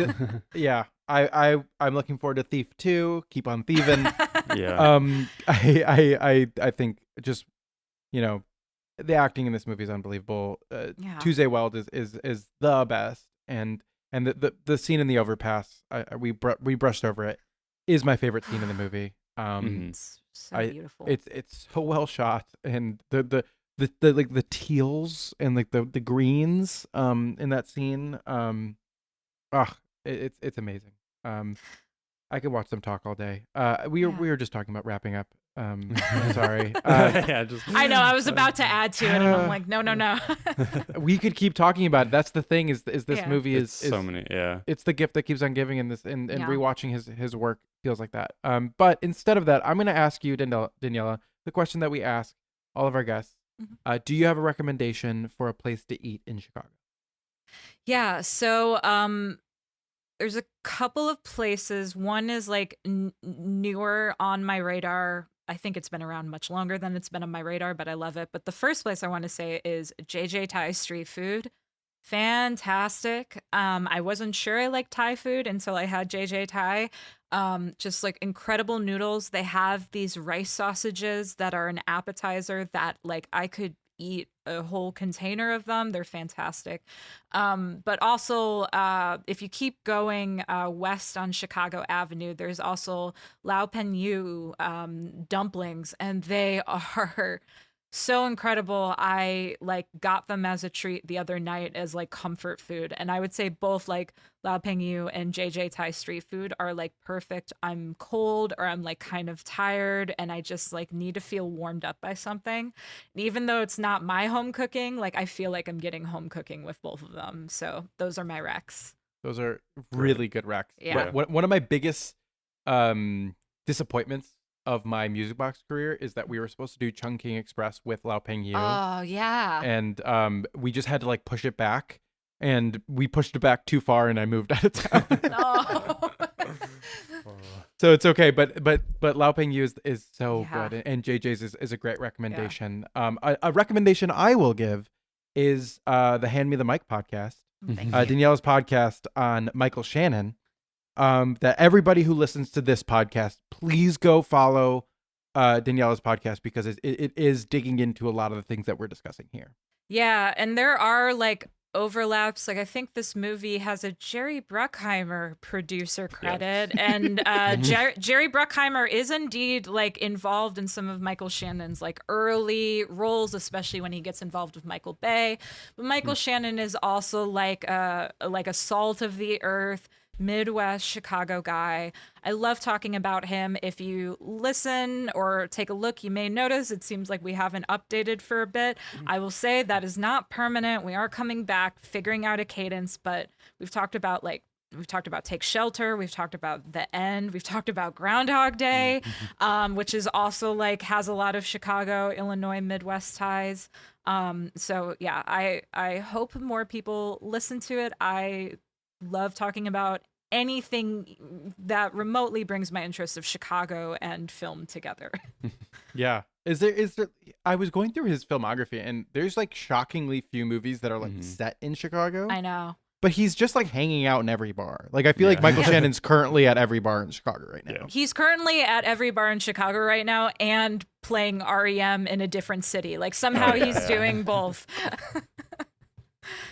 Yeah, I'm looking forward to Thief 2. Keep on thieving. Yeah. I think just the acting in this movie is unbelievable. Tuesday Weld is the best, and the scene in the overpass, we brushed over it, is my favorite scene in the movie. It's so beautiful. It's so well shot, and the like the teals and like the greens in that scene, it's amazing. I could watch them talk all day. We were just talking about wrapping up. Sorry. I know I was about to add to it, and I'm like, no. We could keep talking about it. That's the thing is this movie is so many. Yeah, it's the gift that keeps on giving, and rewatching his work feels like that. But instead of that, I'm going to ask you, Daniella, the question that we ask all of our guests. Do you have a recommendation for a place to eat in Chicago? Yeah, so there's a couple of places. One is like newer on my radar. I think it's been around much longer than it's been on my radar, but I love it. But the first place I want to say is JJ Thai Street Food. Fantastic. I wasn't sure I liked Thai food until I had JJ Thai. Just like incredible noodles. They have these rice sausages that are an appetizer that like I could eat a whole container of them. They're fantastic. But also, if you keep going west on Chicago Avenue, there's also Lao Pen Yu dumplings, and they are so incredible. I like got them as a treat the other night as like comfort food. And I would say both like Lao Peng Yu and JJ Thai street food are like perfect. I'm cold or I'm like kind of tired and I just like need to feel warmed up by something. And even though it's not my home cooking, like I feel like I'm getting home cooking with both of them. So those are my recs. Those are really good recs. Yeah. One of my biggest disappointments of my music box career is that we were supposed to do Chungking Express with Lao Peng Yu. Oh, yeah. And we just had to like push it back, and we pushed it back too far, and I moved out of town. No. So it's okay, but Lao Peng Yu is so Yeah. good, and JJ's is a great recommendation. A recommendation I will give is the Hand Me the Mic podcast, Thank you. Daniella's podcast on Michael Shannon. That everybody who listens to this podcast, please go follow Daniella's podcast because it is digging into a lot of the things that we're discussing here. Yeah, and there are like overlaps. Like I think this movie has a Jerry Bruckheimer producer credit, and Jerry Bruckheimer is indeed like involved in some of Michael Shannon's like early roles, especially when he gets involved with Michael Bay. But Michael Shannon is also like a salt of the earth Midwest Chicago guy. I love talking about him. If you listen or take a look, you may notice it seems like we haven't updated for a bit. I will say that is not permanent. We are coming back, figuring out a cadence, but we've talked about Take Shelter, we've talked about The End, we've talked about Groundhog Day, which is also like has a lot of Chicago, Illinois, Midwest ties. So yeah, I hope more people listen to it. I love talking about anything that remotely brings my interest of Chicago and film together. Yeah. Is there I was going through his filmography, and there's like shockingly few movies that are like set in Chicago. I know. But he's just like hanging out in every bar. Like I feel like Michael Shannon's currently at every bar in Chicago right now. Yeah. He's currently at every bar in Chicago right now and playing REM in a different city. Like somehow he's doing both.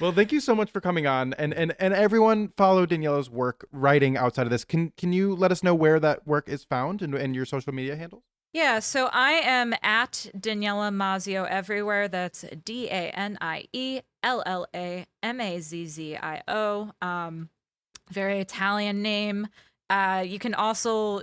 Well, thank you so much for coming on, and everyone follow Daniella's work writing outside of this. Can you let us know where that work is found and your social media handles? Yeah, so I am at Daniella Mazzio everywhere. That's DANIELLAMAZZIO. Very Italian name. You can also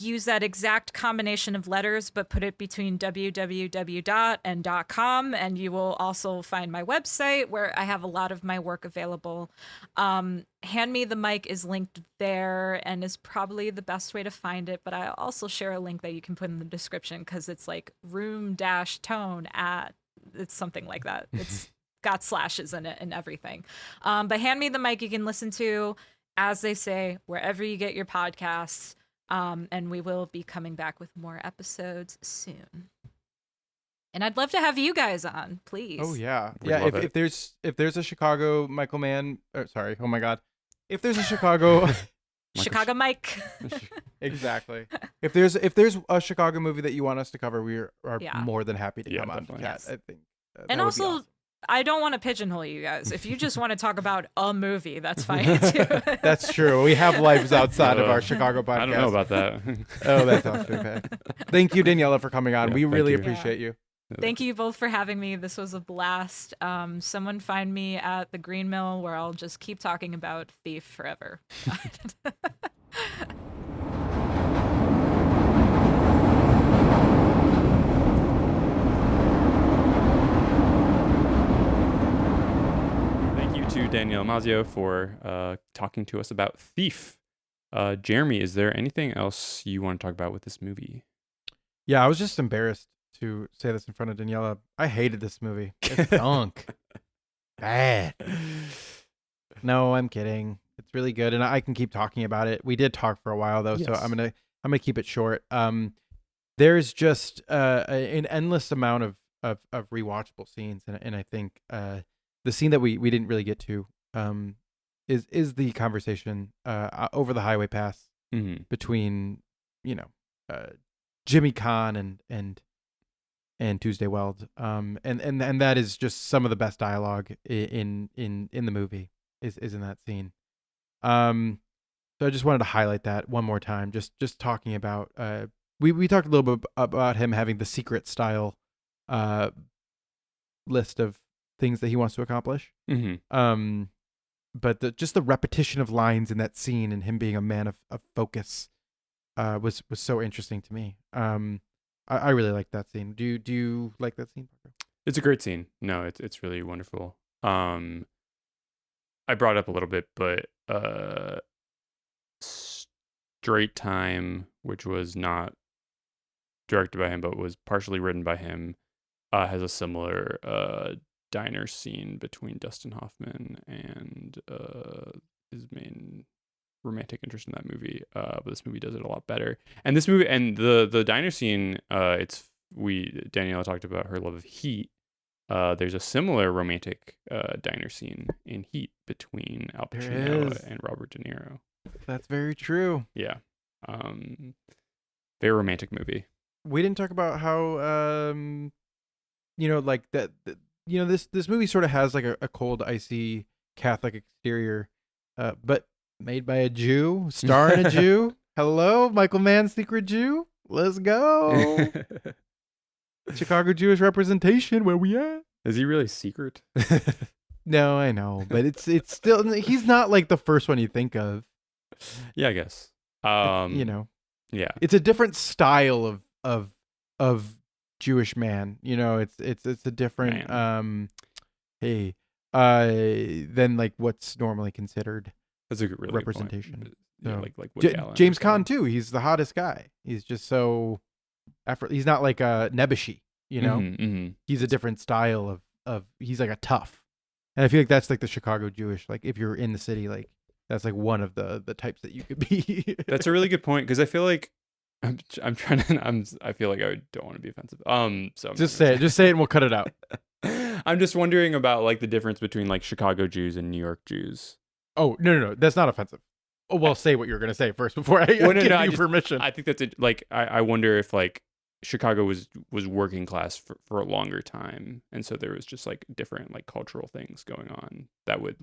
use that exact combination of letters, but put it between www and .com, and you will also find my website where I have a lot of my work available. Hand Me the Mic is linked there and is probably the best way to find it, but I also share a link that you can put in the description because it's like room-tone at, it's something like that. It's got slashes in it and everything. But Hand Me the Mic you can listen to, as they say, wherever you get your podcasts, and we will be coming back with more episodes soon. And I'd love to have you guys on, please. Oh yeah, We'd yeah. love If it. there's a Chicago Michael Mann, sorry, oh my God, if there's a Chicago, Chicago Mike. exactly. If there's a Chicago movie that you want us to cover, we are Yeah. more than happy to Yeah, come on. definitely. Yeah, Yes. I think. That And would be also, awesome. I don't want to pigeonhole you guys. If you just want to talk about a movie, that's fine too. That's true. We have lives outside of our Chicago podcast. I don't know about that. Oh, that's awesome. Okay. Thank you, Daniella, for coming on. Yeah, we thank really you. appreciate you. Thank you both for having me. This was a blast. Someone find me at the Green Mill where I'll just keep talking about Thief forever. Thank you to Daniella Mazzio for talking to us about Thief. Jeremy, is there anything else you want to talk about with this movie? Yeah, I was just embarrassed to say this in front of Daniella. I hated this movie. It stunk. Bad. No, I'm kidding. It's really good, and I can keep talking about it. We did talk for a while though, so Yes. I'm gonna keep it short. There's just an endless amount of rewatchable scenes, and I think the scene that we didn't really get to is the conversation over the highway pass Mm-hmm. between Jimmy Kahn and Tuesday Weld, and that is just some of the best dialogue in the movie is in that scene. So I just wanted to highlight that one more time. Just talking about we talked a little bit about him having the secret style list of things that he wants to accomplish. Mm-hmm. But just the repetition of lines in that scene and him being a man of focus was so interesting to me. I really like that scene. Do you like that scene, Paco? It's a great scene. No, it's really wonderful. I brought it up a little bit, but Straight Time, which was not directed by him, but was partially written by him, has a similar diner scene between Dustin Hoffman and his main romantic interest in that movie. But this movie does it a lot better. And this movie and the diner scene, Daniella talked about her love of Heat. There's a similar romantic diner scene in Heat between Al Pacino and Robert De Niro. That's very true. Yeah. Very romantic movie. We didn't talk about how like that this movie sort of has like a cold, icy Catholic exterior, but made by a Jew, starring a Jew. Hello, Michael Mann's Secret Jew. Let's go. Chicago Jewish representation. Where we at? Is he really secret? No, I know, but it's still, he's not like the first one you think of. Yeah, I guess. Yeah, it's a different style of Jewish man. It's a different than like what's normally considered. That's a really representation. Good point. Yeah, So, like Woody Allen James Caan too. He's the hottest guy. He's just so he's not like a Nebuchadnezzar, Mm-hmm. He's a different style of he's like a tough. And I feel like that's like the Chicago Jewish, like if you're in the city, like that's like one of the types that you could be. That's a really good point, because I feel like I feel like I don't want to be offensive. So just say it and we'll cut it out. I'm just wondering about like the difference between like Chicago Jews and New York Jews. Oh, no, that's not offensive. Oh, well, say what you're going to say first before I give you permission. I think that's it. Like, I wonder if like Chicago was working class for a longer time, and so there was just like different like cultural things going on that would,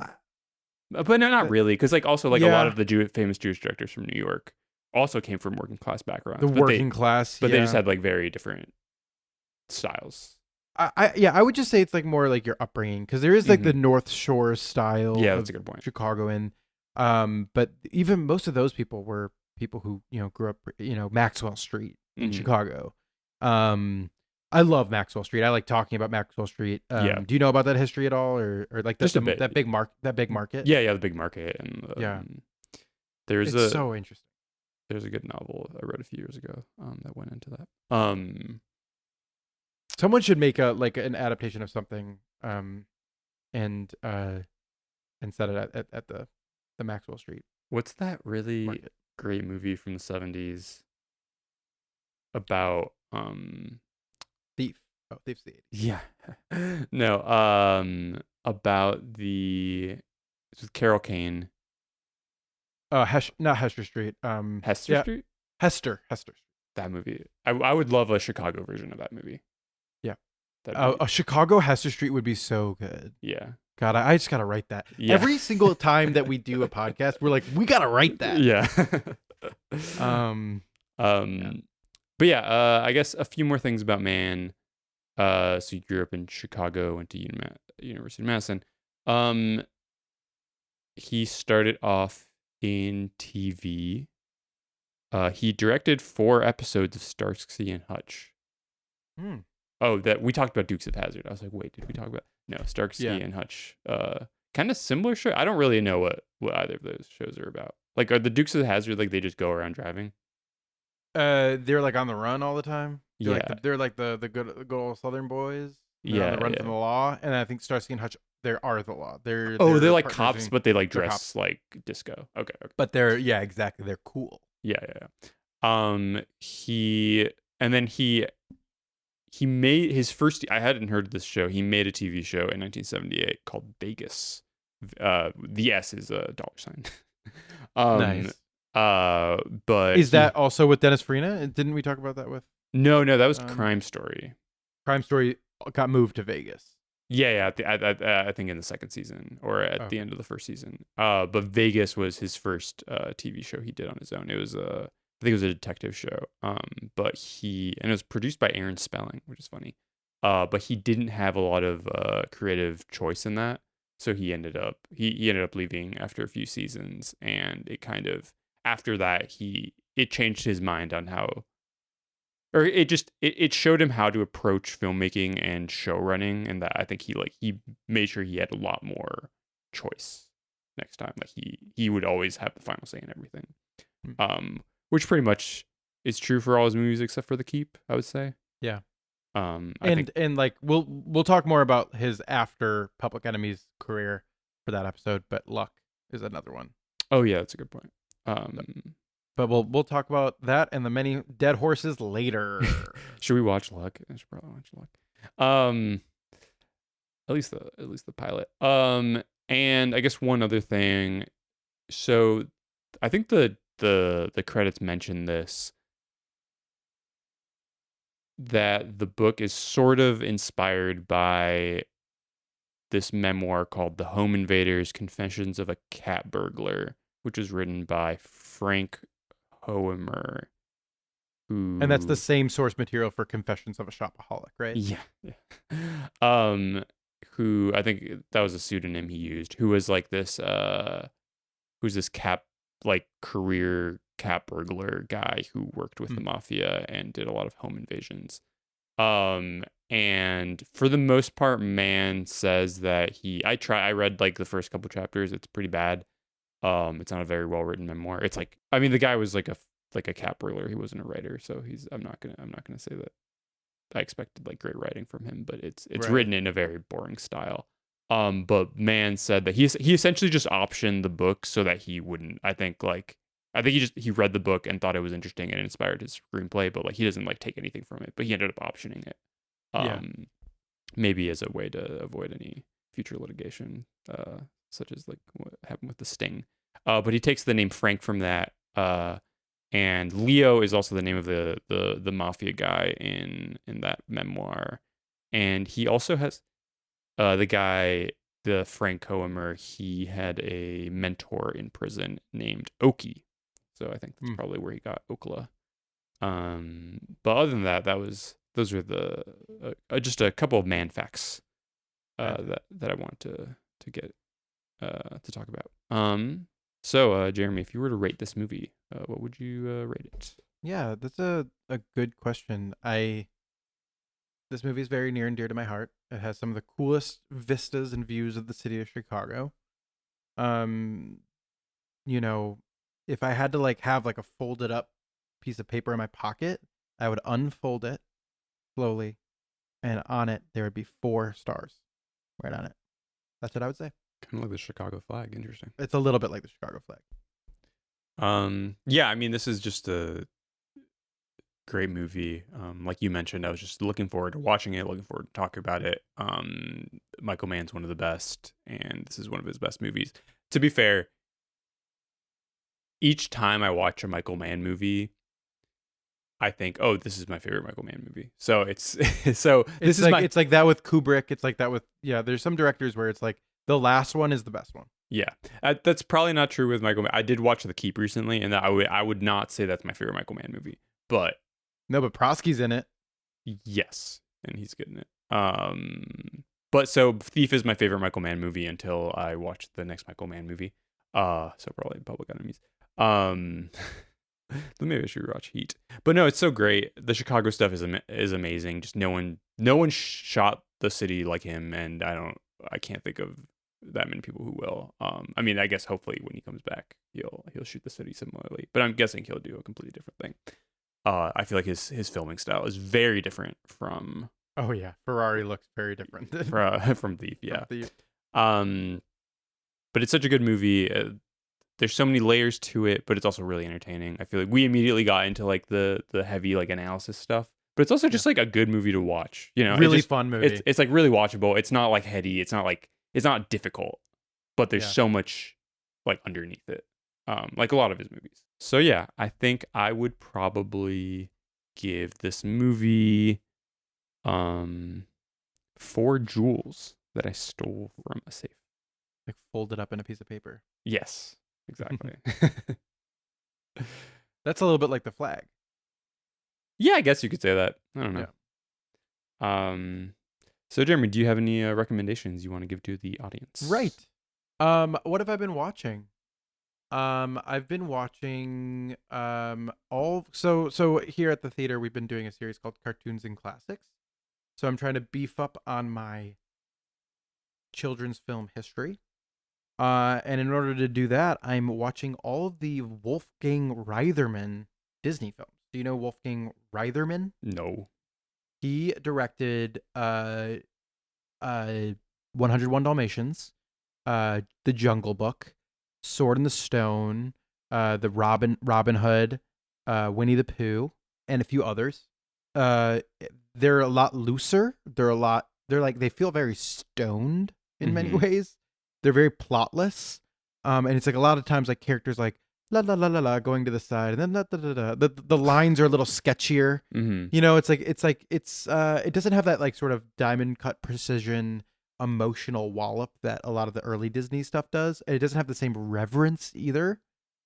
but no, not really, because like also like a lot of the famous Jewish directors from New York also came from working class backgrounds. But they just had like very different styles. I would just say it's like more like your upbringing, because there is like the North Shore style. Yeah, that's a good point. Chicagoan, but even most of those people were people who grew up Maxwell Street in Chicago. I love Maxwell Street. I like talking about Maxwell Street. Do you know about that history at all, or like just a bit. that big market? Yeah, the big market, and it's so interesting. There's a good novel I read a few years ago that went into that. Someone should make an adaptation of something, and set it at the Maxwell Street. What's that really market. Great movie from the 70s about Thief? Oh, Thief's the 80s. Yeah. No, about it's with Carol Kane. Not Hester Street. Hester Street? Hester Street. That movie. I would love a Chicago version of that movie. Yeah. A Chicago Hester Street would be so good. Yeah. God, I just gotta write that. Yeah. Every single time that we do a podcast, we're like, we gotta write that. Yeah. But yeah, I guess a few more things about Mann. So he grew up in Chicago, went to University of Madison. He started off in TV. He directed 4 episodes of Starsky and Hutch. Oh, that we talked about Dukes of Hazzard. I was like, wait, did we talk about? No, Starsky and Hutch. Kind of similar show. I don't really know what either of those shows are about. Like, are the Dukes of Hazzard like they just go around driving? They're like on the run all the time. They're like the good old Southern boys. They're on the run from the law. And I think Starsky and Hutch, they are the law. They're like cops, but they like dress like disco. Okay. But they're exactly. They're cool. Yeah. He made his first. I hadn't heard of this show. He made a TV show in 1978 called Vegas. The S is a $. Nice. But is that also with Dennis Farina? Didn't we talk about that with? No, that was Crime Story. Crime Story got moved to Vegas. Yeah. I think in the second season or at the end of the first season. But Vegas was his first TV show he did on his own. It was I think it was a detective show. But it was produced by Aaron Spelling, which is funny. but he didn't have a lot of creative choice in that. So he ended up leaving after a few seasons, and it kind of after that it changed his mind on how, or it showed him how to approach filmmaking and show running, and that I think he made sure he had a lot more choice next time. Like he would always have the final say in everything, which pretty much is true for all his movies except for The Keep, I would say. Yeah. I think, like we'll talk more about his after Public Enemy's career for that episode, but Luck is another one. oh yeah, that's a good point. But we'll talk about that and the many dead horses later. Should we watch Luck? I should probably watch Luck. At least the pilot. And I guess one other thing. So I think the credits mention this, that the book is sort of inspired by this memoir called The Home Invaders: Confessions of a Cat Burglar, which was written by Frank Hoemer, who, And that's the same source material for Confessions of a Shopaholic, right? yeah. Who I think that was a pseudonym he used, who was like this who's this career cat burglar guy who worked with the mafia and did a lot of home invasions. And for the most part, Mann says that I read like the first couple chapters. It's pretty bad. It's not a very well written memoir. It's like, I mean, the guy was like a cat burglar. He wasn't a writer, so I'm not gonna say that I expected like great writing from him, but it's Right. written in a very boring style. But Mann said that he essentially just optioned the book so that he wouldn't. I think he read the book and thought it was interesting and inspired his screenplay, but like he doesn't like take anything from it. But he ended up optioning it, maybe as a way to avoid any future litigation, such as like what happened with The Sting. But he takes the name Frank from that. And Leo is also the name of the mafia guy in that memoir. And he also has the Frank Hoemer, he had a mentor in prison named Oki. So I think that's probably where he got Okla. But other than that, those are the just a couple of man facts that I want to get to talk about. So Jeremy, if you were to rate this movie, what would you rate it? Yeah, that's a good question. This movie is very near and dear to my heart. It has some of the coolest vistas and views of the city of Chicago. If I had to like have like a folded up piece of paper in my pocket, I would unfold it slowly, and on it there would be 4 stars right on it. That's what I would say. Kind of like the Chicago flag. Interesting. It's a little bit like the Chicago flag. Yeah, I mean, this is just a great movie. Like you mentioned, I was just looking forward to watching it, looking forward to talking about it. Michael Mann's one of the best, and this is one of his best movies. To be fair, each time I watch a Michael Mann movie, I think, oh, this is my favorite Michael Mann movie. So it's it's like that with Kubrick. It's like that with there's some directors where it's like the last one is the best one. Yeah, that's probably not true with Michael Mann. I did watch The Keep recently, and I would not say that's my favorite Michael Mann movie. But no, but Prosky's in it. Yes, and he's good in it. But so Thief is my favorite Michael Mann movie until I watched the next Michael Mann movie. So probably Public Enemies. Maybe I should watch Heat. But no, it's so great. The Chicago stuff is amazing. Just no one shot the city like him, and I can't think of that many people who will. I mean, I guess hopefully when he comes back, he'll shoot the city similarly. But I'm guessing he'll do a completely different thing. I feel like his filming style is very different from. Oh yeah, Ferrari looks very different from Thief. Yeah. From Thief. But it's such a good movie. There's so many layers to it, but it's also really entertaining. I feel like we immediately got into like the heavy like analysis stuff, but it's also just like a good movie to watch. You know, really fun movie. It's like really watchable. It's not like heady. It's not difficult, but there's so much like underneath it, like a lot of his movies. So yeah, I think I would probably give this movie 4 jewels that I stole from a safe. Like folded up in a piece of paper. Yes, exactly. That's a little bit like the flag. Yeah, I guess you could say that. I don't know. So Jeremy, do you have any recommendations you want to give to the audience? Right. What have I been watching? I've been watching so here at the theater we've been doing a series called Cartoons and Classics. So I'm trying to beef up on my children's film history. And in order to do that, I'm watching all of the Wolfgang Reitherman Disney films. Do you know Wolfgang Reitherman? No. He directed 101 Dalmatians, The Jungle Book, Sword in the Stone, the Robin Hood, Winnie the Pooh, and a few others. They're a lot looser. They feel very stoned in many ways. They're very plotless. And it's like a lot of times like characters like la la la la la going to the side and then da, da, da, da. The lines are a little sketchier. You know, it doesn't have that like sort of diamond cut precision emotional wallop that a lot of the early Disney stuff does. And it doesn't have the same reverence either.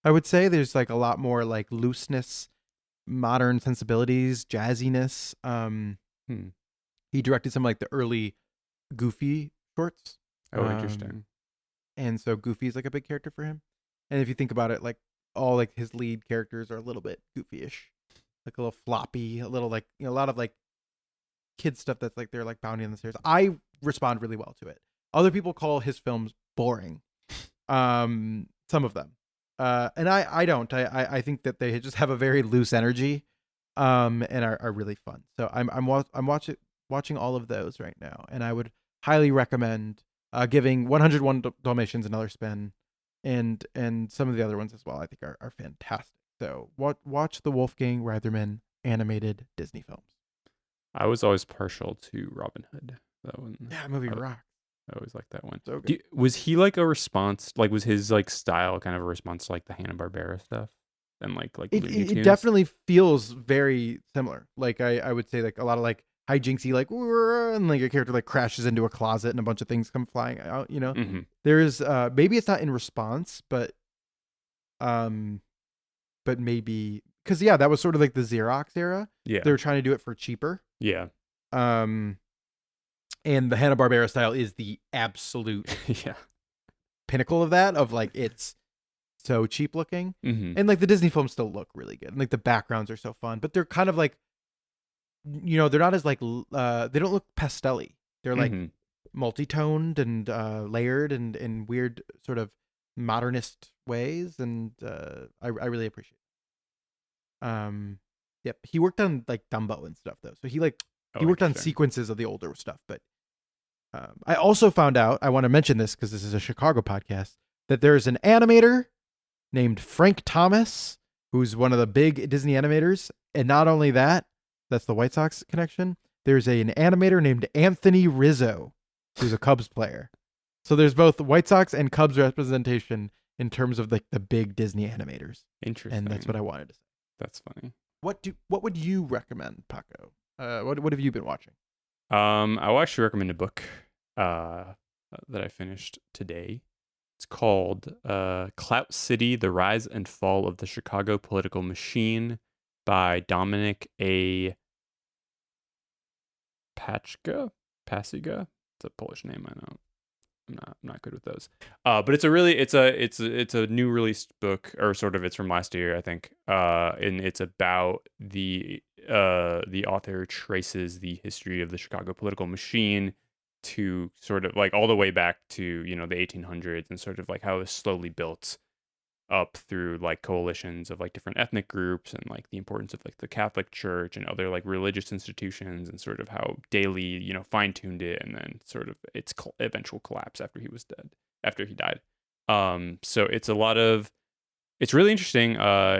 I would say there's like a lot more like looseness, modern sensibilities, jazziness. He directed some like the early Goofy shorts. Oh, interesting. And so Goofy's like a big character for him. And if you think about it, like all like his lead characters are a little bit Goofy-ish, like a little floppy, a little like, you know, a lot of like kid stuff that's like they're like bounding on the stairs. I respond really well to it. Other people call his films boring. Some of them. And I don't. I think that they just have a very loose energy, and are really fun. So I'm watching all of those right now, and I would highly recommend giving 101 Dalmatians another spin, and some of the other ones as well. I think are fantastic. So watch the Wolfgang Reitherman animated Disney films. I was always partial to Robin Hood. That one. Yeah, movie rock. I always liked that one. So good. Was he like a response? Like, was his like style kind of a response to like the Hanna-Barbera stuff and like Looney it Tunes? definitely feels very similar. Like I would say like a lot of like hijinksy like and like a character like crashes into a closet and a bunch of things come flying out. You know, there's maybe it's not in response, but maybe because that was sort of like the Xerox era. Yeah, they were trying to do it for cheaper. Yeah. And the Hanna-Barbera style is the absolute pinnacle of that, of like it's so cheap looking. And like the Disney films still look really good. And like the backgrounds are so fun, but they're kind of like, you know, they're not as like they don't look pastel-y. They're like multi-toned and layered and in weird sort of modernist ways, and I really appreciate it. Yep. He worked on like Dumbo and stuff though. So he worked on sequences of the older stuff, but I also found out, I want to mention this because this is a Chicago podcast, that there's an animator named Frank Thomas, who's one of the big Disney animators. And not only that, that's the White Sox connection. There's an animator named Anthony Rizzo, who's a Cubs player. So there's both White Sox and Cubs representation in terms of like the big Disney animators. Interesting. And that's what I wanted to say. That's funny. What would you recommend, Paco? What have you been watching? I'll actually recommend a book that I finished today. It's called Clout City: The Rise and Fall of the Chicago Political Machine by Dominic A. Pasiga. It's a Polish name, I know. I'm not good with those. But it's a new released book, or sort of, it's from last year, I think. And it's about the author traces the history of the Chicago political machine to sort of like all the way back to, you know, the 1800s, and sort of like how it was slowly built up through like coalitions of like different ethnic groups, and like the importance of like the Catholic Church and other like religious institutions, and sort of how Daley, you know, fine-tuned it, and then sort of its eventual collapse after he died. So it's really interesting.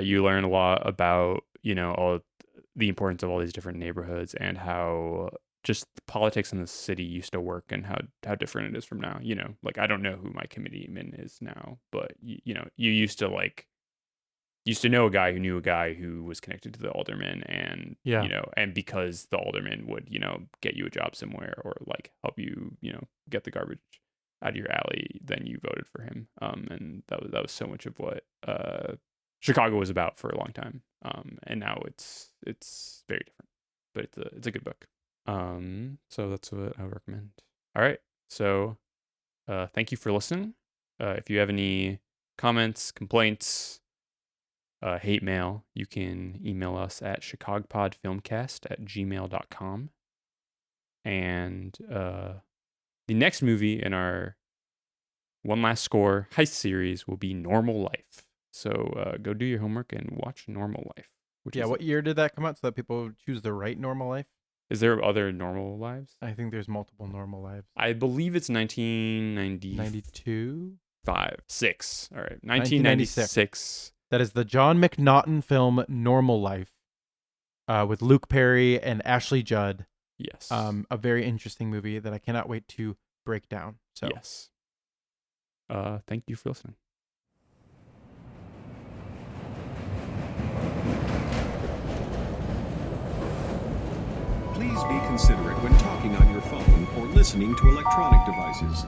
You learn a lot about, you know, all the importance of all these different neighborhoods, and how just the politics in the city used to work, and how different it is from now. You know, like I don't know who my committeeman is now, but you know, you used to know a guy who knew a guy who was connected to the alderman, and you know, and because the alderman would, you know, get you a job somewhere, or like help you, you know, get the garbage out of your alley, then you voted for him. And that was so much of what Chicago was about for a long time. And now it's very different, but it's a good book. So that's what I would recommend. All right. So thank you for listening. If you have any comments, complaints, hate mail, you can email us at chicagopodfilmcast@gmail.com. And the next movie in our One Last Score heist series will be Normal Life. So go do your homework and watch Normal Life. What year did that come out so that people choose the right Normal Life? Is there other Normal Lives? I think there's multiple Normal Lives. I believe it's 1992? 92? 6. All right. 1996. That is the John McNaughton film Normal Life with Luke Perry and Ashley Judd. Yes. A very interesting movie that I cannot wait to break down. So yes. Thank you for listening. Please be considerate when talking on your phone or listening to electronic devices.